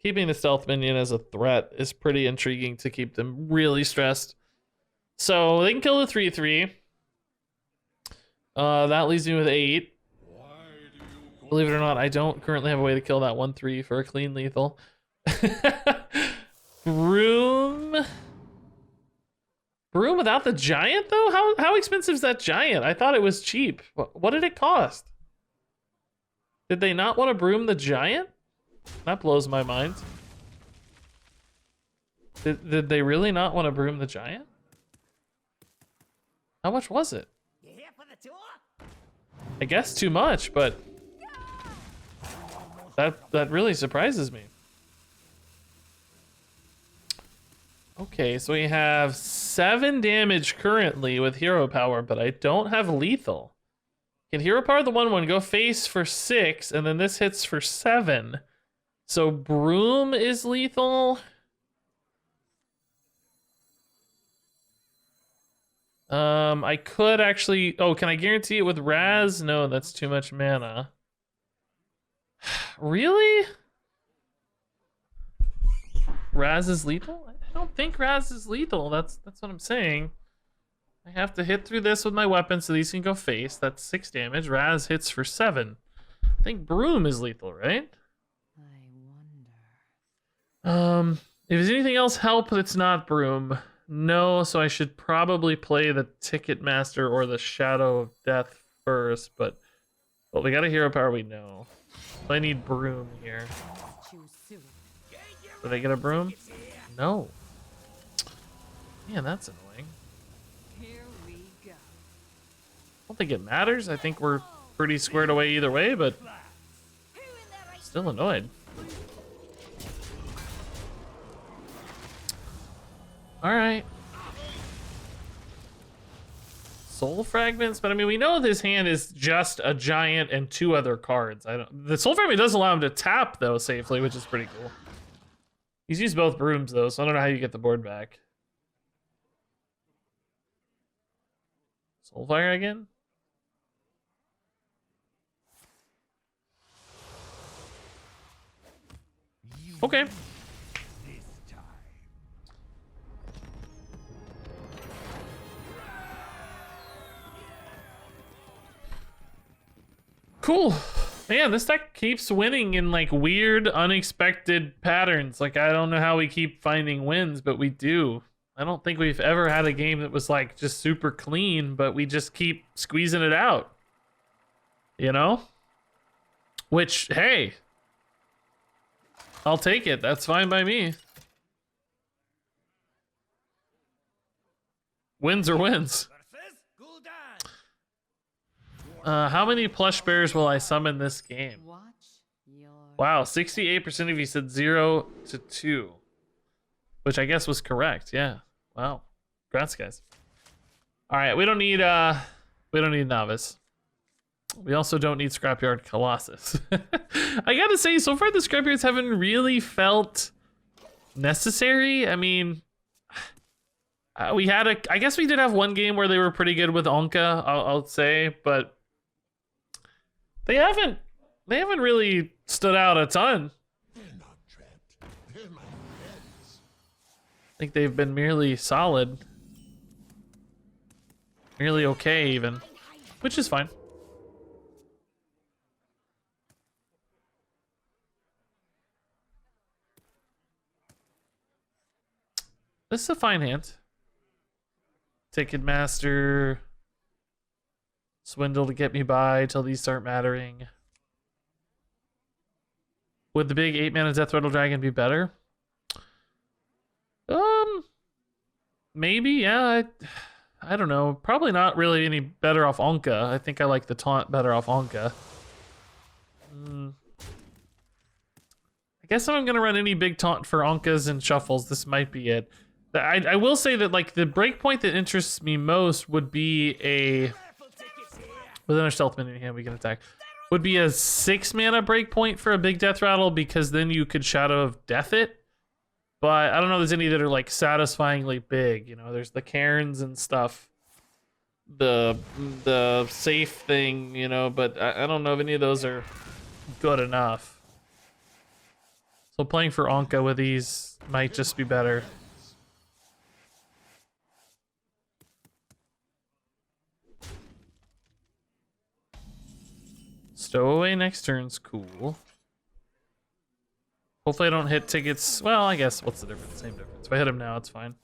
Keeping the stealth minion as a threat is pretty intriguing to keep them really stressed. So they can kill the 3/3. That leaves me with 8. Believe it or not, I don't currently have a way to kill that 1/3 for a clean lethal. Broom without the giant though? How expensive is that giant? I thought it was cheap. What did it cost? Did they not want to broom the giant? That blows my mind. Did they really not want to broom the giant? How much was it? You here for the tour? I guess too much, but that really surprises me. Okay, so we have 7 damage currently with hero power, but I don't have lethal. Can hero power the 1/1 go face for 6, and then this hits for 7. So broom is lethal. I could actually. Oh, can I guarantee it with Raz? No, that's too much mana. Really? Raz is lethal? I don't think Raz is lethal. That's what I'm saying. I have to hit through this with my weapon so these can go face. That's 6 damage. Raz hits for 7. I think broom is lethal, right? I wonder. If there's anything else help that's not broom, no, so I should probably play the Ticketmaster or the Shadow of Death first, but we got a hero power, we know. So I need broom here. Did I get a broom? No. Man, that's annoying. Here we go. I don't think it matters. I think we're pretty squared away either way, but still annoyed. All right. Soul fragments, but I mean, we know this hand is just a giant and 2 other cards. The soul fragment does allow him to tap though safely, which is pretty cool. He's used both brooms though, so I don't know how you get the board back. Soulfire again? Okay. Cool. Man, this deck keeps winning in like weird, unexpected patterns. Like, I don't know how we keep finding wins, but we do. I don't think we've ever had a game that was like just super clean, but we just keep squeezing it out. You know? Which, hey, I'll take it. That's fine by me. Wins are wins. How many plush bears will I summon this game? Wow, 68% of you said 0 to 2. Which I guess was correct, yeah. Wow. Congrats, guys. Alright, we don't need novice. We also don't need Scrapyard Colossus. I gotta say, so far the Scrapyards haven't really felt necessary. I mean, I guess we did have one game where they were pretty good with Onka, I'll say, but they haven't really stood out a ton. They're not trapped. They're my friends. I think they've been merely solid. Merely okay, even. Which is fine. This is a fine hand. Ticketmaster. Swindle to get me by till these start mattering. Would the big 8-mana Deathrattle Dragon be better? Maybe, yeah. I don't know. Probably not really any better off Onka. I think I like the taunt better off Onka. I guess if I'm gonna run any big taunt for Onkas and shuffles, this might be it. I will say that like the breakpoint that interests me most would be a within our stealth minion hand we can attack. Would be a 6-mana breakpoint for a big death rattle because then you could Shadow of Death it. But I don't know if there's any that are like satisfyingly big. You know, there's the Cairns and stuff. The safe thing, you know, but I don't know if any of those are good enough. So playing for Onka with these might just be better. Stowaway next turn's cool. Hopefully I don't hit tickets. Well, I guess what's the difference? Same difference. If I hit him now, it's fine.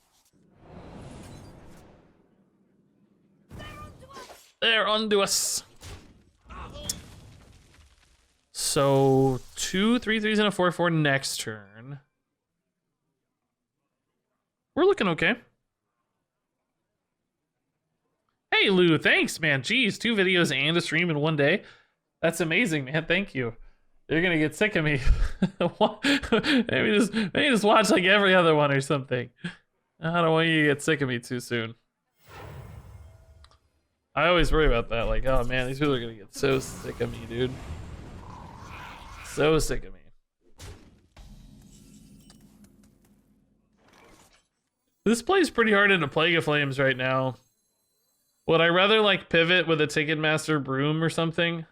They're onto us. So 2 3/3s and a 4/4 next turn. We're looking okay. Hey Lou, thanks man. Jeez, 2 videos and a stream in one day. That's amazing, man. Thank you. You're gonna get sick of me. maybe just watch like every other one or something. I don't want you to get sick of me too soon. I always worry about that. Like, oh man, these people are gonna get so sick of me, dude. So sick of me. This plays pretty hard into Plague of Flames right now. Would I rather like pivot with a Ticketmaster Broom or something?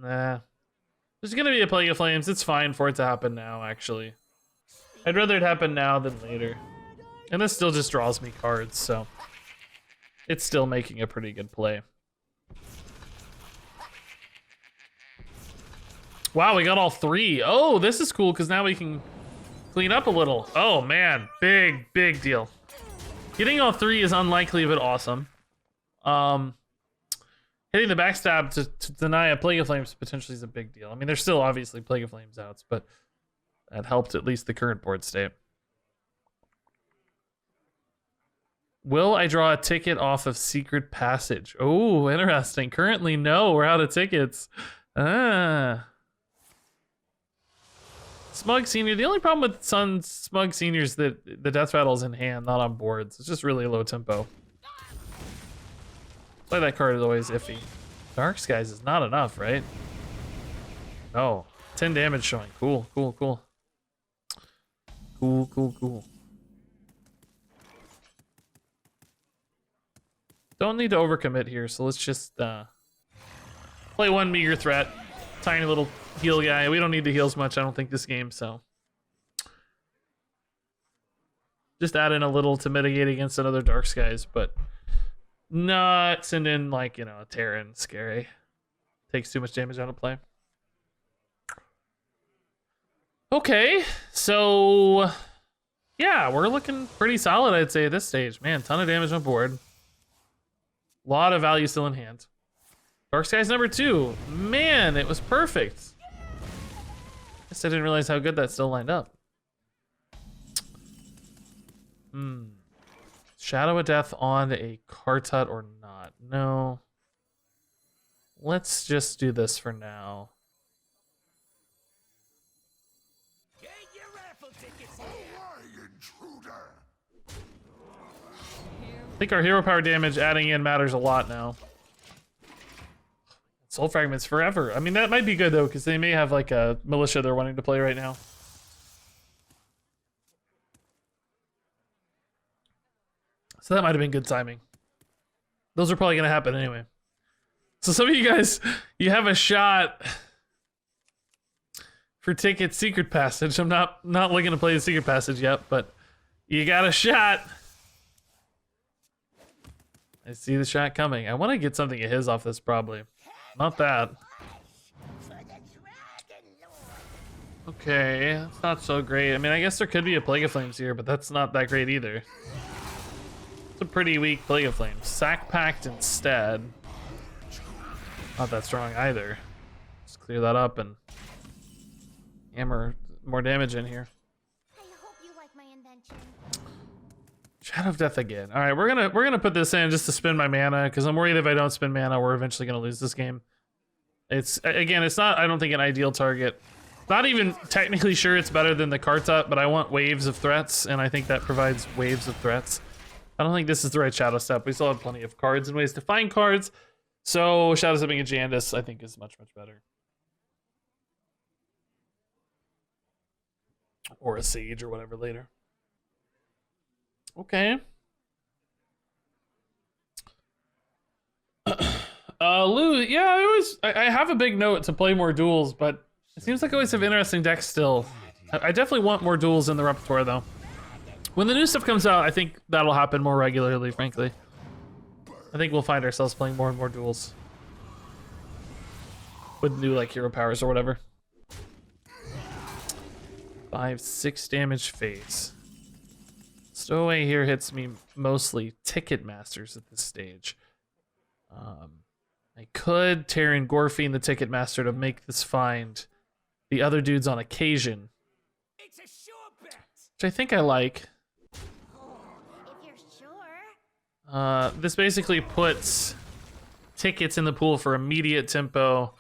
Nah. There's gonna be a Plague of Flames. It's fine for it to happen now, actually. I'd rather it happen now than later. And this still just draws me cards, so it's still making a pretty good play. Wow, we got all 3. Oh, this is cool because now we can clean up a little. Oh man, big deal. Getting all 3 is unlikely but awesome. Hitting the backstab to deny a Plague of Flames potentially is a big deal. I mean, there's still obviously Plague of Flames outs, but that helped at least the current board state. Will I draw a ticket off of Secret Passage? Oh, interesting. Currently, no. We're out of tickets. Ah. Smug Senior. The only problem with Sun Smug Senior is that the Death Rattle's in hand, not on boards. It's just really low tempo. Play that card is always iffy. Dark Skies is not enough, right? No. 10 damage showing. Cool, cool, cool. Cool, cool, cool. Don't need to overcommit here, so let's just play one meager threat. Tiny little heal guy. We don't need to heals much, I don't think, this game, so. Just add in a little to mitigate against another Dark Skies, but not send in, like, you know, a Terran. Scary. Takes too much damage out of play. Okay, so yeah, we're looking pretty solid, I'd say, at this stage. Man, ton of damage on board. A lot of value still in hand. Dark Skies number 2. Man, it was perfect. Guess I didn't realize how good that still lined up. Shadow of Death on a Kartut or not? No. Let's just do this for now. I think our hero power damage adding in matters a lot now. Soul Fragments forever. I mean, that might be good though, because they may have like a militia they're wanting to play right now. So that might have been good timing. Those are probably going to happen anyway. So some of you guys, you have a shot for ticket Secret Passage. I'm not looking to play the Secret Passage yet, but you got a shot. I see the shot coming. I want to get something of his off this probably. Not that. Okay, that's not so great. I mean, I guess there could be a Plague of Flames here, but that's not that great either. It's a pretty weak Plague of Flames. Sack Pact instead. Not that strong either. Just clear that up and hammer more damage in here. I hope you like my invention. Shadow of Death again. All right, we're gonna put this in just to spend my mana, because I'm worried if I don't spend mana, we're eventually gonna lose this game. It's not, I don't think, an ideal target. Not even technically sure it's better than the Kartut, but I want waves of threats, and I think that provides waves of threats. I don't think this is the right Shadow Step. We still have plenty of cards and ways to find cards, so Shadow Stepping a Jandis, I think, is much, much better. Or a Sage or whatever later. Okay. Lou, yeah, I have a big note to play more duels, but it seems like I always have interesting decks still. I definitely want more duels in the repertoire, though. When the new stuff comes out, I think that'll happen more regularly, frankly. I think we'll find ourselves playing more and more duels. With new, like, hero powers or whatever. 5-6 damage phase. Stowaway here hits me mostly Ticket Masters at this stage. I could Terran Gorfine the Ticket Master to make this find the other dudes on occasion. It's a sure bet. Which I think I like. If you're sure. This basically puts tickets in the pool for immediate tempo.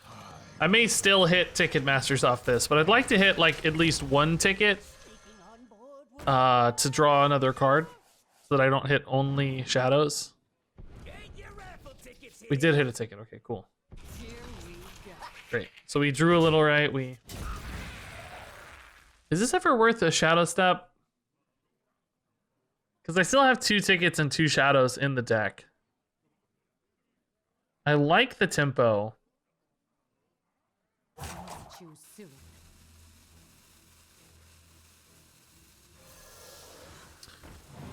I may still hit Ticket Masters off this, but I'd like to hit like at least one ticket to draw another card so that I don't hit only shadows. We did hit a ticket. Okay, cool. Great. So we drew a little, right? Is this ever worth a shadow step? Because I still have 2 tickets and 2 shadows in the deck. I like the tempo.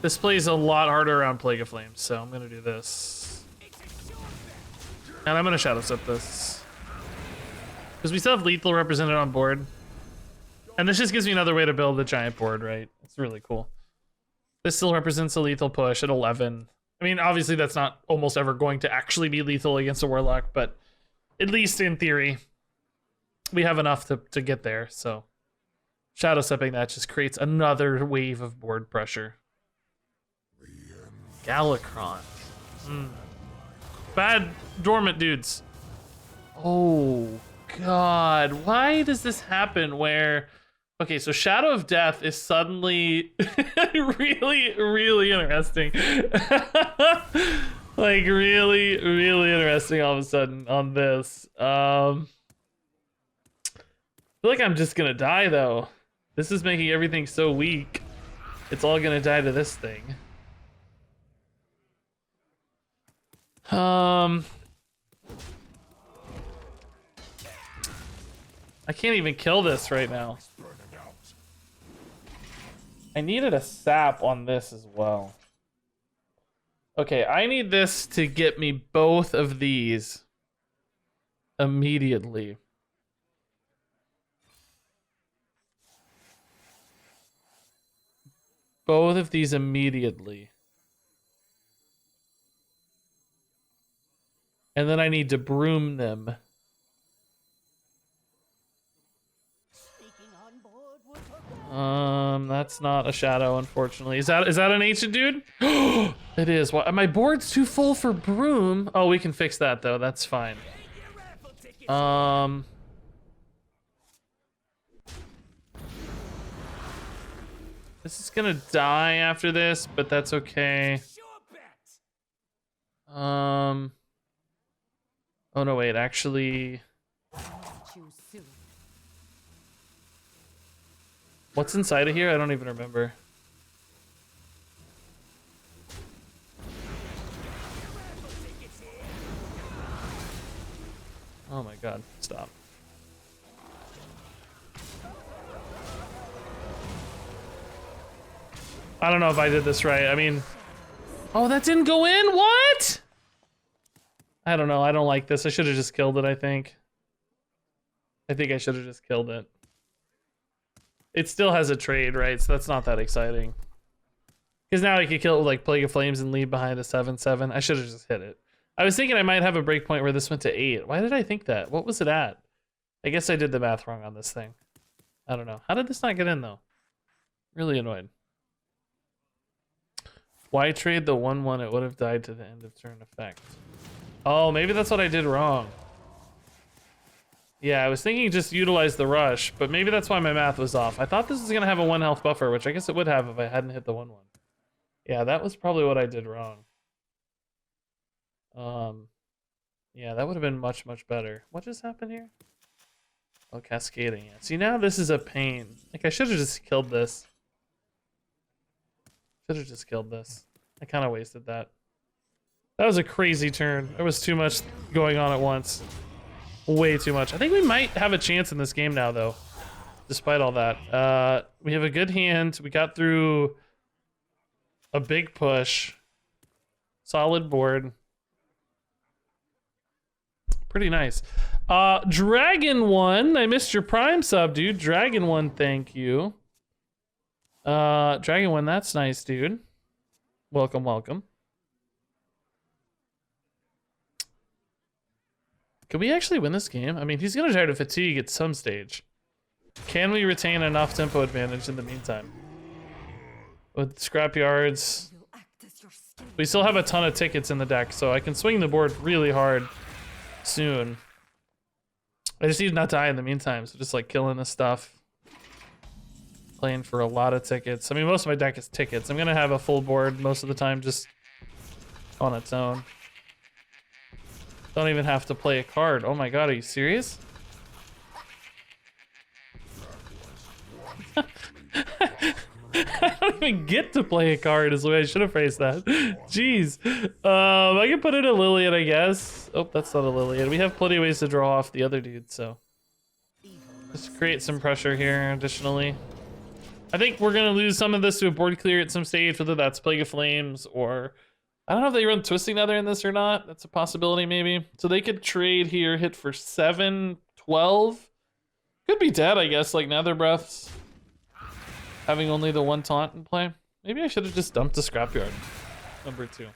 This plays a lot harder around Plague of Flames, so I'm gonna do this. And I'm gonna shadow step this. Because we still have lethal represented on board. And this just gives me another way to build the giant board, right? It's really cool. This still represents a lethal push at 11. I mean, obviously that's not almost ever going to actually be lethal against a Warlock, but at least in theory, we have enough to get there, so. Shadow stepping that just creates another wave of board pressure. Galakron. Bad dormant dudes. Oh God, why does this happen where Okay, so Shadow of Death is suddenly really, really interesting. Like really, really interesting all of a sudden on this. I feel like I'm just gonna die though. This is making everything so weak. It's all gonna die to this thing. I can't even kill this right now. I needed a sap on this as well. Okay, I need this to get me both of these immediately. Both of these immediately. And then I need to broom them. That's not a shadow, unfortunately. Is that an ancient dude? It is. Why, my board's too full for broom. Oh, we can fix that though. That's fine. This is gonna die after this, but that's okay. Oh no, wait, actually. What's inside of here? I don't even remember. Oh my god, stop. I don't know if I did this right. I mean, oh, that didn't go in? What? I don't know. I don't like this. I should have just killed it, I think. I think I should have just killed it. It still has a trade, right? So that's not that exciting. Because now I could kill it with like Plague of Flames and leave behind a 7/7. I should have just hit it. I was thinking I might have a breakpoint where this went to 8. Why did I think that? What was it at? I guess I did the math wrong on this thing. I don't know. How did this not get in though? Really annoyed. Why trade the 1/1? It would have died to the end of turn effect. Oh, maybe that's what I did wrong. Yeah, I was thinking just utilize the rush, but maybe that's why my math was off. I thought this was gonna have a 1 health buffer, which I guess it would have if I hadn't hit the 1/1. Yeah, that was probably what I did wrong. Yeah, that would have been much, much better. What just happened here? Oh, cascading. Yeah. See, now this is a pain. Like, I should have just killed this. Should have just killed this. I kind of wasted that. That was a crazy turn. There was too much going on at once. Way too much. I think we might have a chance in this game now, though. Despite all that. We have a good hand. We got through a big push. Solid board. Pretty nice. Dragon 1. I missed your Prime sub, dude. Dragon 1, thank you. Dragon 1, that's nice, dude. Welcome, welcome. Can we actually win this game? I mean, he's gonna try to fatigue at some stage. Can we retain enough tempo advantage in the meantime? With scrapyards. We still have a ton of tickets in the deck, so I can swing the board really hard soon. I just need to not die in the meantime, so just like killing this stuff. Playing for a lot of tickets. I mean, most of my deck is tickets. I'm gonna have a full board most of the time just on its own. Don't even have to play a card. Oh my god, are you serious? I don't even get to play a card is the way I should have phrased that. Jeez. I can put in a Lillian, I guess. Oh, that's not a Lillian. We have plenty of ways to draw off the other dude, so. Just create some pressure here additionally. I think we're gonna lose some of this to a board clear at some stage, whether that's Plague of Flames or I don't know if they run Twisting Nether in this or not. That's a possibility, maybe. So they could trade here, hit for 7, 12. Could be dead, I guess, like Nether Breaths. Having only the 1 taunt in play. Maybe I should have just dumped the Scrapyard. Number 2.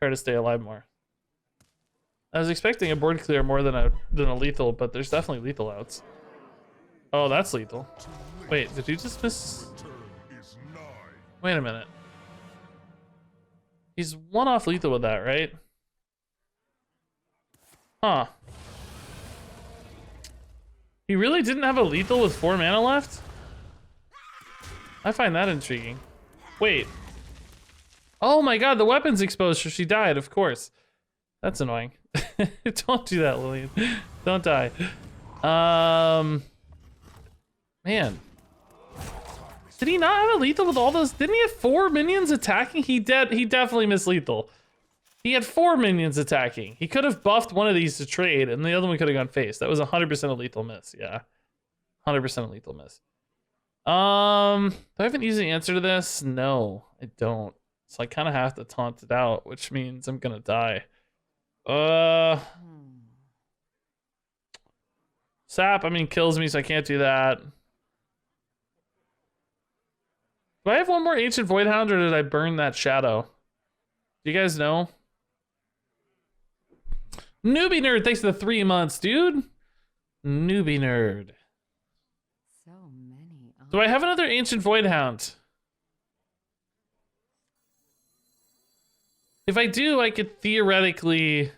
Try to stay alive more. I was expecting a board clear more than a lethal, but there's definitely lethal outs. Oh, that's lethal. Wait, did you just miss? Wait a minute. He's 1 off lethal with that, right? Huh. He really didn't have a lethal with 4 mana left? I find that intriguing. Wait. Oh my god, the weapon's exposed, so she died, of course. That's annoying. Don't do that, Lillian. Don't die. Man. Did he not have a lethal with all those? Didn't he have 4 minions attacking? He definitely missed lethal. He had 4 minions attacking. He could have buffed one of these to trade, and the other one could have gone face. That was 100% a lethal miss, yeah. 100% a lethal miss. Do I have an easy answer to this? No, I don't. So I kind of have to taunt it out, which means I'm gonna die. Sap, I mean, kills me, so I can't do that. Do I have one more Ancient Void Hound, or did I burn that shadow? Do you guys know? Newbie Nerd, thanks for the 3 months, dude. Newbie Nerd. So many. Do I have another Ancient Void Hound? If I do, I could theoretically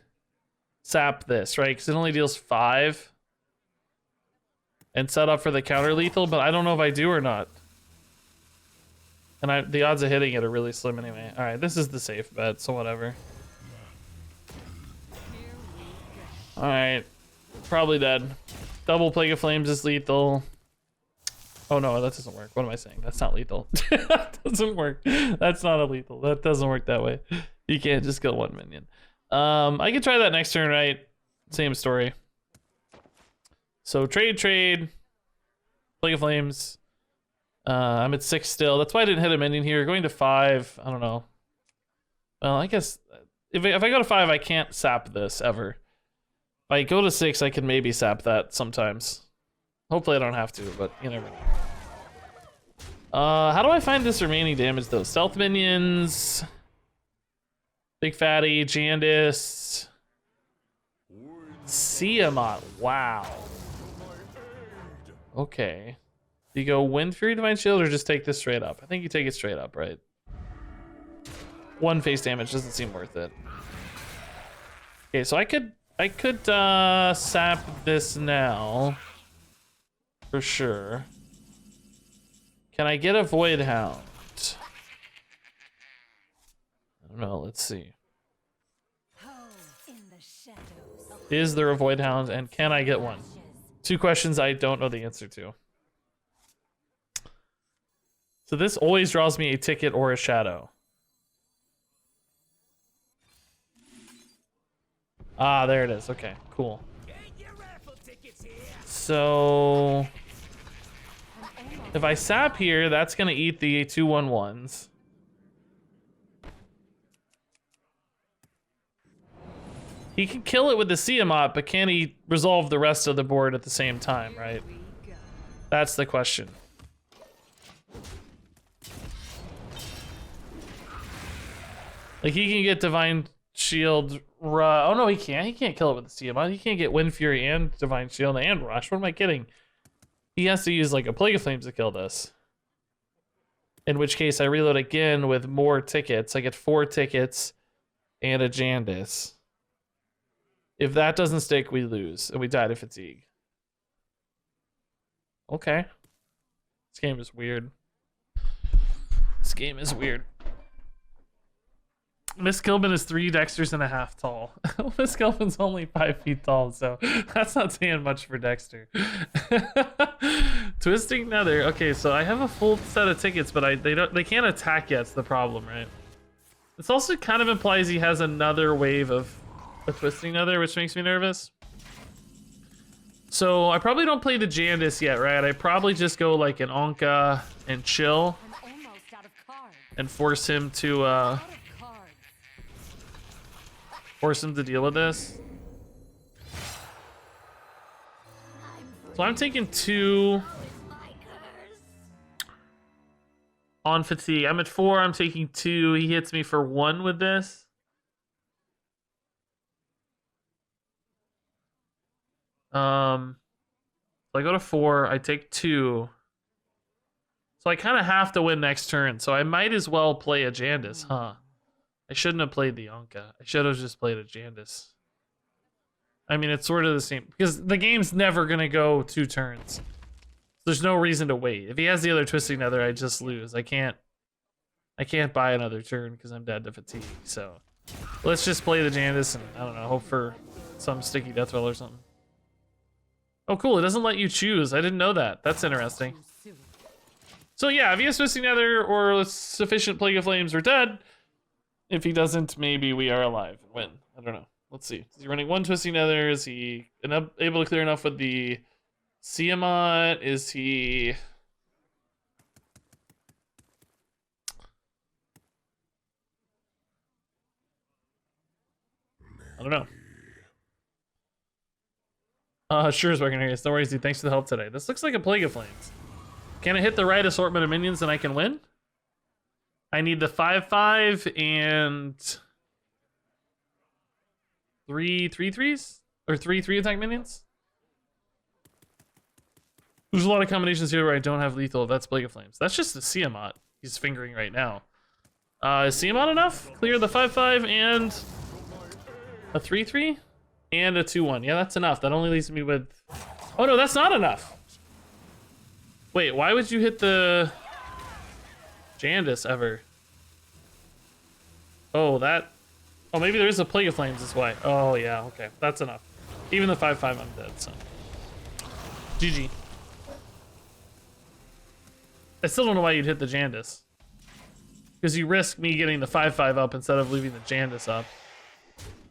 sap this, right? Because it only deals 5. And set up for the counter lethal, but I don't know if I do or not. And the odds of hitting it are really slim anyway. All right, this is the safe bet, so whatever. All right, probably dead. Double Plague of Flames is lethal. Oh no, that doesn't work. What am I saying? That's not lethal. That doesn't work. That's not a lethal. That doesn't work that way. You can't just kill 1 minion. I can try that next turn, right? Same story. So trade. Plague of Flames. I'm at 6 still. That's why I didn't hit a minion here. Going to 5. I don't know. Well, I guess if I go to 5, I can't sap this ever. If I go to 6, I can maybe sap that sometimes. Hopefully I don't have to, but you never know. How do I find this remaining damage though? Stealth minions. Big Fatty, Jandis. Siamot. Wow. Okay. Do you go Wind Fury Divine Shield or just take this straight up? I think you take it straight up, right? 1 face damage doesn't seem worth it. Okay, so I could sap this now. For sure. Can I get a Void Hound? I don't know, let's see. Is there a Void Hound and can I get one? 2 questions I don't know the answer to. So this always draws me a ticket or a shadow. Ah, there it is. Okay, cool. So if I sap here, that's gonna eat the 2/1/1s. He can kill it with the Siamot, but can he resolve the rest of the board at the same time, right? That's the question. Like he can get Divine Shield, oh no, he can't. He can't kill it with the Siamot. He can't get Wind Fury and Divine Shield and Rush. What am I kidding? He has to use like a Plague of Flames to kill this. In which case I reload again with more tickets. I get 4 tickets and a Jandis. If that doesn't stick, we lose. And we die to fatigue. Okay. This game is weird. This game is weird. RegisKillbin is 3 Dexters and a half tall. RegisKillbin's only 5 feet tall, so that's not saying much for Dexter. Twisting Nether. Okay, so I have a full set of tickets, but they can't attack yet. It's the problem, right? This also kind of implies he has another wave of a Twisting Nether, which makes me nervous. So I probably don't play the Jandis yet, right? I probably just go like an Onka and chill and force him to deal with this. So I'm taking 2 on fatigue. I'm at 4, I'm taking 2. He hits me for 1 with this. So I go to 4, I take 2. So I kind of have to win next turn, so I might as well play a Jandis, huh? I shouldn't have played the Onka. I should have just played a Jandis. I mean, it's sort of the same because the game's never gonna go 2 turns. There's no reason to wait. If he has the other Twisting Nether, I just lose. I can't buy another turn because I'm dead to fatigue. So let's just play the Jandis and I don't know, hope for some sticky Deathrattle or something. Oh, cool. It doesn't let you choose. I didn't know that. That's interesting. So yeah, if he has Twisting Nether or sufficient Plague of Flames, we're dead. If he doesn't, maybe we are alive and win. I don't know. Let's see. Is he running 1 Twisting Nether? Is he able to clear enough with the Siamat? Is he... I don't know. Sure is working here. No worries, dude. Thanks for the help today. This looks like a Plague of Flames. Can I hit the right assortment of minions and I can win? I need the 5/5 and 3 3/3s or 3 3 attack minions. There's a lot of combinations here where I don't have lethal. That's Plague of Flames. That's just a Siamat he's fingering right now. Is Siamat enough? Clear the 5/5 and a 3/3 and a 2/1. Yeah, that's enough. That only leaves me with... Oh no, that's not enough. Wait, why would you hit the Jandis ever? Oh, that... Oh, maybe there is a Plague of Flames, is why. Oh, yeah, okay. That's enough. Even the 5/5, I'm dead, so... GG. I still don't know why you'd hit the Jandis. Because you risk me getting the 5/5 up instead of leaving the Jandis up.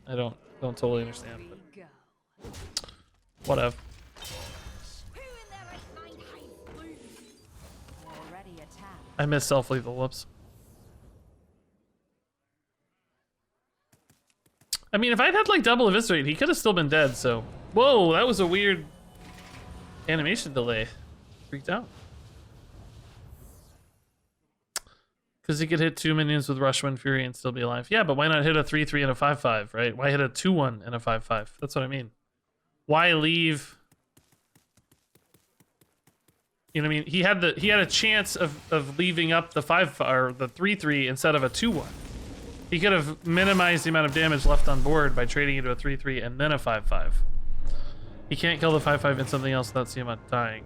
I don't totally understand, but... Whatever. I missed self-lethal, whoops. I mean, if I'd had like double eviscerate, he could have still been dead, so... Whoa, that was a weird animation delay. Freaked out. Because he could hit 2 minions with Rush, Wind, Fury and still be alive. Yeah, but why not hit a 3/3 and a 5/5, right? Why hit a 2/1 and a 5/5? That's what I mean. Why leave... You know what I mean? He had a chance of leaving up the 5 or the 3/3 instead of a 2/1. He could have minimized the amount of damage left on board by trading into a 3/3 and then a 5/5. He can't kill the 5/5 and something else without Siamat dying.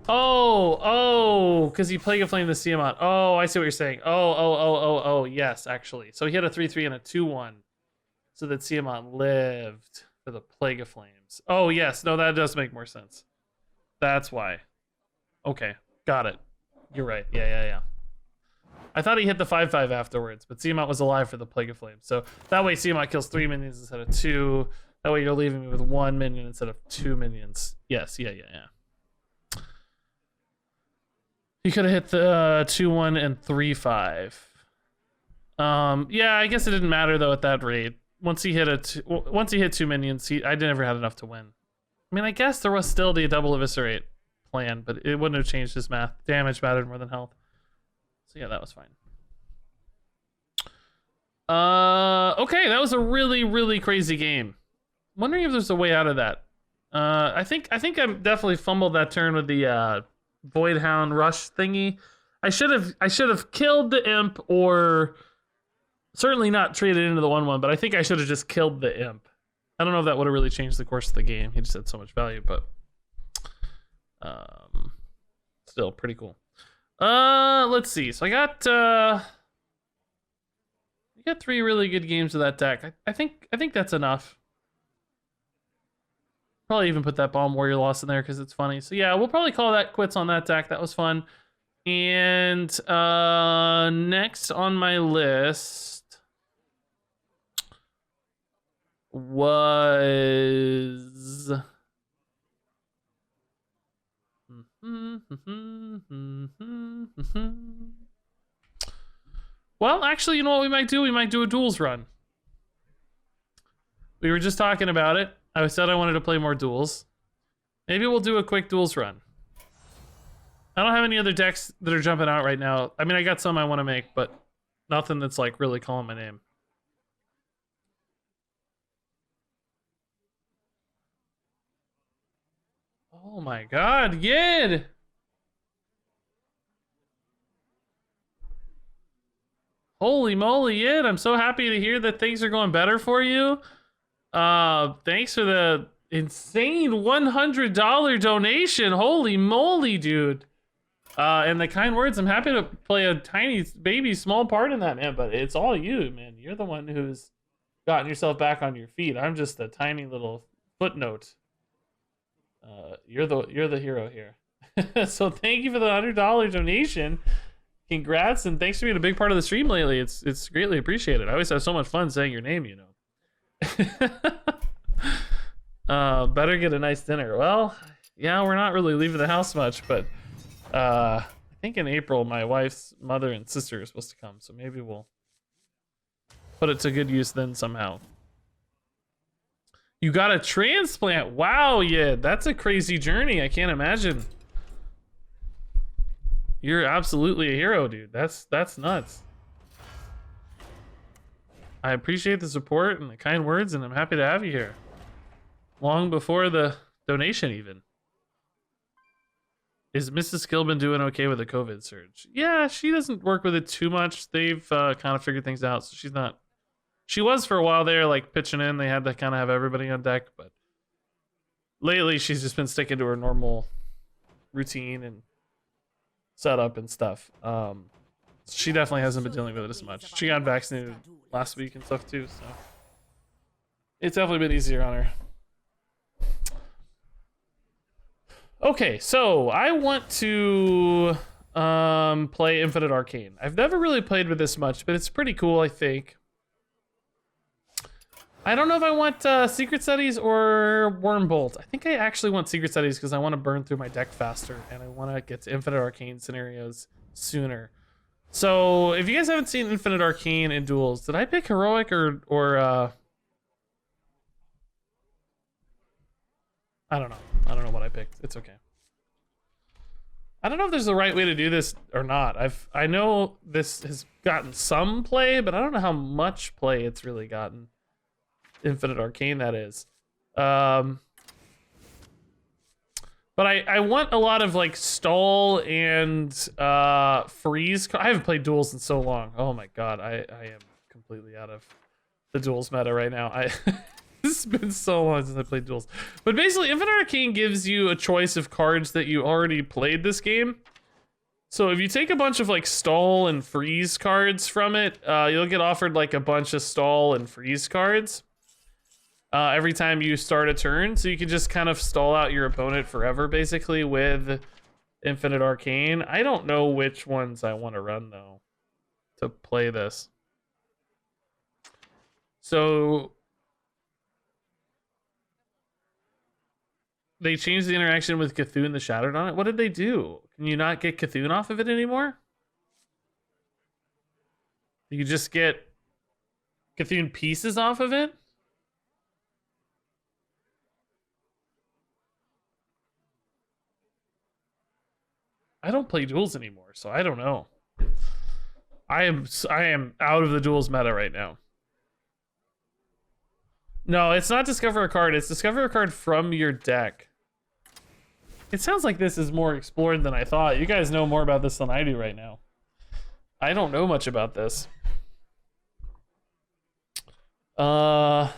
Oh, because he Plague of Flame the Siamat. Oh, I see what you're saying. Oh, yes, actually. So he had a 3/3 and a 2/1 so that Siamat lived for the Plague of Flames. Oh, yes. No, that does make more sense. That's why. Okay, got it. You're right. Yeah. I thought he hit the 5/5 afterwards, but Siamat was alive for the Plague of Flames. So that way Siamat kills 3 minions instead of 2. That way you're leaving me with 1 minion instead of 2 minions. Yes, yeah. He could have hit the 2/1 and 3/5. Yeah, I guess it didn't matter though at that rate. Once he hit 2 minions, I never had enough to win. I mean, I guess there was still the double eviscerate plan, but it wouldn't have changed his math. Damage mattered more than health. So yeah, that was fine. Okay, that was a really, really crazy game. I'm wondering if there's a way out of that. I think I definitely fumbled that turn with the Void Hound Rush thingy. I should have killed the Imp, or certainly not traded into the 1/1, but I think I should have just killed the Imp. I don't know if that would have really changed the course of the game. He just had so much value, but still pretty cool. Let's see. So I got 3 really good games of that deck. I think that's enough. Probably even put that Bomb Warrior loss in there because it's funny. So yeah, we'll probably call that quits on that deck. That was fun. And next on my list was well, actually, you know what we might do? We might do a Duels run. We were just talking about it. I said I wanted to play more Duels. Maybe we'll do a quick Duels run. I don't have any other decks that are jumping out right now. I mean, I got some I want to make, but nothing that's like really calling my name. Oh my god, Yid! Holy moly, Yid! I'm so happy to hear that things are going better for you. Thanks for the insane $100 donation. Holy moly, dude. And the kind words, I'm happy to play a tiny baby small part in that, man, but it's all you, man. You're the one who's gotten yourself back on your feet. I'm just a tiny little footnote. You're the hero here. So thank you for the $100 donation. Congrats, and thanks for being a big part of the stream lately. It's greatly appreciated. I always have so much fun saying your name, you know. Better get a nice dinner. Well, yeah, we're not really leaving the house much, but I think in April my wife's mother and sister are supposed to come, so maybe we'll put it to good use then somehow. You got a transplant. Wow, yeah, that's a crazy journey. I can't imagine. You're absolutely a hero, dude. That's nuts. I appreciate the support and the kind words, and I'm happy to have you here. Long before the donation, even. Is Mrs. Kilbin doing okay with the COVID surge? Yeah, she doesn't work with it too much. They've kind of figured things out, so she's not. She was for a while there, like pitching in. They had to kind of have everybody on deck, but lately she's just been sticking to her normal routine and setup and stuff. She definitely hasn't been dealing with it as much. She got vaccinated last week and stuff too, so it's definitely been easier on her. Okay, so I want to play Infinite Arcane. I've never really played with this much, but it's pretty cool, I think. I don't know if I want Secret Studies or Wormbolt. I think I actually want Secret Studies because I want to burn through my deck faster and I want to get to Infinite Arcane scenarios sooner. So if you guys haven't seen Infinite Arcane in Duels, did I pick Heroic or I don't know. I don't know what I picked. It's okay. I don't know if there's the right way to do this or not. I know this has gotten some play, but I don't know how much play it's really gotten. Infinite Arcane, that is. But I want a lot of like stall and freeze. I haven't played Duels in so long. Oh my god, I am completely out of the Duels meta right now. This has been so long since I played Duels. But basically, Infinite Arcane gives you a choice of cards that you already played this game. So if you take a bunch of like stall and freeze cards from it, you'll get offered like a bunch of stall and freeze cards every time you start a turn. So you can just kind of stall out your opponent forever, basically, with Infinite Arcane. I don't know which ones I want to run, though, to play this. So they changed the interaction with Cthulhu the Shattered on it. What did they do? Can you not get Cthulhu off of it anymore? You just get Cthulhu pieces off of it? I don't play Duels anymore, so I don't know. I am out of the Duels meta right now. No, it's not discover a card. It's discover a card from your deck. It sounds like this is more explored than I thought. You guys know more about this than I do right now. I don't know much about this. I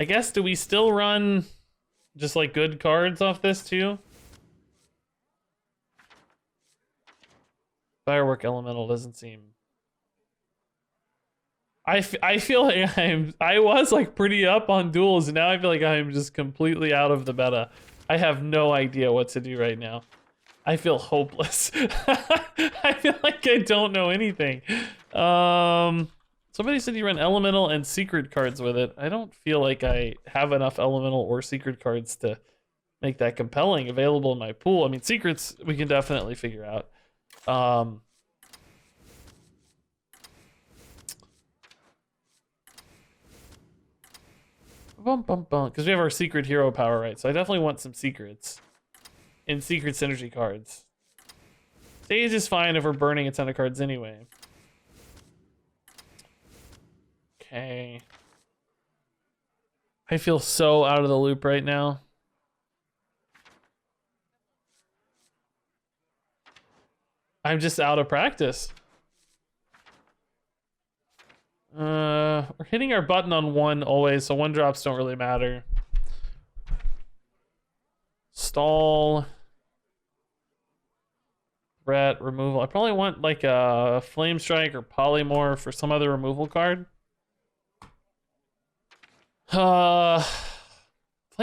guess, do we still run just like good cards off this too? Firework Elemental doesn't seem... I feel like I was like pretty up on Duels, and now I feel like I'm just completely out of the meta. I have no idea what to do right now. I feel hopeless. I feel like I don't know anything. Somebody said you run Elemental and Secret cards with it. I don't feel like I have enough Elemental or Secret cards to make that compelling available in my pool. I mean, Secrets we can definitely figure out. Because we have our secret hero power, right? So I definitely want some secrets and secret synergy cards. Stage is fine if we're burning a ton of cards anyway. Okay. I feel so out of the loop right now. I'm just out of practice. We're hitting our button on one always, so one drops don't really matter. Stall. Threat, removal. I probably want like a Flame Strike or Polymorph or some other removal card. Flame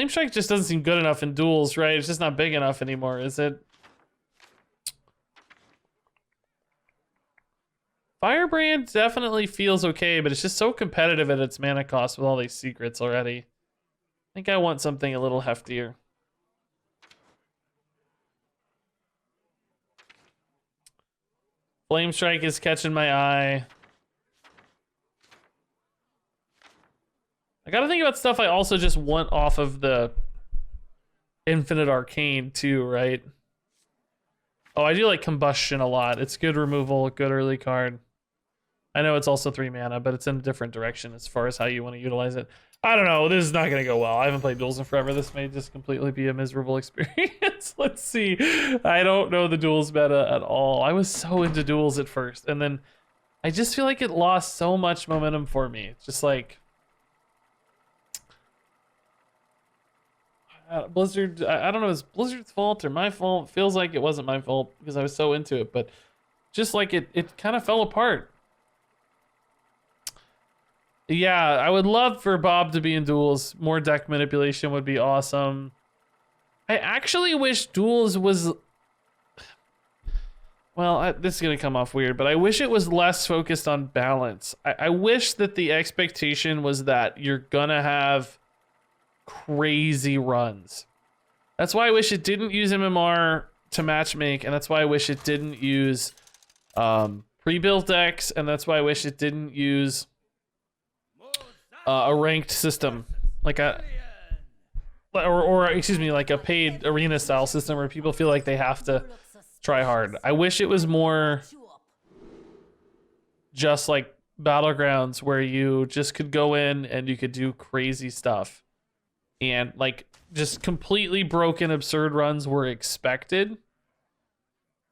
Strike just doesn't seem good enough in duels, right? It's just not big enough anymore, is it? Firebrand definitely feels okay, but it's just so competitive at its mana cost with all these secrets already. I think I want something a little heftier. Flame Strike is catching my eye. I gotta think about stuff I also just want off of the Infinite Arcane too, right? Oh, I do like Combustion a lot. It's good removal, good early card. I know it's also 3 mana, but it's in a different direction as far as how you want to utilize it. I don't know. This is not going to go well. I haven't played Duels in forever. This may just completely be a miserable experience. Let's see. I don't know the Duels meta at all. I was so into Duels at first, and then I just feel like it lost so much momentum for me. It's just like Blizzard. I don't know. Is Blizzard's fault or my fault? It feels like it wasn't my fault because I was so into it, but just like it kind of fell apart. Yeah, I would love for Bob to be in Duels. More deck manipulation would be awesome. I actually wish Duels was... Well, this is going to come off weird, but I wish it was less focused on balance. I wish that the expectation was that you're going to have crazy runs. That's why I wish it didn't use MMR to matchmake, and that's why I wish it didn't use pre-built decks, and that's why I wish it didn't use... a ranked system, like or excuse me, like a paid arena style system where people feel like they have to try hard. I wish it was more just like Battlegrounds where you just could go in and you could do crazy stuff and like just completely broken absurd runs were expected,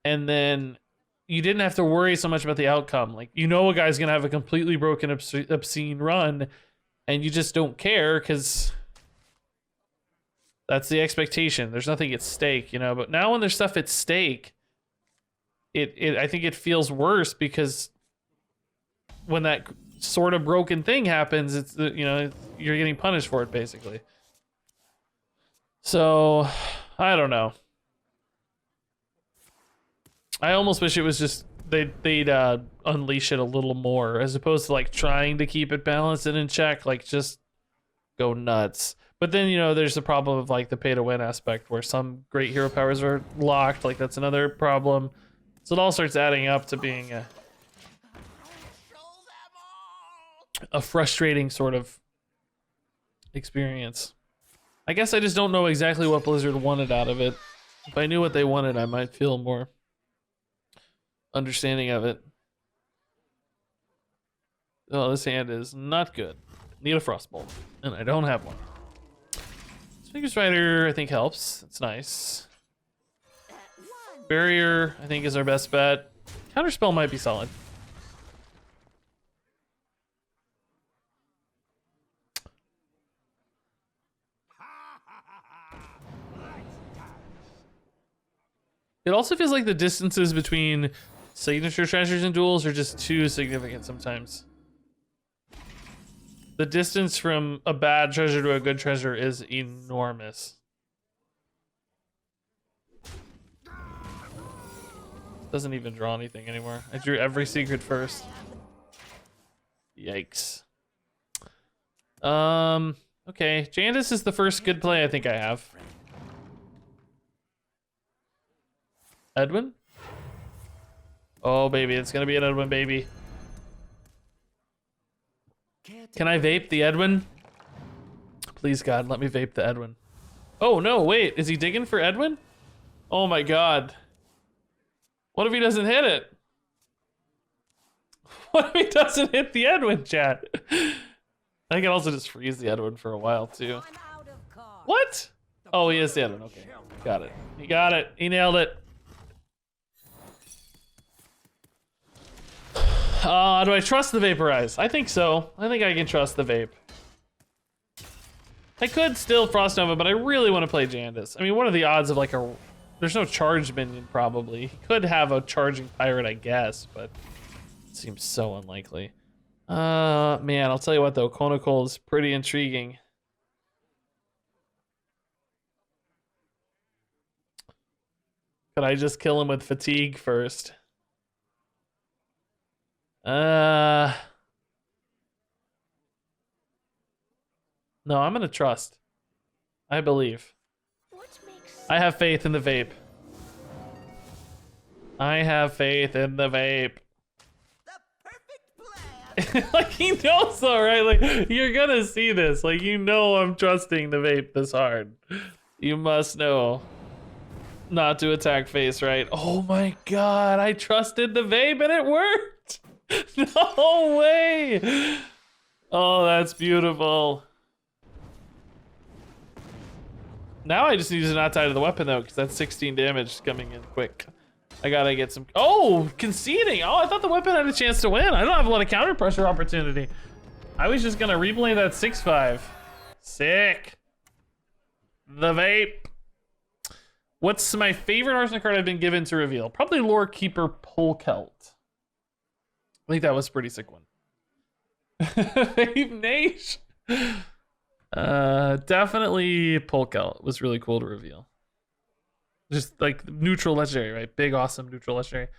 and then you didn't have to worry so much about the outcome. Like, you know, a guy's gonna have a completely broken obscene run and you just don't care because that's the expectation. There's nothing at stake, you know. But now when there's stuff at stake, I think it feels worse because when that sort of broken thing happens, it's, you know, you're getting punished for it basically. So I don't know. I almost wish it was just they'd unleash it a little more as opposed to like trying to keep it balanced and in check, like just go nuts. But then, you know, there's the problem of like the pay to win aspect where some great hero powers are locked, like that's another problem. So it all starts adding up to being a frustrating sort of experience. I guess I just don't know exactly what Blizzard wanted out of it. If I knew what they wanted, I might feel more understanding of it. Oh, this hand is not good. Need a Frostbolt, and I don't have one. Speaker Strider, I think, helps. It's nice. Barrier, I think, is our best bet. Counterspell might be solid. It also feels like the distances between signature treasures and duels are just too significant sometimes. The distance from a bad treasure to a good treasure is enormous. Doesn't even draw anything anymore. I drew every secret first. Yikes. Okay, Jandis is the first good play I think I have. Edwin? Oh, baby, it's gonna be an Edwin, baby. Can I vape the Edwin? Please, God, let me vape the Edwin. Oh, no, wait, is he digging for Edwin? Oh my God. What if he doesn't hit it? What if he doesn't hit the Edwin, chat? I can also just freeze the Edwin for a while, too. What? Oh, he is the Edwin, okay. Got it. He got it. He nailed it. Do I trust the Vaporize? I think so. I think I can trust the vape. I could still Frost Nova, but I really want to play Jandis. I mean, what are the odds of like a... There's no charge minion, probably. He could have a charging pirate, I guess, but it seems so unlikely. Man, I'll tell you what, though. Konakol is pretty intriguing. Could I just kill him with fatigue first? No, I'm gonna trust. I believe. What makes I have faith in the vape. I have faith in the vape. The perfect plan. Like, he knows though, right? Like, you're gonna see this. Like, you know I'm trusting the vape this hard. You must know not to attack face, right? Oh my god, I trusted the vape and it worked! No way! Oh, that's beautiful. Now I just need to not tie to the weapon though, because that's 16 damage coming in quick. I gotta get some... Oh, conceding! Oh, I thought the weapon had a chance to win. I don't have a lot of counter pressure opportunity. I was just gonna replay that 6-5. Sick. The vape. What's my favorite Hearthstone card I've been given to reveal? Probably Lore Keeper Polkelt. I think that was a pretty sick one. Vape Nation. Definitely Polkelt was really cool to reveal. Just like neutral legendary, right? Big, awesome neutral legendary. I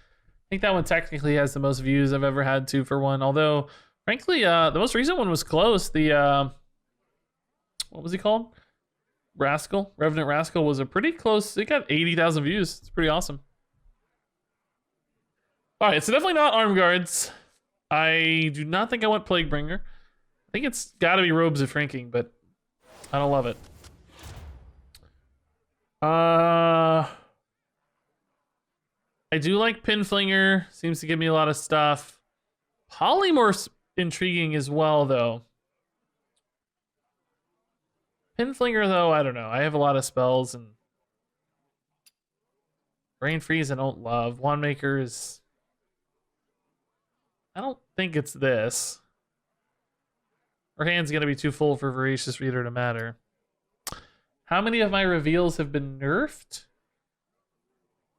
think that one technically has the most views I've ever had to for one. Although, frankly, the most recent one was close. The what was he called? Rascal, Revenant Rascal was a pretty close. It got 80,000 views. It's pretty awesome. All right, so definitely not Arm Guards. I do not think I want Plaguebringer. I think it's got to be Robes of Shrinking, but I don't love it. I do like Pinflinger. Seems to give me a lot of stuff. Polymorph's intriguing as well, though. Pinflinger, though, I don't know. I have a lot of spells, and Brain Freeze I don't love. Wandmaker is... I don't think it's this. Our hand's going to be too full for Voracious Reader to matter. How many of my reveals have been nerfed?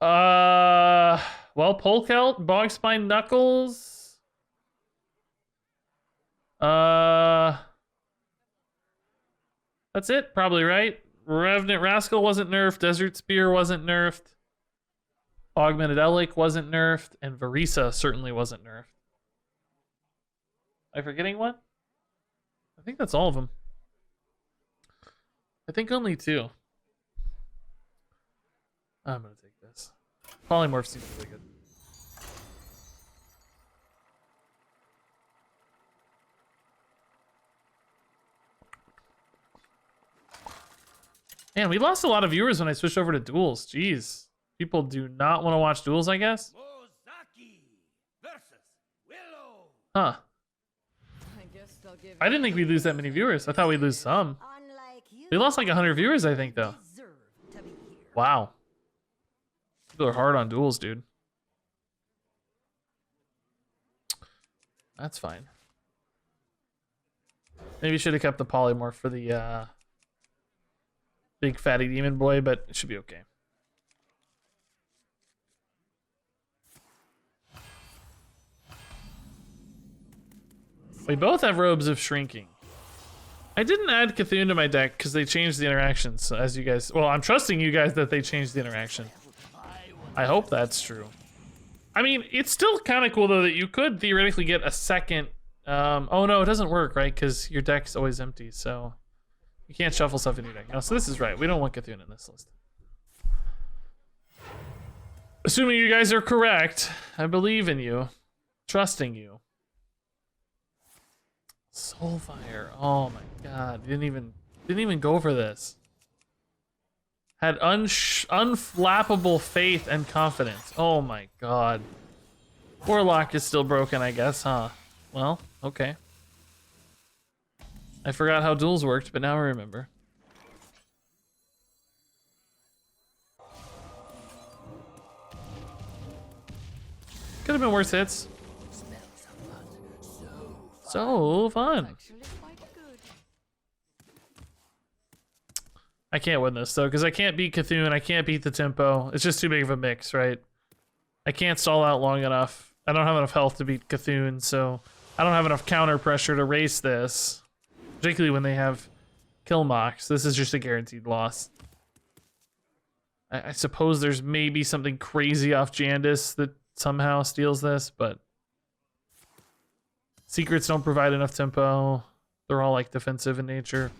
Well, Polkelt, Bogspine Knuckles. That's it, probably, right? Revenant Rascal wasn't nerfed. Desert Spear wasn't nerfed. Augmented Elik wasn't nerfed. And Varisa certainly wasn't nerfed. Am I forgetting one? I think that's all of them. I think only 2. I'm gonna take this. Polymorph seems really good. Man, we lost a lot of viewers when I switched over to Duels. Jeez. People do not want to watch Duels, I guess? Mozaki versus Willow. Huh. I didn't think we'd lose that many viewers. I thought we'd lose some. unlike you? We lost like 100 viewers, I think, though. Deserve to be here. Wow. People are hard on Duels, dude. That's fine. Maybe should have kept the polymorph for the big fatty demon boy, but it should be okay. We both have Robes of Shrinking. I didn't add Cthulhu to my deck because they changed the interactions, as you guys... Well, I'm trusting you guys that they changed the interaction. I hope that's true. I mean, it's still kind of cool, though, that you could theoretically get a second... oh, no, it doesn't work, right? Because your deck's always empty, so... You can't shuffle stuff in your deck. No, so this is right. We don't want Cthulhu in this list. Assuming you guys are correct, I believe in you. Trusting you. Soulfire. Oh my god. Didn't even go for this. Had unflappable faith and confidence. Oh my god. Warlock is still broken, I guess, huh? Well, okay. I forgot how duels worked, but now I remember. Could have been worse hits. So fun. Actually quite good. I can't win this though, because I can't beat Cthulhu, I can't beat the tempo. It's just too big of a mix, right? I can't stall out long enough. I don't have enough health to beat Cthulhu, so I don't have enough counter pressure to race this. Particularly when they have kill mocks. This is just a guaranteed loss. I suppose there's maybe something crazy off Jandis that somehow steals this, but secrets don't provide enough tempo. They're all like defensive in nature.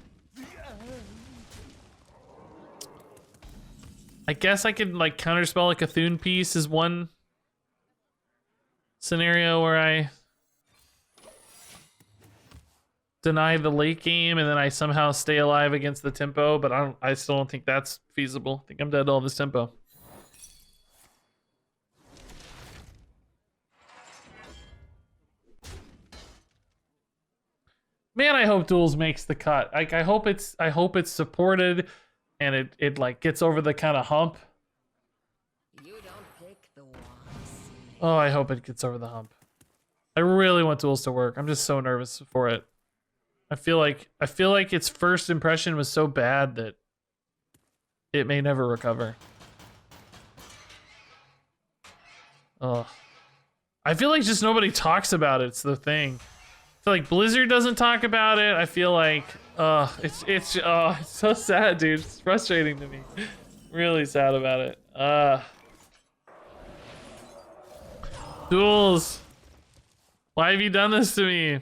I guess I could like counterspell a Cthulhu piece is one scenario where I deny the late game and then I somehow stay alive against the tempo, but I still don't think that's feasible. I think I'm dead to all this tempo. Man, I hope Duels makes the cut. Like I hope it's supported and it like gets over the kind of hump. You don't pick the ones. Oh, I hope it gets over the hump. I really want Duels to work. I'm just so nervous for it. I feel like its first impression was so bad that it may never recover. Oh, I feel like just nobody talks about it. It's the thing. I feel like Blizzard doesn't talk about it. I feel like it's so sad, dude. It's frustrating to me. Really sad about it. Duels, why have you done this to me?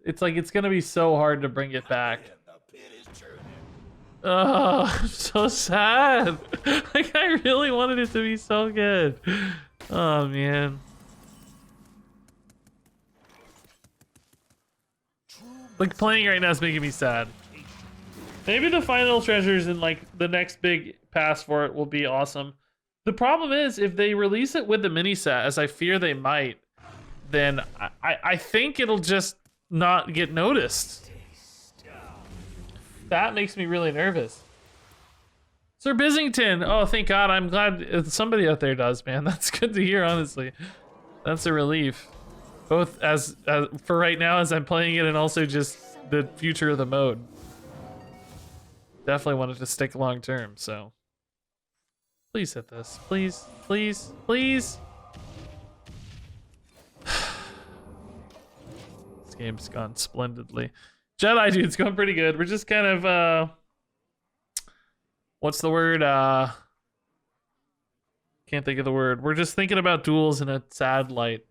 It's like it's gonna be so hard to bring it back. Oh, I'm so sad. Like I really wanted it to be so good. Oh man. Like playing right now is making me sad. Maybe the final treasures and like the next big pass for it will be awesome. The problem is if they release it with the mini set, as I fear they might, then I think it'll just not get noticed. That makes me really nervous. Sir Bissington, oh thank God, I'm glad somebody out there does, man. That's good to hear, honestly. That's a relief. Both as for right now as I'm playing it and also just the future of the mode. Definitely wanted to stick long term, so. Please hit this, please, please, please. This game's gone splendidly. Jedi dude's going pretty good. We're just kind of what's the word? Can't think of the word. We're just thinking about Duels in a sad light.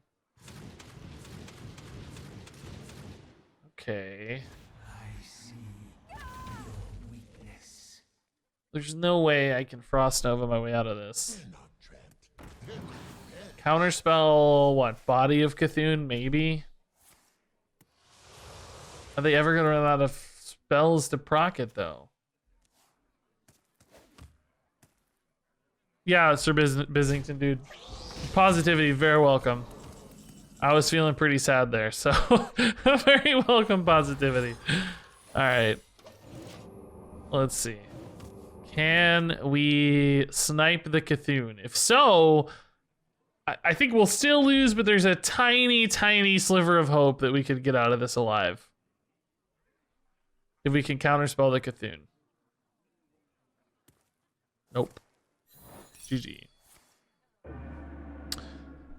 Okay. I see your weakness. There's no way I can Frost Nova my way out of this. Counterspell, what? Body of Cthulhu, maybe? Are they ever gonna run out of spells to proc it though? Yeah, Sir Bissington, dude. Positivity, very welcome. I was feeling pretty sad there, so very welcome positivity. All right, let's see. Can we snipe the Cthulhu? If so, I think we'll still lose, but there's a tiny, tiny sliver of hope that we could get out of this alive. If we can counterspell the Cthulhu. Nope. GG.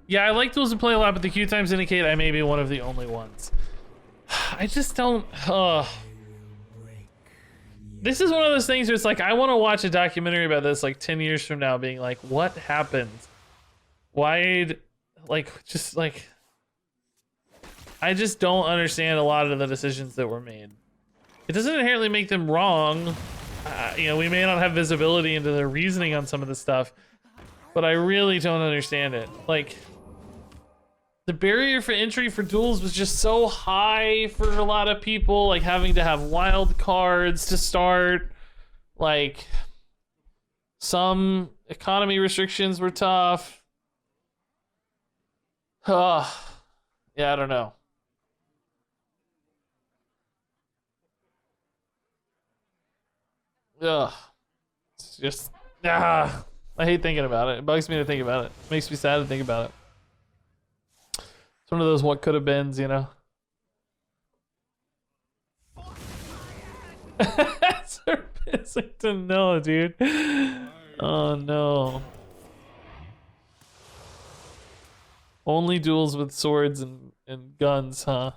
Yeah, I like Duels to play a lot, but the queue times indicate I may be one of the only ones. I just don't... This is one of those things where it's like, I want to watch a documentary about this like 10 years from now being like, what happened? Why, like, just like... I just don't understand a lot of the decisions that were made. It doesn't inherently make them wrong. You know, we may not have visibility into the reasoning on some of the stuff, but I really don't understand it. Like, the barrier for entry for Duels was just so high for a lot of people, like having to have wild cards to start. Like, some economy restrictions were tough. Yeah, I don't know. Ugh. It's just, I hate thinking about it. It bugs me to think about it. It makes me sad to think about it. It's one of those what could have beens, you know? Sir Pissington, no, dude. Oh no. Only duels with swords and guns, huh?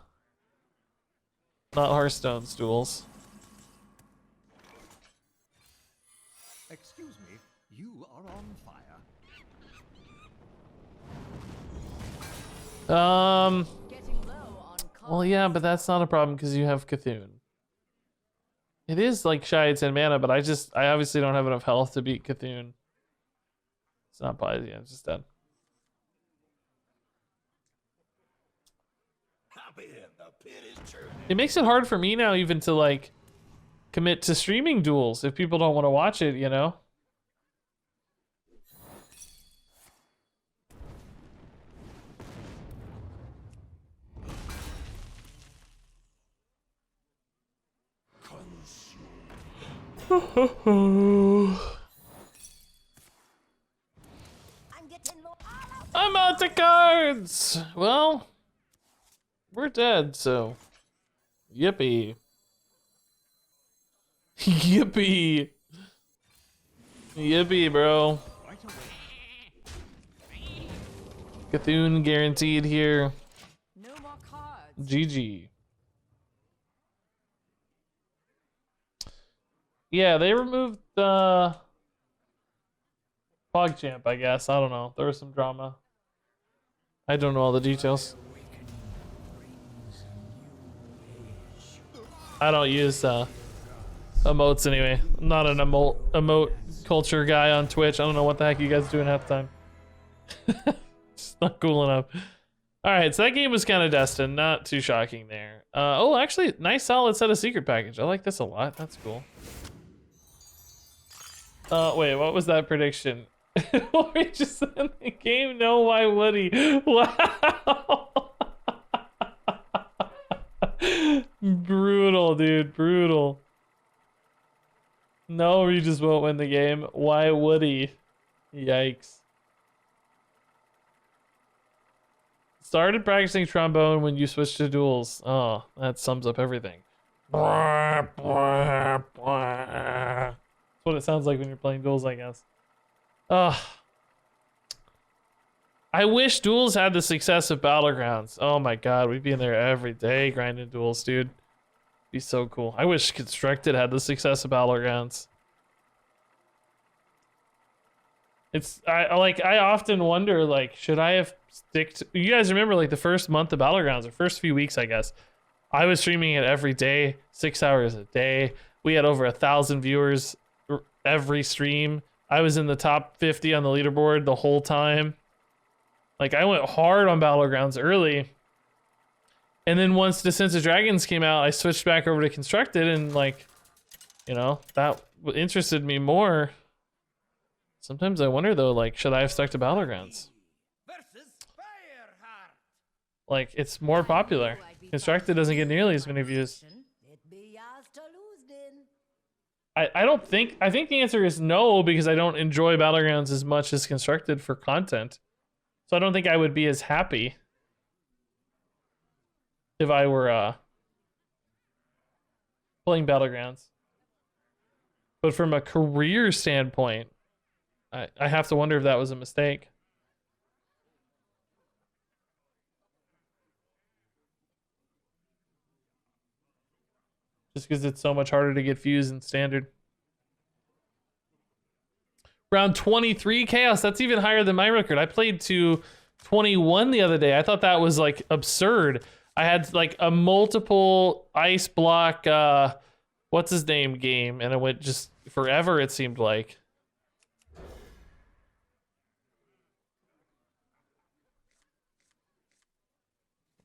Not Hearthstone's duels. Excuse me, you are on fire. Getting low on Well, yeah, but that's not a problem because you have Cthulhu. It is like shy at 10 mana, but I obviously don't have enough health to beat Cthulhu. It's not probably, yeah, it's just dead. It makes it hard for me now even to like commit to streaming duels if people don't want to watch it, you know? I'm out of cards! Well, we're dead, so yippee. Yippee. Yippee, bro. Cthulhu guaranteed here. no more cards. GG. Yeah, they removed PogChamp, I guess. I don't know. There was some drama. I don't know all the details. I don't use emotes anyway. I'm not an emote culture guy on Twitch. I don't know what the heck you guys are doing half the time. It's not cool enough. Alright, so that game was kind of destined. Not too shocking there. Oh, actually, nice solid set of secret package. I like this a lot. That's cool. Wait, what was that prediction? We just in the game? No, why would he? Wow. Brutal, dude. Brutal. No, Regis won't win the game. Why would he? Yikes. Started practicing trombone when you switched to duels. Oh, that sums up everything. That's what it sounds like when you're playing duels, I guess. I wish duels had the success of Battlegrounds. Oh my god, we'd be in there every day grinding duels, dude. Be so cool. I wish Constructed had the success of Battlegrounds. I often wonder, like, should I have stick to, you guys remember like the first month of Battlegrounds, or first few weeks, I guess. I was streaming it every day, 6 hours a day. We had over 1,000 viewers every stream. I was in the top 50 on the leaderboard the whole time. Like, I went hard on Battlegrounds early. And then once Descent of Dragons came out, I switched back over to Constructed, and like, you know, that interested me more. Sometimes I wonder though, like, should I have stuck to Battlegrounds? Like, it's more popular. Constructed doesn't get nearly as many views. I think the answer is no, because I don't enjoy Battlegrounds as much as Constructed for content. So I don't think I would be as happy if I were playing Battlegrounds. But from a career standpoint, I have to wonder if that was a mistake. Just because it's so much harder to get views in Standard. Round 23 Chaos, that's even higher than my record. I played to 21 the other day. I thought that was like absurd. I had like a multiple ice block, what's his name game, and it went just forever, it seemed like.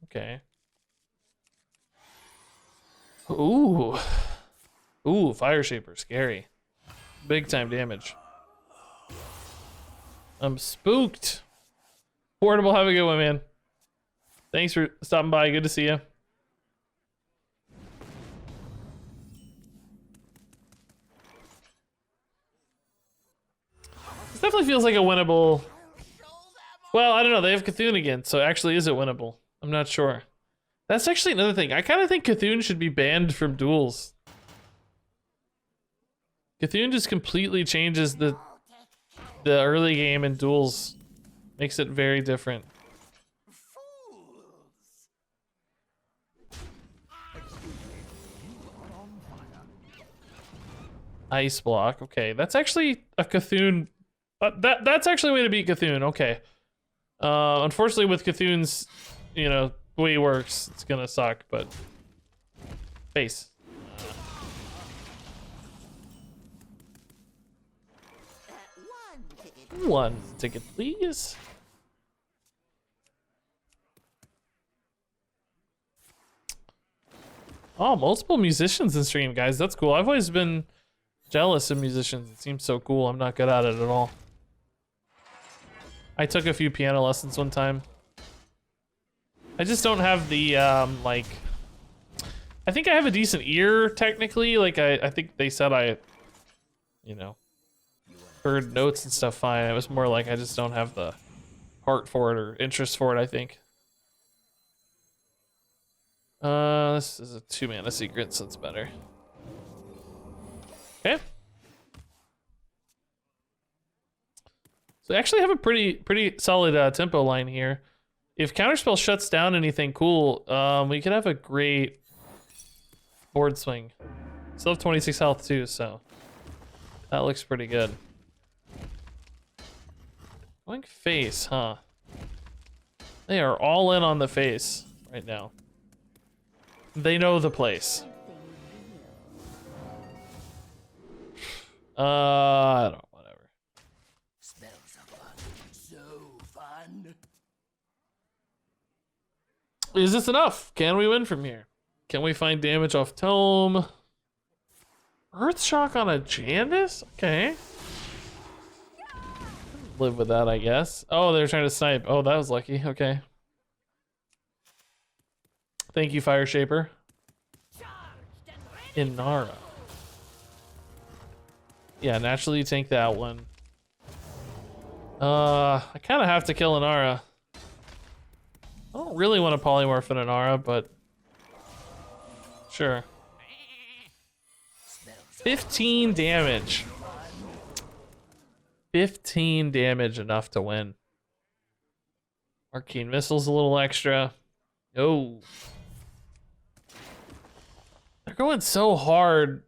Okay. Ooh. Ooh, Fire Shaper, scary. Big time damage. I'm spooked. Portable, have a good one, man. Thanks for stopping by. Good to see you. This definitely feels like a winnable. Well, I don't know. They have Cthulhu again, so actually, is it winnable? I'm not sure. That's actually another thing. I kind of think Cthulhu should be banned from duels. Cthulhu just completely changes the early game in Duels. Makes it very different. Ice block. Okay, that's actually a Cthulhu. That's actually a way to beat Cthulhu. Okay. Unfortunately, with Cthulhu's, you know, the way he works, it's gonna suck. But face. One ticket, please. Oh, multiple musicians in stream, guys. That's cool. I've always been jealous of musicians. It seems so cool. I'm not good at it at all. I took a few piano lessons one time. I just don't have the, like... I think I have a decent ear, technically. Like, I think they said I, you know, heard notes and stuff fine. It was more like I just don't have the heart for it or interest for it, I think. This is a 2-mana secret, so it's better. Okay. So I actually have a pretty solid tempo line here. If Counterspell shuts down anything cool, we could have a great board swing. Still have 26 health too, so that looks pretty good. Going face, huh? They are all in on the face right now. They know the place. I don't know, whatever. Smells of fun. So fun. Is this enough? Can we win from here? Can we find damage off Tome? Earthshock on a Jandis? Okay. Live with that, I guess. Oh, they're trying to snipe. Oh, that was lucky. Okay. Thank you, Fire Shaper. Inara. Yeah, naturally you tank that one. I kind of have to kill Inara. I don't really want to polymorph an Inara, but sure. 15 damage. 15 damage, enough to win. Arcane Missile's a little extra. Oh. They're going so hard.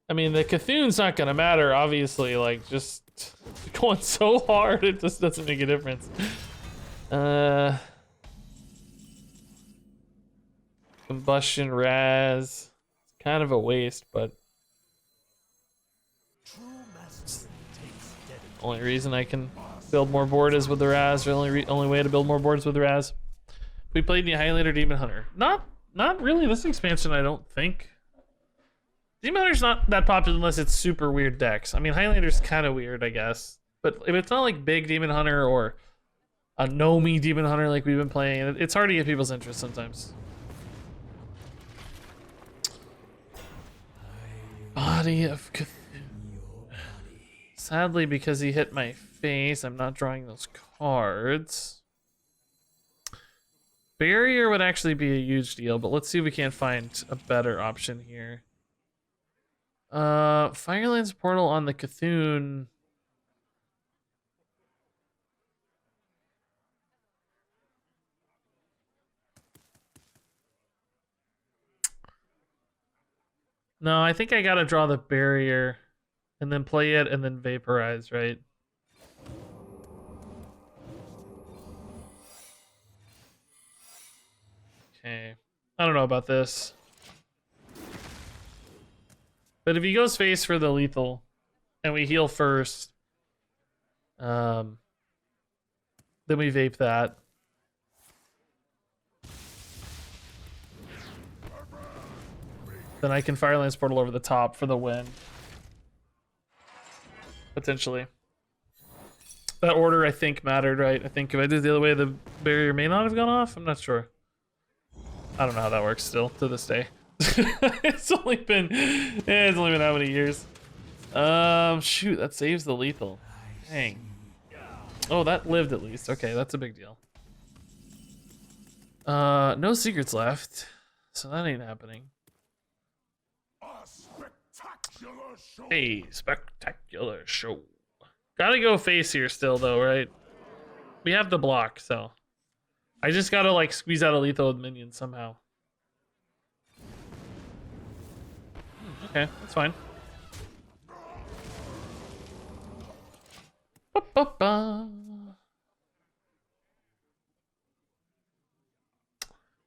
I mean, the Cthulhu's not gonna matter, obviously. Like, just going so hard, it just doesn't make a difference. Combustion Raz. It's kind of a waste, but only reason I can build more board is with the Raz. The only way to build more boards with the Raz. We played the Highlighter Demon Hunter. Not really this expansion, I don't think. Demon Hunter's not that popular unless it's super weird decks. I mean, Highlighter's kind of weird, I guess. But if it's not like big Demon Hunter or a Nomi Demon Hunter like we've been playing, it's hard to get people's interest sometimes. Body of Cthulhu. Sadly, because he hit my face, I'm not drawing those cards. Barrier would actually be a huge deal, but let's see if we can't find a better option here. Firelands Portal on the Cthulhu. No, I think I gotta draw the barrier and then play it and then vaporize, right? Okay. I don't know about this. But if he goes face for the lethal and we heal first, then we vape that. Then I can Firelands Portal over the top for the win. Potentially. That order, I think, mattered, right? I think if I did it the other way, the barrier may not have gone off. I'm not sure. I don't know how that works still, to this day. It's only been how many years? Shoot, that saves the lethal. Dang. Oh, that lived at least. Okay, that's a big deal. No secrets left, so that ain't happening. Hey, spectacular show. Gotta go face here still, though, right? We have the block, so I just gotta like squeeze out a lethal with minions somehow. Okay, that's fine. Ba-ba-ba.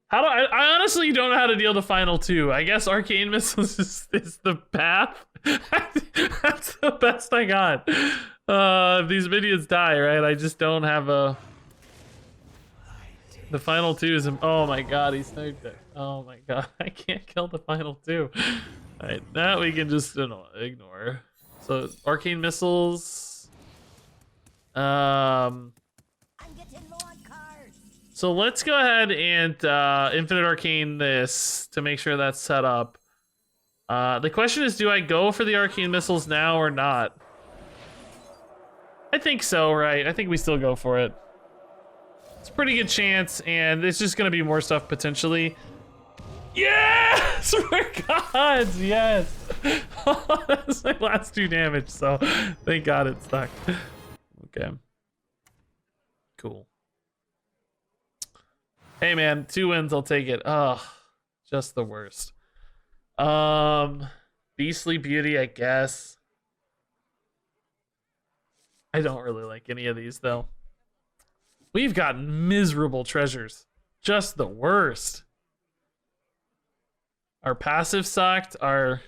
How do I honestly don't know how to deal the final two. I guess Arcane Missiles is the path. That's the best I got. If these minions die, right? I just don't have a... The final two is... Oh my god, he sniped it. Oh my god, I can't kill the final two. Alright, that we can just ignore. So, Arcane Missiles... So let's go ahead and Infinite Arcane this to make sure that's set up. The question is, do I go for the Arcane Missiles now or not? I think so, right? I think we still go for it. It's a pretty good chance, and it's just gonna be more stuff potentially. Yes! For gods, yes! That's my last 2 damage, so thank god it stuck. Okay. Cool. Hey man, 2 wins, I'll take it. Oh, just the worst. Beastly Beauty, I guess. I don't really like any of these though. We've got miserable treasures. Just the worst. Our passive sucked. Our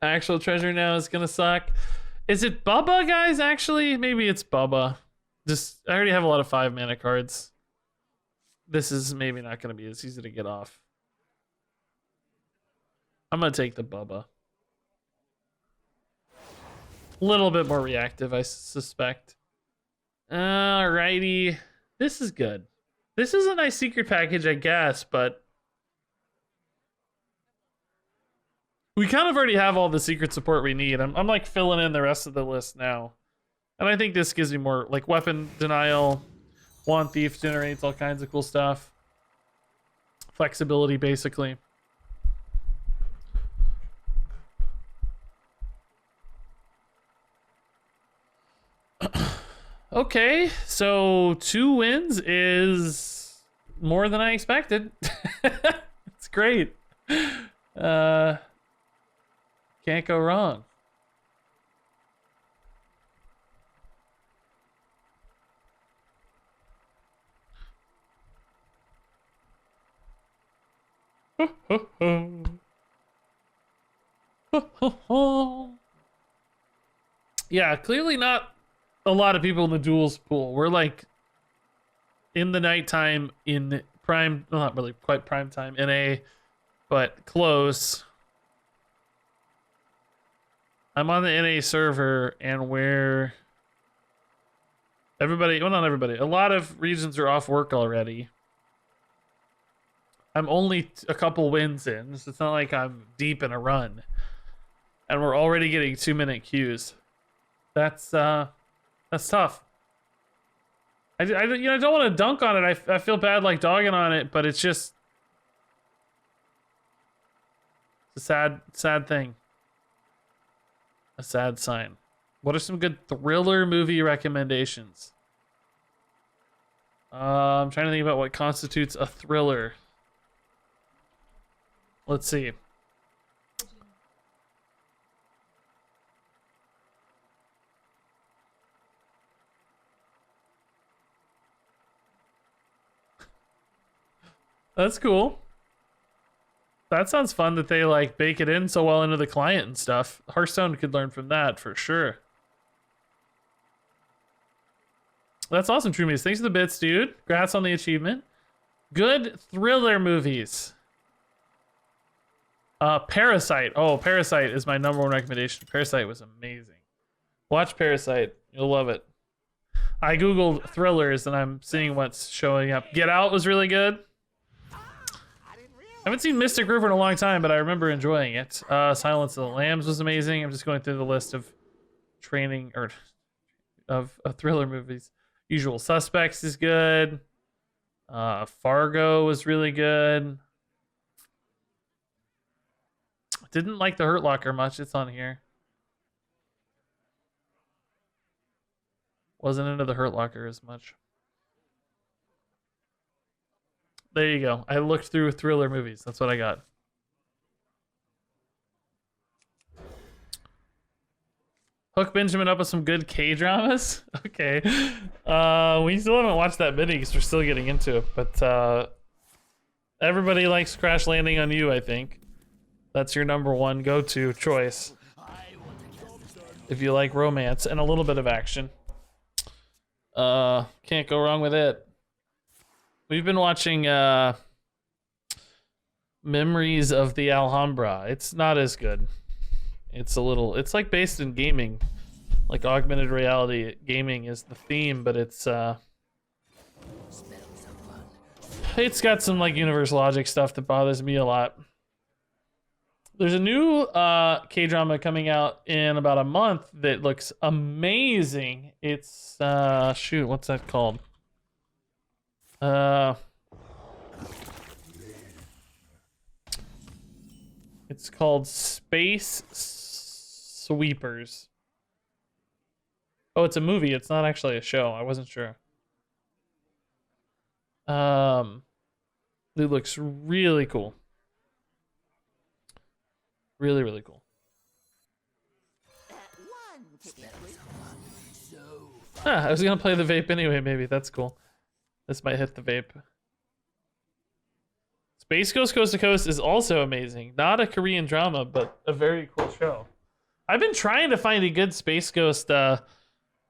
actual treasure now is gonna suck. Is it Bubba, guys, actually? Maybe it's Bubba. Just, I already have a lot of 5 mana cards. This is maybe not going to be as easy to get off. I'm going to take the Bubba. A little bit more reactive, I suspect. Alrighty. This is good. This is a nice secret package, I guess, but... We kind of already have all the secret support we need. I'm like filling in the rest of the list now. And I think this gives me more, like, weapon denial... Wand Thief generates all kinds of cool stuff. Flexibility, basically. Okay, so 2 wins is more than I expected. It's great. Can't go wrong. Yeah, clearly not a lot of people in the duels pool. We're like in the nighttime in prime, well, not really quite prime time, NA, but close. I'm on the NA server and where everybody, well, not everybody, a lot of regions are off work already. I'm only a couple wins in, so it's not like I'm deep in a run. And we're already getting 2-minute queues. That's tough. I don't want to dunk on it. I feel bad like dogging on it, but it's just it's a sad thing. A sad sign. What are some good thriller movie recommendations? I'm trying to think about what constitutes a thriller. Let's see. That's cool. That sounds fun that they like bake it in so well into the client and stuff. Hearthstone could learn from that for sure. That's awesome, Trumies. Thanks for the bits, dude. Congrats on the achievement. Good thriller movies. Parasite. Oh, Parasite is my #1 recommendation. Parasite was amazing. Watch Parasite. You'll love it. I googled thrillers and I'm seeing what's showing up. Get Out was really good. I haven't seen Mystic River in a long time, but I remember enjoying it. Silence of the Lambs was amazing. I'm just going through the list of training or of thriller movies. Usual Suspects is good. Fargo was really good. Didn't like The Hurt Locker much. It's on here. Wasn't into the Hurt Locker as much. There you go. I looked through thriller movies. That's what I got. Hook Benjamin up with some good K-dramas. Okay. We still haven't watched that many because we're still getting into it. But everybody likes Crash Landing on You, I think. That's your number one go-to choice. If you like romance and a little bit of action. Can't go wrong with it. We've been watching Memories of the Alhambra. It's not as good. It's like based in gaming. Like augmented reality gaming is the theme, but it's got some like universe logic stuff that bothers me a lot. There's a new K-drama coming out in about a month that looks amazing. It's shoot, what's that called? It's called Space Sweepers. Oh, it's a movie. It's not actually a show. I wasn't sure. It looks really cool. Really, really cool. I was gonna play the vape anyway, maybe. That's cool. This might hit the vape. Space Ghost Coast to Coast is also amazing. Not a Korean drama, but a very cool show. I've been trying to find a good Space Ghost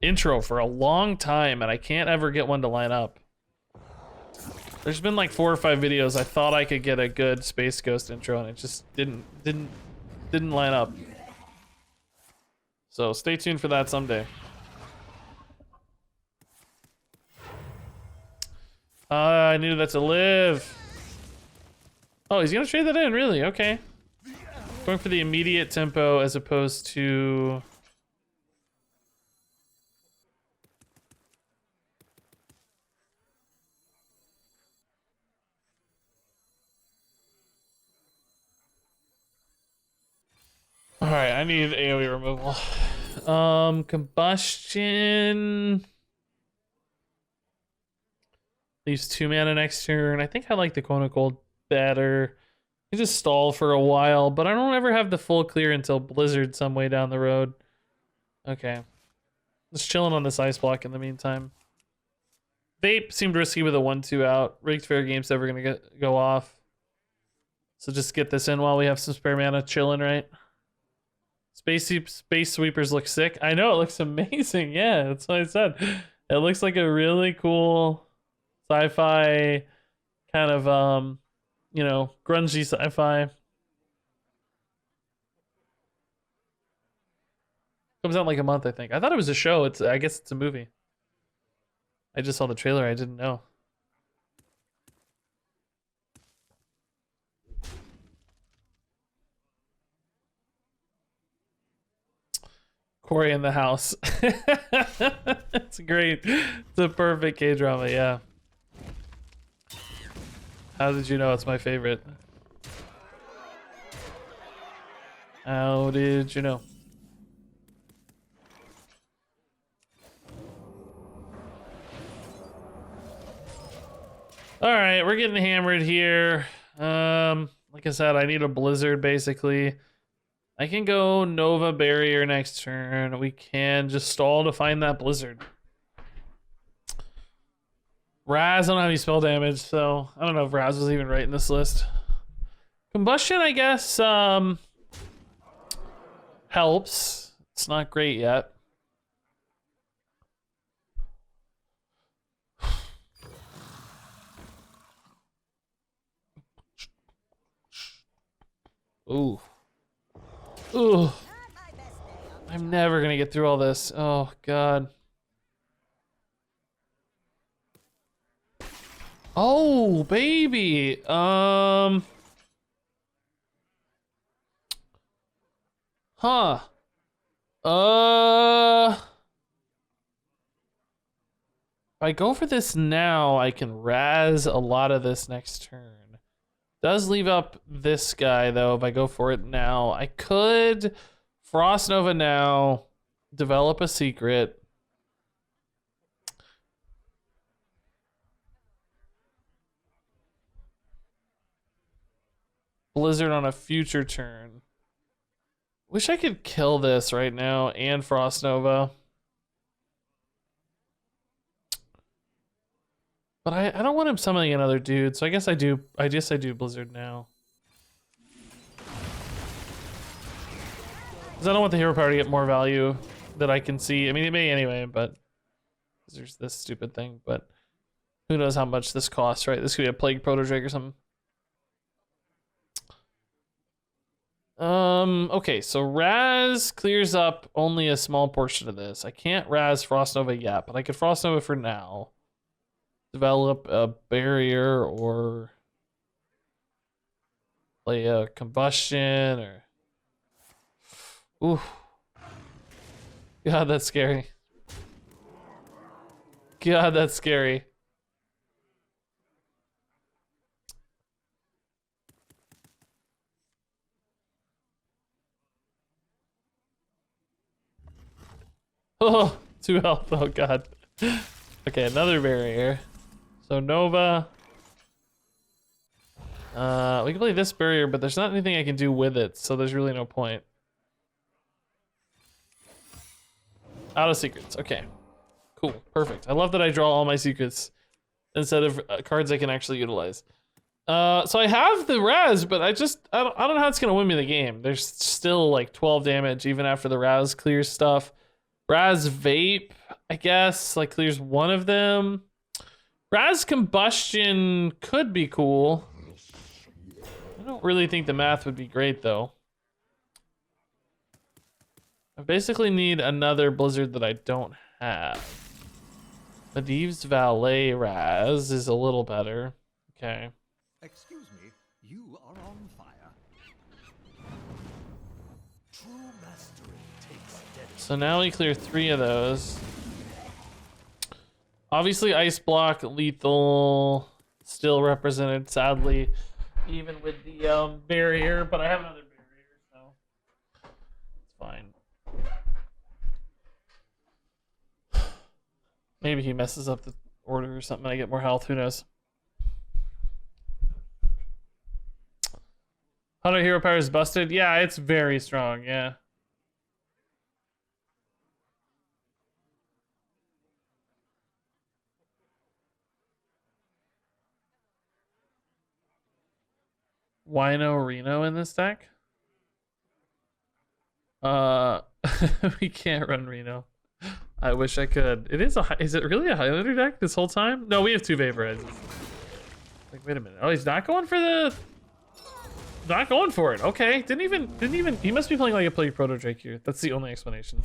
intro for a long time, and I can't ever get one to line up. There's been like 4 or 5 videos I thought I could get a good Space Ghost intro, and it just didn't line up. So stay tuned for that someday. I needed that to live. Oh, he's gonna trade that in, really? Okay. Going for the immediate tempo as opposed to... Alright, I need AoE removal. Combustion... Leaves 2 mana next turn. I think I like the Quona Cold better. You just stall for a while, but I don't ever have the full clear until Blizzard some way down the road. Okay. Just chilling on this ice block in the meantime. Vape seemed risky with a 1-2 out. Rigged Fair Game's never gonna go off. So just get this in while we have some spare mana chilling, right? Space Sweepers look sick. I know, it looks amazing. Yeah, that's what I said. It looks like a really cool sci-fi kind of you know, grungy sci-fi. Comes out in like a month, I think. I thought it was a show. I guess it's a movie. I just saw the trailer. I didn't know. Corey in the house. It's great. It's a perfect K-drama, yeah. How did you know it's my favorite? How did you know? All right, we're getting hammered here. Like I said, I need a Blizzard basically. I can go Nova Barrier next turn. We can just stall to find that Blizzard. Raz, I don't have any spell damage, so I don't know if Raz was even right in this list. Combustion, I guess, helps. It's not great yet. Ooh. Ooh. I'm never gonna get through all this. Oh, God. Oh, baby. Huh. If I go for this now, I can razz a lot of this next turn. Does leave up this guy, though, if I go for it now. I could Frost Nova now, develop a secret. Blizzard on a future turn. Wish I could kill this right now and Frost Nova. But I don't want him summoning another dude, so I guess I do Blizzard now. Because I don't want the hero power to get more value that I can see. I mean, it may anyway, but there's this stupid thing. But who knows how much this costs, right? This could be a Plague Proto-Drake or something. Okay, so Raz clears up only a small portion of this. I can't Raz Frost Nova yet, but I could Frost Nova for now. Develop a barrier or play a combustion or... Ooh. God, that's scary. God, that's scary. Oh, 2 health. Oh, God. Okay, another barrier. So Nova. We can play this barrier, but there's not anything I can do with it, so there's really no point. Out of secrets. Okay. Cool. Perfect. I love that I draw all my secrets instead of cards I can actually utilize. So I have the Raz, but I don't know how it's gonna win me the game. There's still like 12 damage even after the Raz clears stuff. Raz Vape, I guess, like clears one of them. Raz Combustion could be cool. I don't really think the math would be great though. I basically need another Blizzard that I don't have. Medivh's Valet Raz is a little better. Okay. Excuse me, you are on fire. True mastery takes dedication. So now we clear 3 of those. Obviously Ice Block, Lethal, still represented sadly, even with the barrier, but I have another barrier, so it's fine. Maybe he messes up the order or something and I get more health, who knows. Hunter Hero Power is busted? Yeah, it's very strong, yeah. Wino Reno in this deck? We can't run Reno. I wish I could. It is is it really a Highlander deck this whole time? No, we have 2 Vaporizers. Like, wait a minute. Oh, he's not going for the... Not going for it. Okay. Didn't even... He must be playing like a Plague Proto-Drake here. That's the only explanation.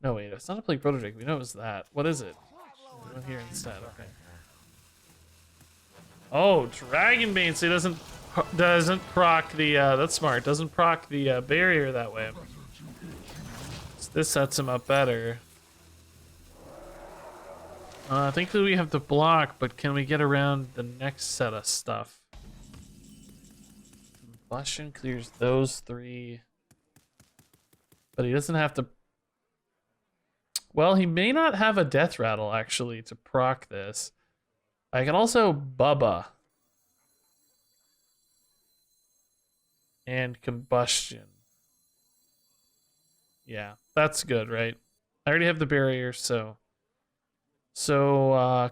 No, wait. It's not a Plague Proto-Drake. We know it's that. What is it? Go here instead. Okay. Oh, Dragonbane. So he doesn't proc the... that's smart. Doesn't proc the barrier that way. So this sets him up better. Thankfully we have to block, but can we get around the next set of stuff? Combustion clears those 3. But he doesn't have to... Well, he may not have a Death Rattle, actually, to proc this. I can also Bubba. And Combustion. Yeah, that's good, right? I already have the barrier, so...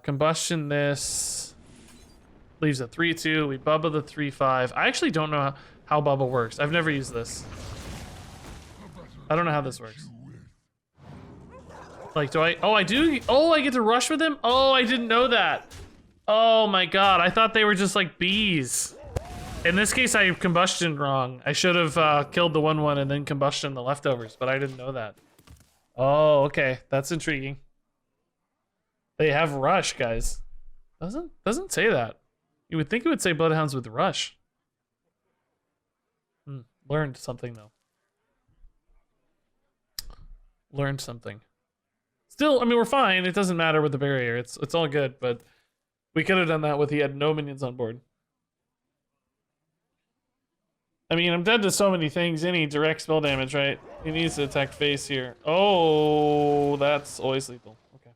Combustion this... Leaves a 3-2. We Bubba the 3-5. I actually don't know how Bubba works. I've never used this. I don't know how this works. Like, do I... Oh, I do... Oh, I get to rush with him? Oh, I didn't know that. Oh my god. I thought they were just like bees. In this case, I combustioned wrong. I should have killed the 1-1 and then combustion the leftovers, but I didn't know that. Oh, okay. That's intriguing. They have rush, guys. Doesn't say that. You would think it would say Bloodhounds with rush. Learned something though. Learned something. Still, I mean, we're fine. It doesn't matter with the barrier. It's all good, but we could have done that with he had no minions on board. I mean, I'm dead to so many things. Any direct spell damage, right? He needs to attack face here. Oh, that's always lethal. Okay,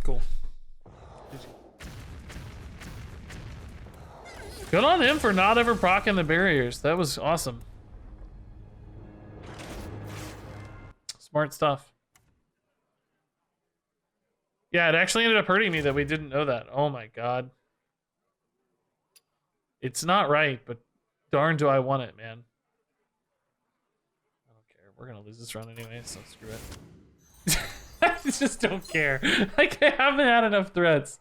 cool. Good on him for not ever proccing the barriers. That was awesome. Smart stuff. Yeah, it actually ended up hurting me that we didn't know that. Oh my god. It's not right, but darn do I want it, man. I don't care. We're gonna lose this run anyway, so screw it. I just don't care. Like, I haven't had enough threats,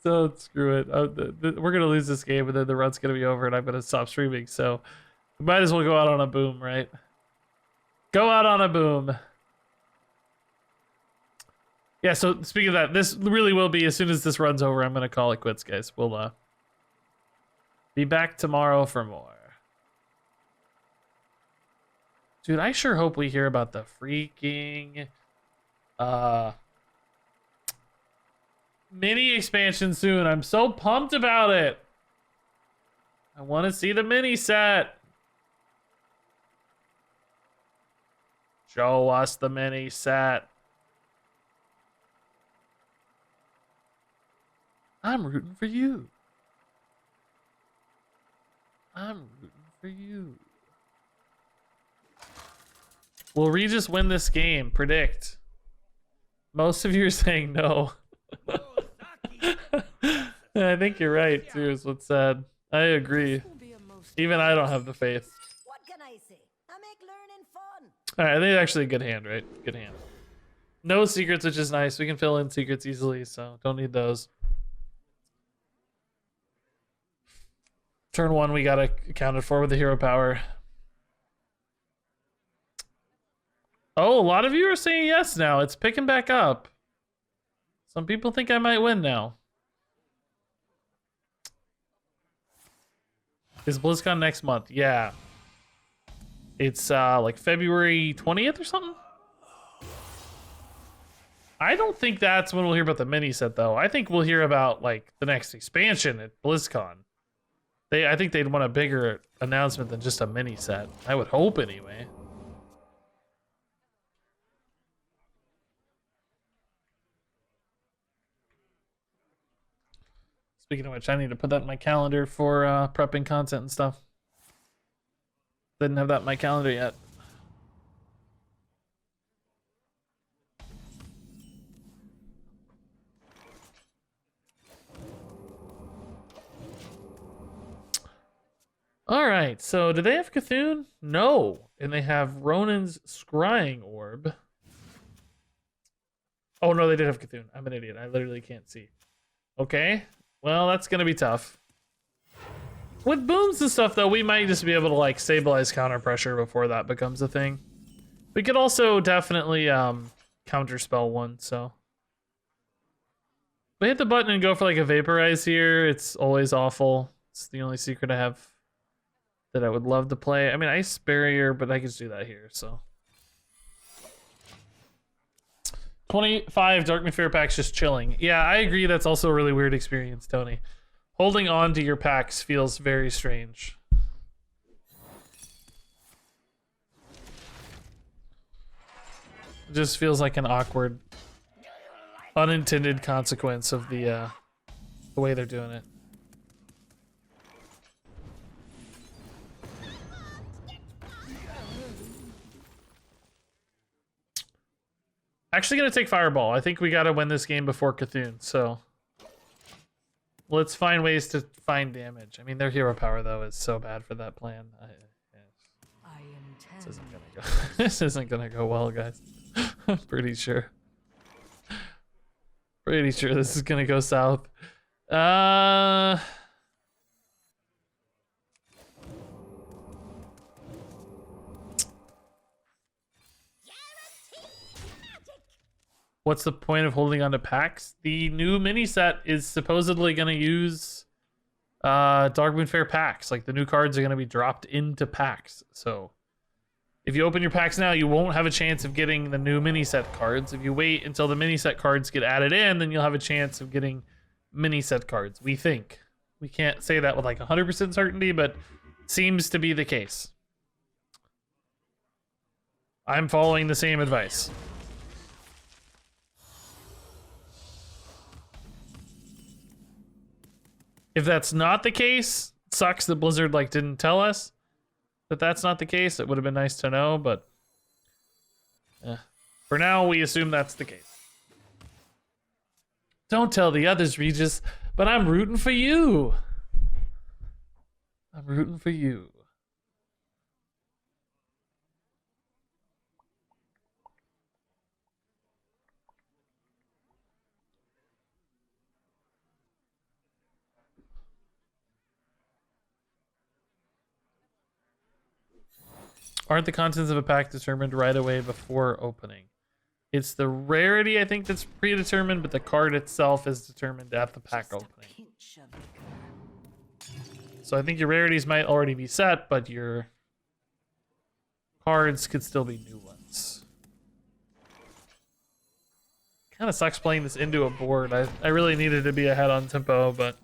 so screw it. We're gonna lose this game, and then the run's gonna be over, and I'm gonna stop streaming. So, we might as well go out on a boom, right? Go out on a boom. Yeah. So speaking of that, this really will be as soon as this run's over. I'm gonna call it quits, guys. We'll be back tomorrow for more. Dude, I sure hope we hear about the freaking mini expansion soon. I'm so pumped about it. I want to see the mini set. Show us the mini set. I'm rooting for you. I'm rooting for you. Will Regis win this game? Predict. Most of you are saying no. I think you're right, too, is what's sad. I agree. Even I don't have the faith. What can I say? I make learning fun. Alright, I think it's actually a good hand, right? Good hand. No secrets, which is nice. We can fill in secrets easily, so don't need those. Turn 1, we got accounted for with the hero power. Oh, a lot of you are saying yes now. It's picking back up. Some people think I might win now. Is BlizzCon next month? Yeah. It's like February 20th or something? I don't think that's when we'll hear about the mini set, though. I think we'll hear about like the next expansion at BlizzCon. I think they'd want a bigger announcement than just a mini set. I would hope anyway. Speaking of which, I need to put that in my calendar for prepping content and stuff. Didn't have that in my calendar yet. All right, so do they have Cthulhu? No, and they have Ronin's Scrying Orb. Oh no, they did have Cthulhu. I'm an idiot. I literally can't see. Okay, well that's gonna be tough. With booms and stuff, though, we might just be able to like stabilize counter pressure before that becomes a thing. We could also definitely counterspell one. So we hit the button and go for like a vaporize here. It's always awful. It's the only secret I have that I would love to play. I mean, Ice Barrier, but I could do that here, so. 25 Darkman Fair packs just chilling. Yeah, I agree. That's also a really weird experience, Tony. Holding on to your packs feels very strange. It just feels like an awkward, unintended consequence of the way they're doing it. Actually gonna take Fireball. I think we gotta win this game before Cthulhu, so let's find ways to find damage. I mean, their hero power though is so bad for that plan. This isn't gonna go well, guys. I'm pretty sure. Pretty sure this is gonna go south. What's the point of holding on to packs? The new mini set is supposedly going to use Darkmoon Fair packs. Like the new cards are going to be dropped into packs. So if you open your packs now, you won't have a chance of getting the new mini set cards. If you wait until the mini set cards get added in, then you'll have a chance of getting mini set cards. We think. We can't say that with like 100% certainty, but seems to be the case. I'm following the same advice. If that's not the case, sucks that Blizzard like didn't tell us that that's not the case. It would have been nice to know, but for now we assume that's the case. Don't tell the others, Regis, but I'm rooting for you. I'm rooting for you. Aren't the contents of a pack determined right away before opening? It's the rarity, I think, that's predetermined, but the card itself is determined at the pack opening. So I think your rarities might already be set, but your cards could still be new ones. Kind of sucks playing this into a board. I really needed to be ahead on tempo, but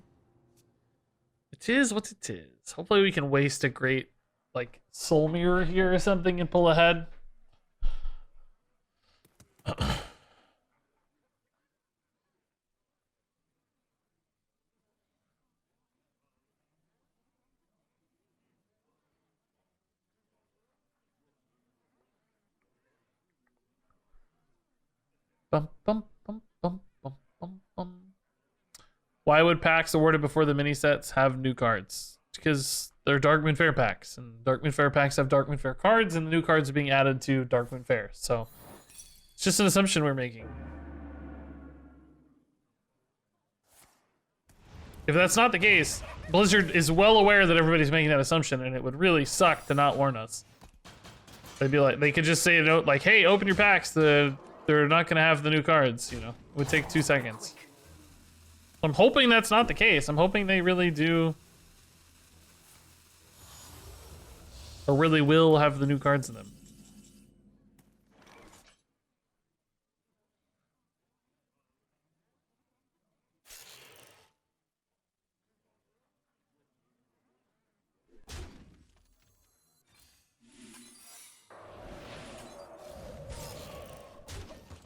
it is what it is. Hopefully we can waste a great like soul mirror here or something and pull ahead. Bum, bum, bum, bum, bum, bum, bum. Why would packs awarded before the mini sets have new cards? Because they're Darkmoon Faire packs, and Darkmoon Faire packs have Darkmoon Faire cards, and the new cards are being added to Darkmoon Faire. So it's just an assumption we're making. If that's not the case, Blizzard is well aware that everybody's making that assumption, and it would really suck to not warn us. They'd be like, they could just say a note like, "Hey, open your packs. They're not gonna have the new cards." You know, it would take 2 seconds. I'm hoping that's not the case. I'm hoping they really do, or really will have the new cards in them.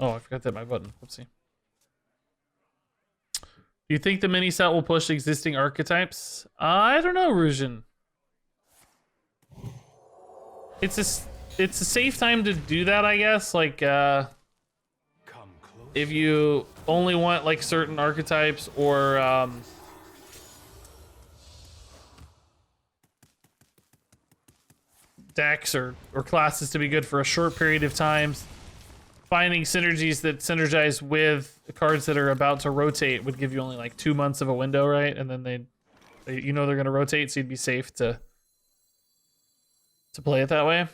Oh, I forgot to hit my button. Whoopsie. Do you think the mini set will push existing archetypes? I don't know, Rujin. It's a safe time to do that, I guess. Like, if you only want like certain archetypes or decks or classes to be good for a short period of time. Finding synergies that synergize with the cards that are about to rotate would give you only like 2 months of a window, right? And then they you know they're going to rotate, so you'd be safe to play it that way.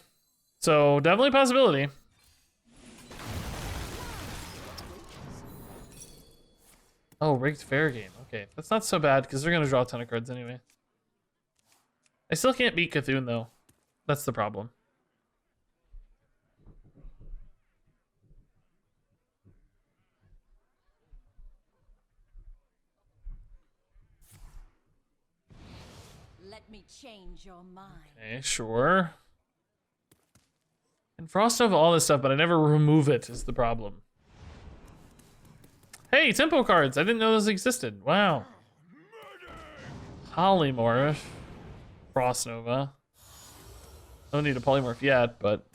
So definitely a possibility. Oh, rigged fair game. Okay, that's not so bad because they're going to draw a ton of cards anyway. I still can't beat Cthulhu though. That's the problem. Let me change your mind. Okay, sure. And Frost over all this stuff, but I never remove it is the problem. Hey, tempo cards! I didn't know those existed. Wow. Polymorph. Frost Nova. Don't need a polymorph yet, but...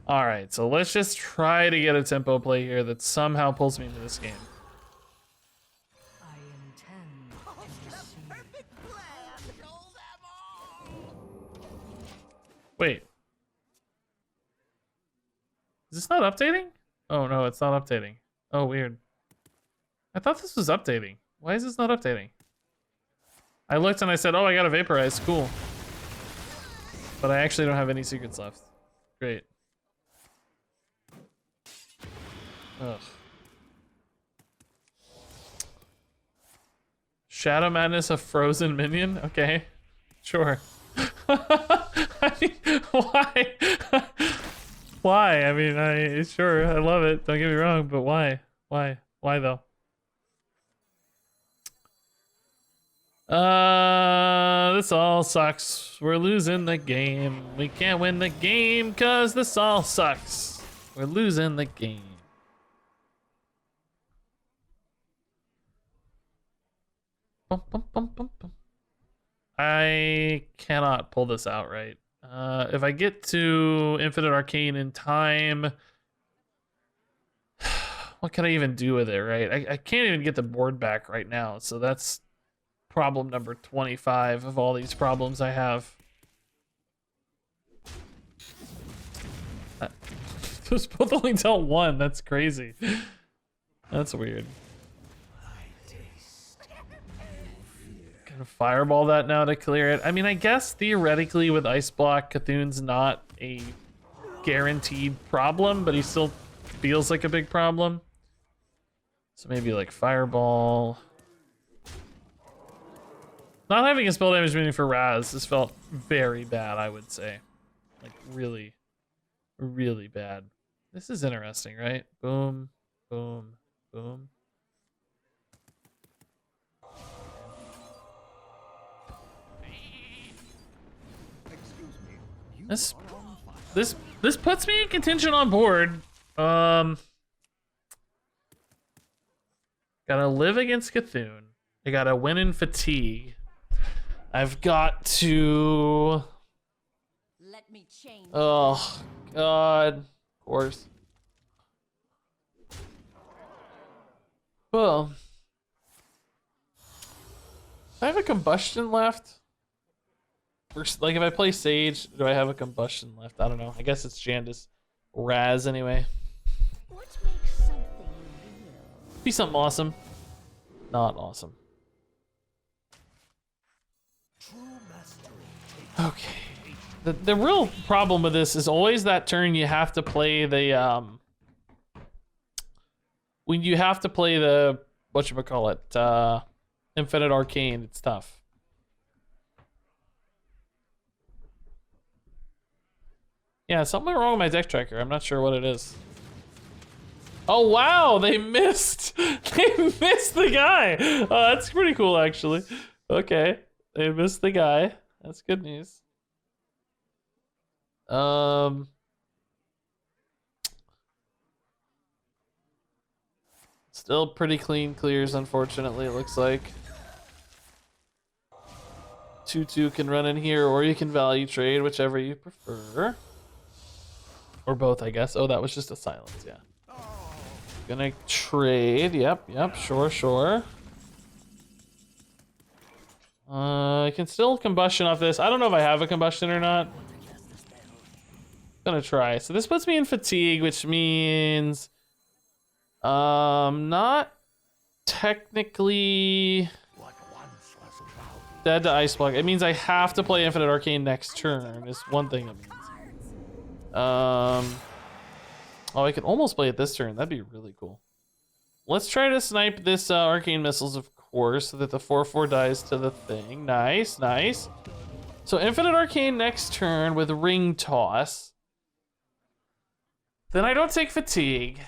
Alright, so let's just try to get a tempo play here that somehow pulls me into this game. Wait. Is this not updating? Oh no, it's not updating. Oh, weird. I thought this was updating. Why is this not updating? I looked and I said, oh, I got a vaporize, cool. But I actually don't have any secrets left. Great. Ugh. Shadow Madness, a frozen minion? Okay, sure. I mean, why? Why? I mean, sure, I love it. Don't get me wrong, but why? Why? Why though? This all sucks. We're losing the game. We can't win the game because this all sucks. We're losing the game. Bum, bum, bum, bum, bum. I cannot pull this out right. If I get to Infinite Arcane in time, what can I even do with it, right? I can't even get the board back right now, so that's problem number 25 of all these problems I have. Those both only dealt one. That's crazy. That's weird. Gonna fireball that now to clear it. I mean, I guess theoretically with Ice Block, Cthulhu's not a guaranteed problem, but he still feels like a big problem. So maybe like fireball. Not having a spell damage meaning for Raz, this felt very bad, I would say. Like really, really bad. This is interesting, right? Boom, boom, boom. This puts me in contention on board. Gotta live against Cthulhu. I gotta win in fatigue. I've got to. Let me change. Oh God, of course. Well, I have a combustion left. Like if I play Sage, do I have a combustion left? I don't know. I guess it's Jandis. Raz anyway. What makes something real? Be something awesome. Not awesome. Okay. The real problem with this is always that turn you have to play the when you have to play the whatchamacallit, Infinite Arcane, it's tough. Yeah, something wrong with my deck tracker. I'm not sure what it is. Oh wow, they missed. They missed the guy. Oh, that's pretty cool actually. Okay, they missed the guy. That's good news. Still pretty clean clears, unfortunately, it looks like. 2/2 can run in here, or you can value trade, whichever you prefer. Or both, I guess. Oh, that was just a silence, yeah. Gonna trade, yep, sure. I can still combustion off this. I don't know if I have a combustion or not. Gonna try. So this puts me in fatigue, which means not technically dead to Ice Block. It means I have to play Infinite Arcane next turn is one thing it means. Oh, I can almost play it this turn. That'd be really cool. Let's try to snipe this Arcane Missiles, of course, so that the 4/4 dies to the thing. Nice. So Infinite Arcane next turn with Ring Toss. Then I don't take fatigue.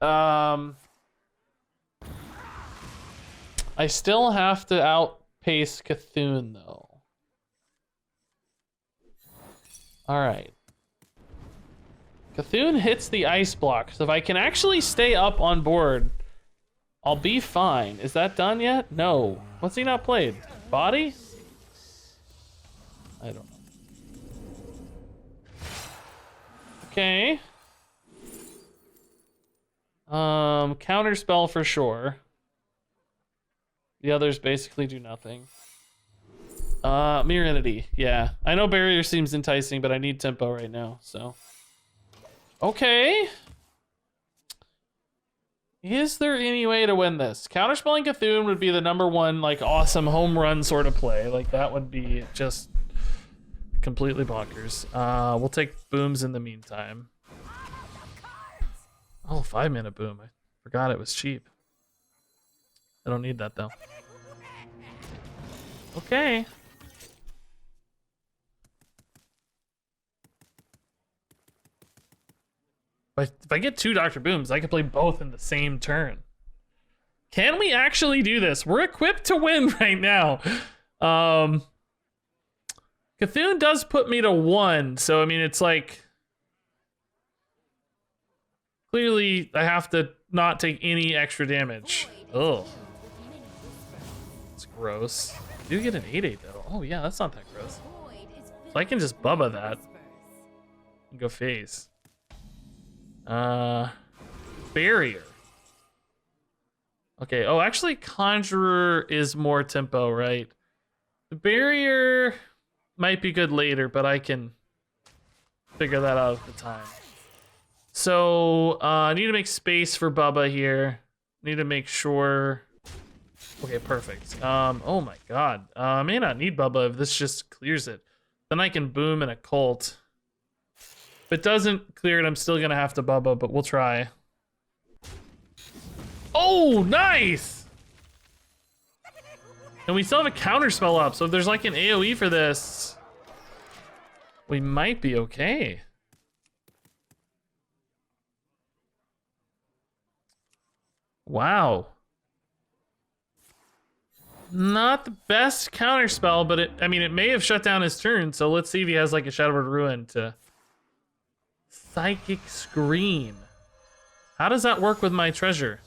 I still have to outpace Cthulhu, though. All right. Cthulhu hits the Ice Block, so if I can actually stay up on board, I'll be fine. Is that done yet? No. What's he not played? Body? I don't know. Okay. Counterspell for sure. The others basically do nothing. Mirror Entity. Yeah. I know Barrier seems enticing, but I need tempo right now, so. Okay. Is there any way to win this? Counterspelling Cthulhu would be the #1, like, awesome home run sort of play. Like, that would be just completely bonkers. We'll take booms in the meantime. Oh, 5-mana boom. I forgot it was cheap. I don't need that, though. Okay. If I get 2 Dr. Booms, I can play both in the same turn. Can we actually do this? We're equipped to win right now. Cthulhu does put me to 1, so I mean, it's like... Clearly, I have to not take any extra damage. Ugh. It's gross. You do get an 8/8 though. Oh yeah, that's not that gross. Void is So I can just Bubba that. And go face. Barrier. Okay, oh actually Conjurer is more tempo, right? The barrier might be good later, but I can figure that out at the time. So I need to make space for Bubba here. Need to make sure. Okay, perfect. Oh my god. I may not need Bubba if this just clears it. Then I can boom and occult. If it doesn't clear it, I'm still gonna have to Bubba, but we'll try. Oh, nice! And we still have a counter spell up, so if there's like an AoE for this, we might be okay. Wow. Not the best counter spell, but it may have shut down his turn, so let's see if he has like a Shadowward Ruin to Psychic Screen. How does that work with my treasure?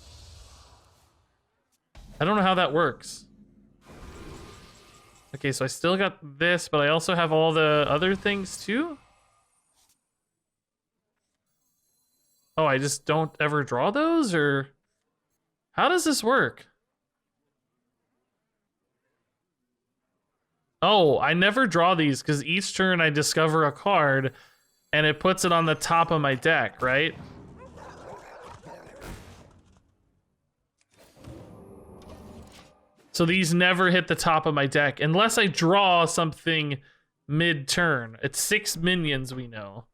I don't know how that works. Okay, so I still got this, but I also have all the other things too? Oh, I just don't ever draw those, or how does this work? Oh, I never draw these because each turn I discover a card and it puts it on the top of my deck, right? So these never hit the top of my deck unless I draw something mid-turn. It's 6 minions, we know.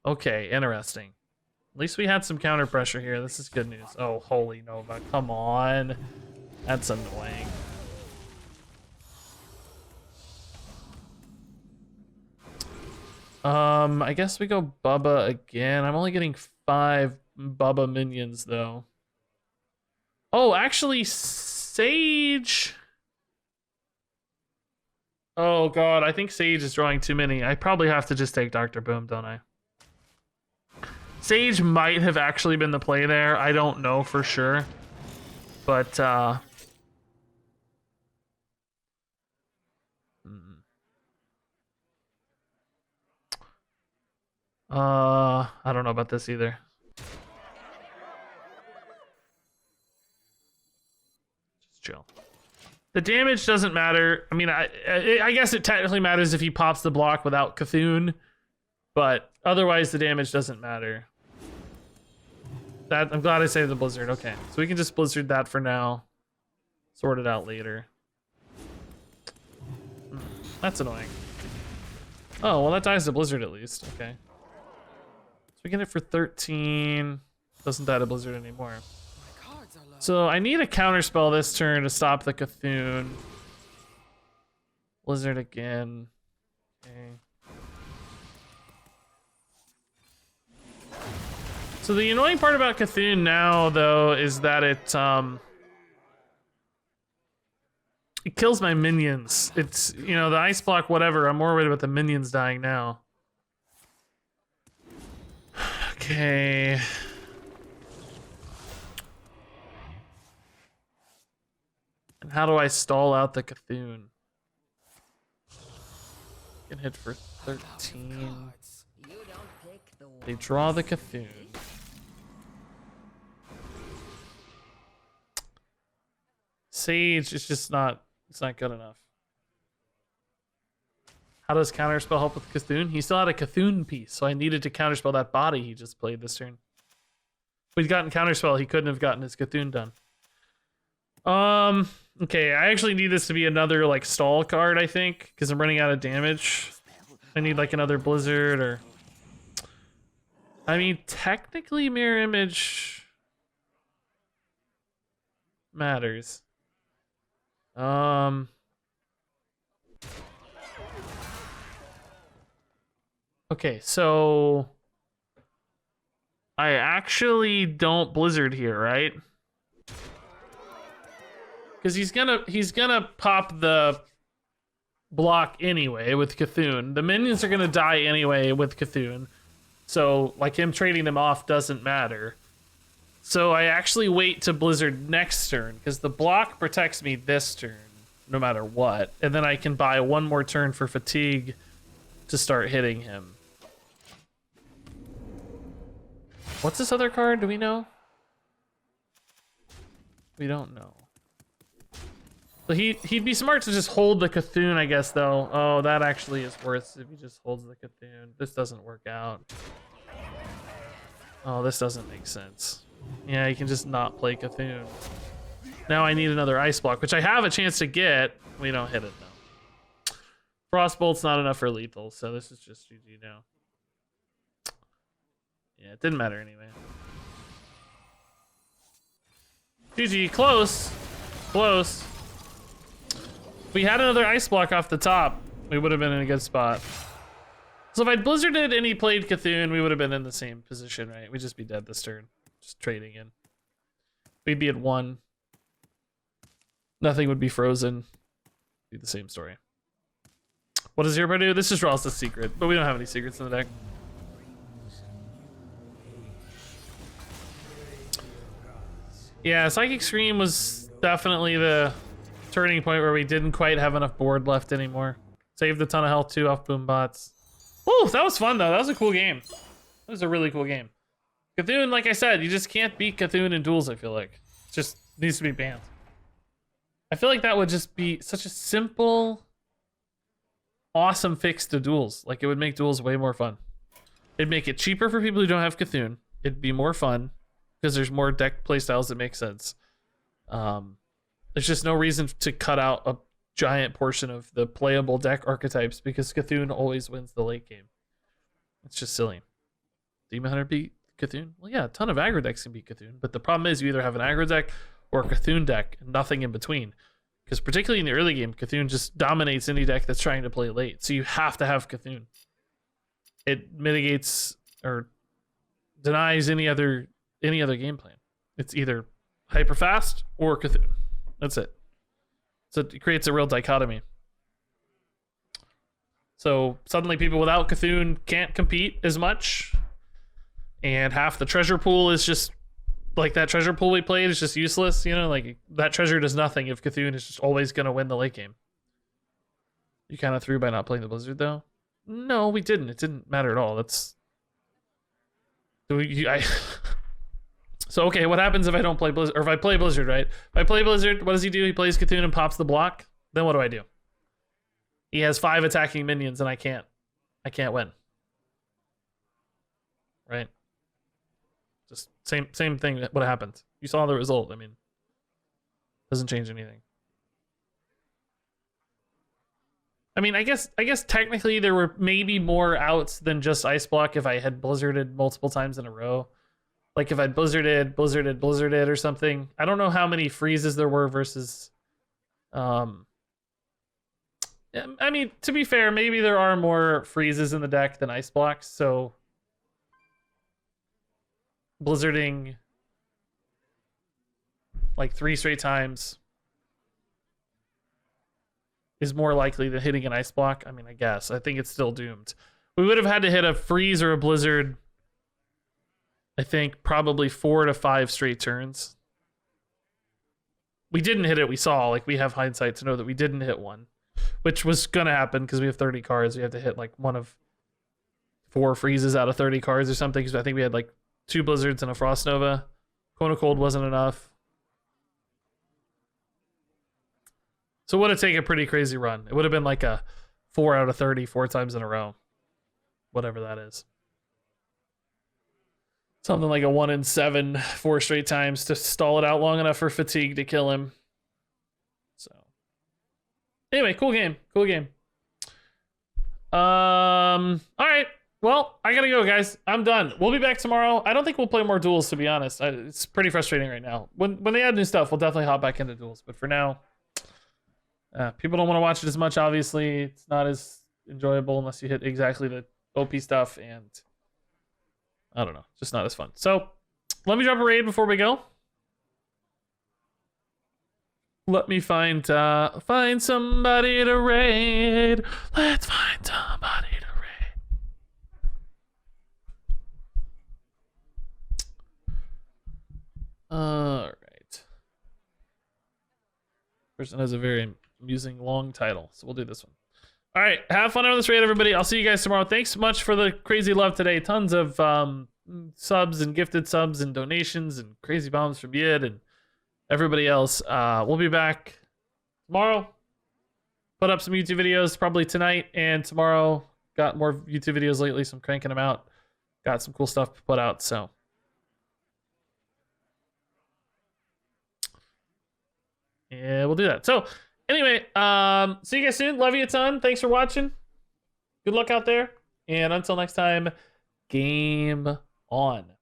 Okay, interesting. At least we had some counter pressure here. This is good news. Oh, holy Nova, come on. That's annoying. I guess we go Bubba again. I'm only getting 5 Bubba minions though. Oh, actually Sage. Oh god, I think Sage is drawing too many. I probably have to just take Dr. Boom, don't I? Sage might have actually been the play there. I don't know for sure. But I don't know about this either. Just chill. The damage doesn't matter. I mean, I guess it technically matters if he pops the block without Cthulhu, but otherwise the damage doesn't matter. That I'm glad I saved the Blizzard. Okay, so we can just Blizzard that for now. Sort it out later. That's annoying. Oh, well that dies the Blizzard at least. Okay. So we get it for 13. Doesn't die the Blizzard anymore. So I need a counterspell this turn to stop the Cthulhu. Blizzard again. Okay. So the annoying part about Cthulhu now, though, is that it kills my minions. It's, you know, the ice block, whatever. I'm more worried about the minions dying now. Okay. And how do I stall out the Cthulhu? Can hit for 13. They draw the Cthulhu. Sage is just not, it's not good enough. How does counterspell help with Cthulhu? He still had a Cthulhu piece, so I needed to counterspell that body he just played this turn. If he'd gotten counterspell, he couldn't have gotten his Cthulhu done. Okay, I actually need this to be another like stall card, I think, because I'm running out of damage. I need like another Blizzard or... I mean, technically Mirror Image matters. Okay, so I actually don't Blizzard here, right? Because he's gonna pop the block anyway with Cthulhu. The minions are gonna die anyway with Cthulhu. So like him trading them off doesn't matter. So I actually wait to Blizzard next turn because the block protects me this turn. no matter what. And then I can buy one more turn for fatigue to start hitting him. What's this other card? Do we know? We don't know. So he'd be smart to just hold the Cthulhu, I guess, though. Oh, that actually is worse if he just holds the Cthulhu. This doesn't work out. Oh, this doesn't make sense. Yeah, you can just not play Cthulhu. Now I need another ice block, which I have a chance to get. We don't hit it, though. Frostbolt's not enough for lethal, so this is just GG now. Yeah, it didn't matter anyway. GG, close. Close. If we had another ice block off the top, we would have been in a good spot. So if I'd blizzarded and he played Cthulhu, we would have been in the same position, right? We'd just be dead this turn. Just trading in. We'd be at 1. Nothing would be frozen. Be the same story. What does Zero do? This just draws the secret, but we don't have any secrets in the deck. Yeah, Psychic Scream was definitely the turning point where we didn't quite have enough board left anymore. Saved a ton of health too off boom bots. Ooh, that was fun though. That was a cool game. That was a really cool game. Cthulhu, like I said, you just can't beat Cthulhu in duels, I feel like. It just needs to be banned. I feel like that would just be such a simple, awesome fix to duels. Like, it would make duels way more fun. It'd make it cheaper for people who don't have Cthulhu. It'd be more fun because there's more deck playstyles that make sense. There's just no reason to cut out a giant portion of the playable deck archetypes because Cthulhu always wins the late game. It's just silly. Demon Hunter beat Cthulhu? Well, yeah, a ton of aggro decks can beat Cthulhu, but the problem is you either have an aggro deck or a Cthulhu deck and nothing in between. Because particularly in the early game, Cthulhu just dominates any deck that's trying to play late. So you have to have Cthulhu. It mitigates or denies any other game plan. It's either hyper fast or Cthulhu. That's it. So it creates a real dichotomy. So suddenly people without Cthulhu can't compete as much. And half the treasure pool is just like that treasure pool we played is just useless. You know, like that treasure does nothing if Cthulhu is just always going to win the late game. You kind of threw by not playing the Blizzard though. No, we didn't. It didn't matter at all. That's so okay, what happens if I don't play Blizzard, or if I play Blizzard, right? If I play Blizzard, what does he do? He plays Cthulhu and pops the block. Then what do? He has 5 attacking minions and I can't win. Right? Just same thing what happened. You saw the result. I mean, doesn't change anything. I mean, I guess technically there were maybe more outs than just Ice Block if I had blizzarded multiple times in a row. Like if I'd blizzarded or something. I don't know how many freezes there were versus I mean, to be fair, maybe there are more freezes in the deck than Ice Blocks, so blizzarding like 3 straight times is more likely than hitting an Ice Block. I mean, I guess. I think it's still doomed. We would have had to hit a freeze or a blizzard, I think, probably 4 to 5 straight turns. We didn't hit it, we saw. Like, we have hindsight to know that we didn't hit one, which was going to happen because we have 30 cards. We have to hit, like, one of 4 freezes out of 30 cards or something, because I think we had, like, 2 blizzards and a Frost Nova. Cone of Cold wasn't enough. So it would have taken a pretty crazy run. It would have been like a 4 out of 30 4 times in a row. Whatever that is. Something like a 1 in 7 4 straight times to stall it out long enough for fatigue to kill him. So anyway, cool game. Cool game. All right. Well, I gotta go, guys. I'm done. We'll be back tomorrow. I don't think we'll play more duels, to be honest. It's pretty frustrating right now. When they add new stuff, we'll definitely hop back into duels. But for now, people don't want to watch it as much, obviously. It's not as enjoyable unless you hit exactly the OP stuff, and I don't know, just not as fun. So let me drop a raid before we go. Let me find somebody to raid. Let's find somebody to raid. All right. Person has a very I'm using long title, so we'll do this one. All right, have fun on this raid, everybody. I'll see you guys tomorrow. Thanks so much for the crazy love today. Tons of subs and gifted subs and donations and crazy bombs from Yid and everybody else. We'll be back tomorrow. Put up some YouTube videos probably tonight and tomorrow. Got more YouTube videos lately, so I'm cranking them out. Got some cool stuff to put out, so. Yeah, we'll do that. So, anyway, see you guys soon. Love you a ton. Thanks for watching. Good luck out there. And until next time, game on.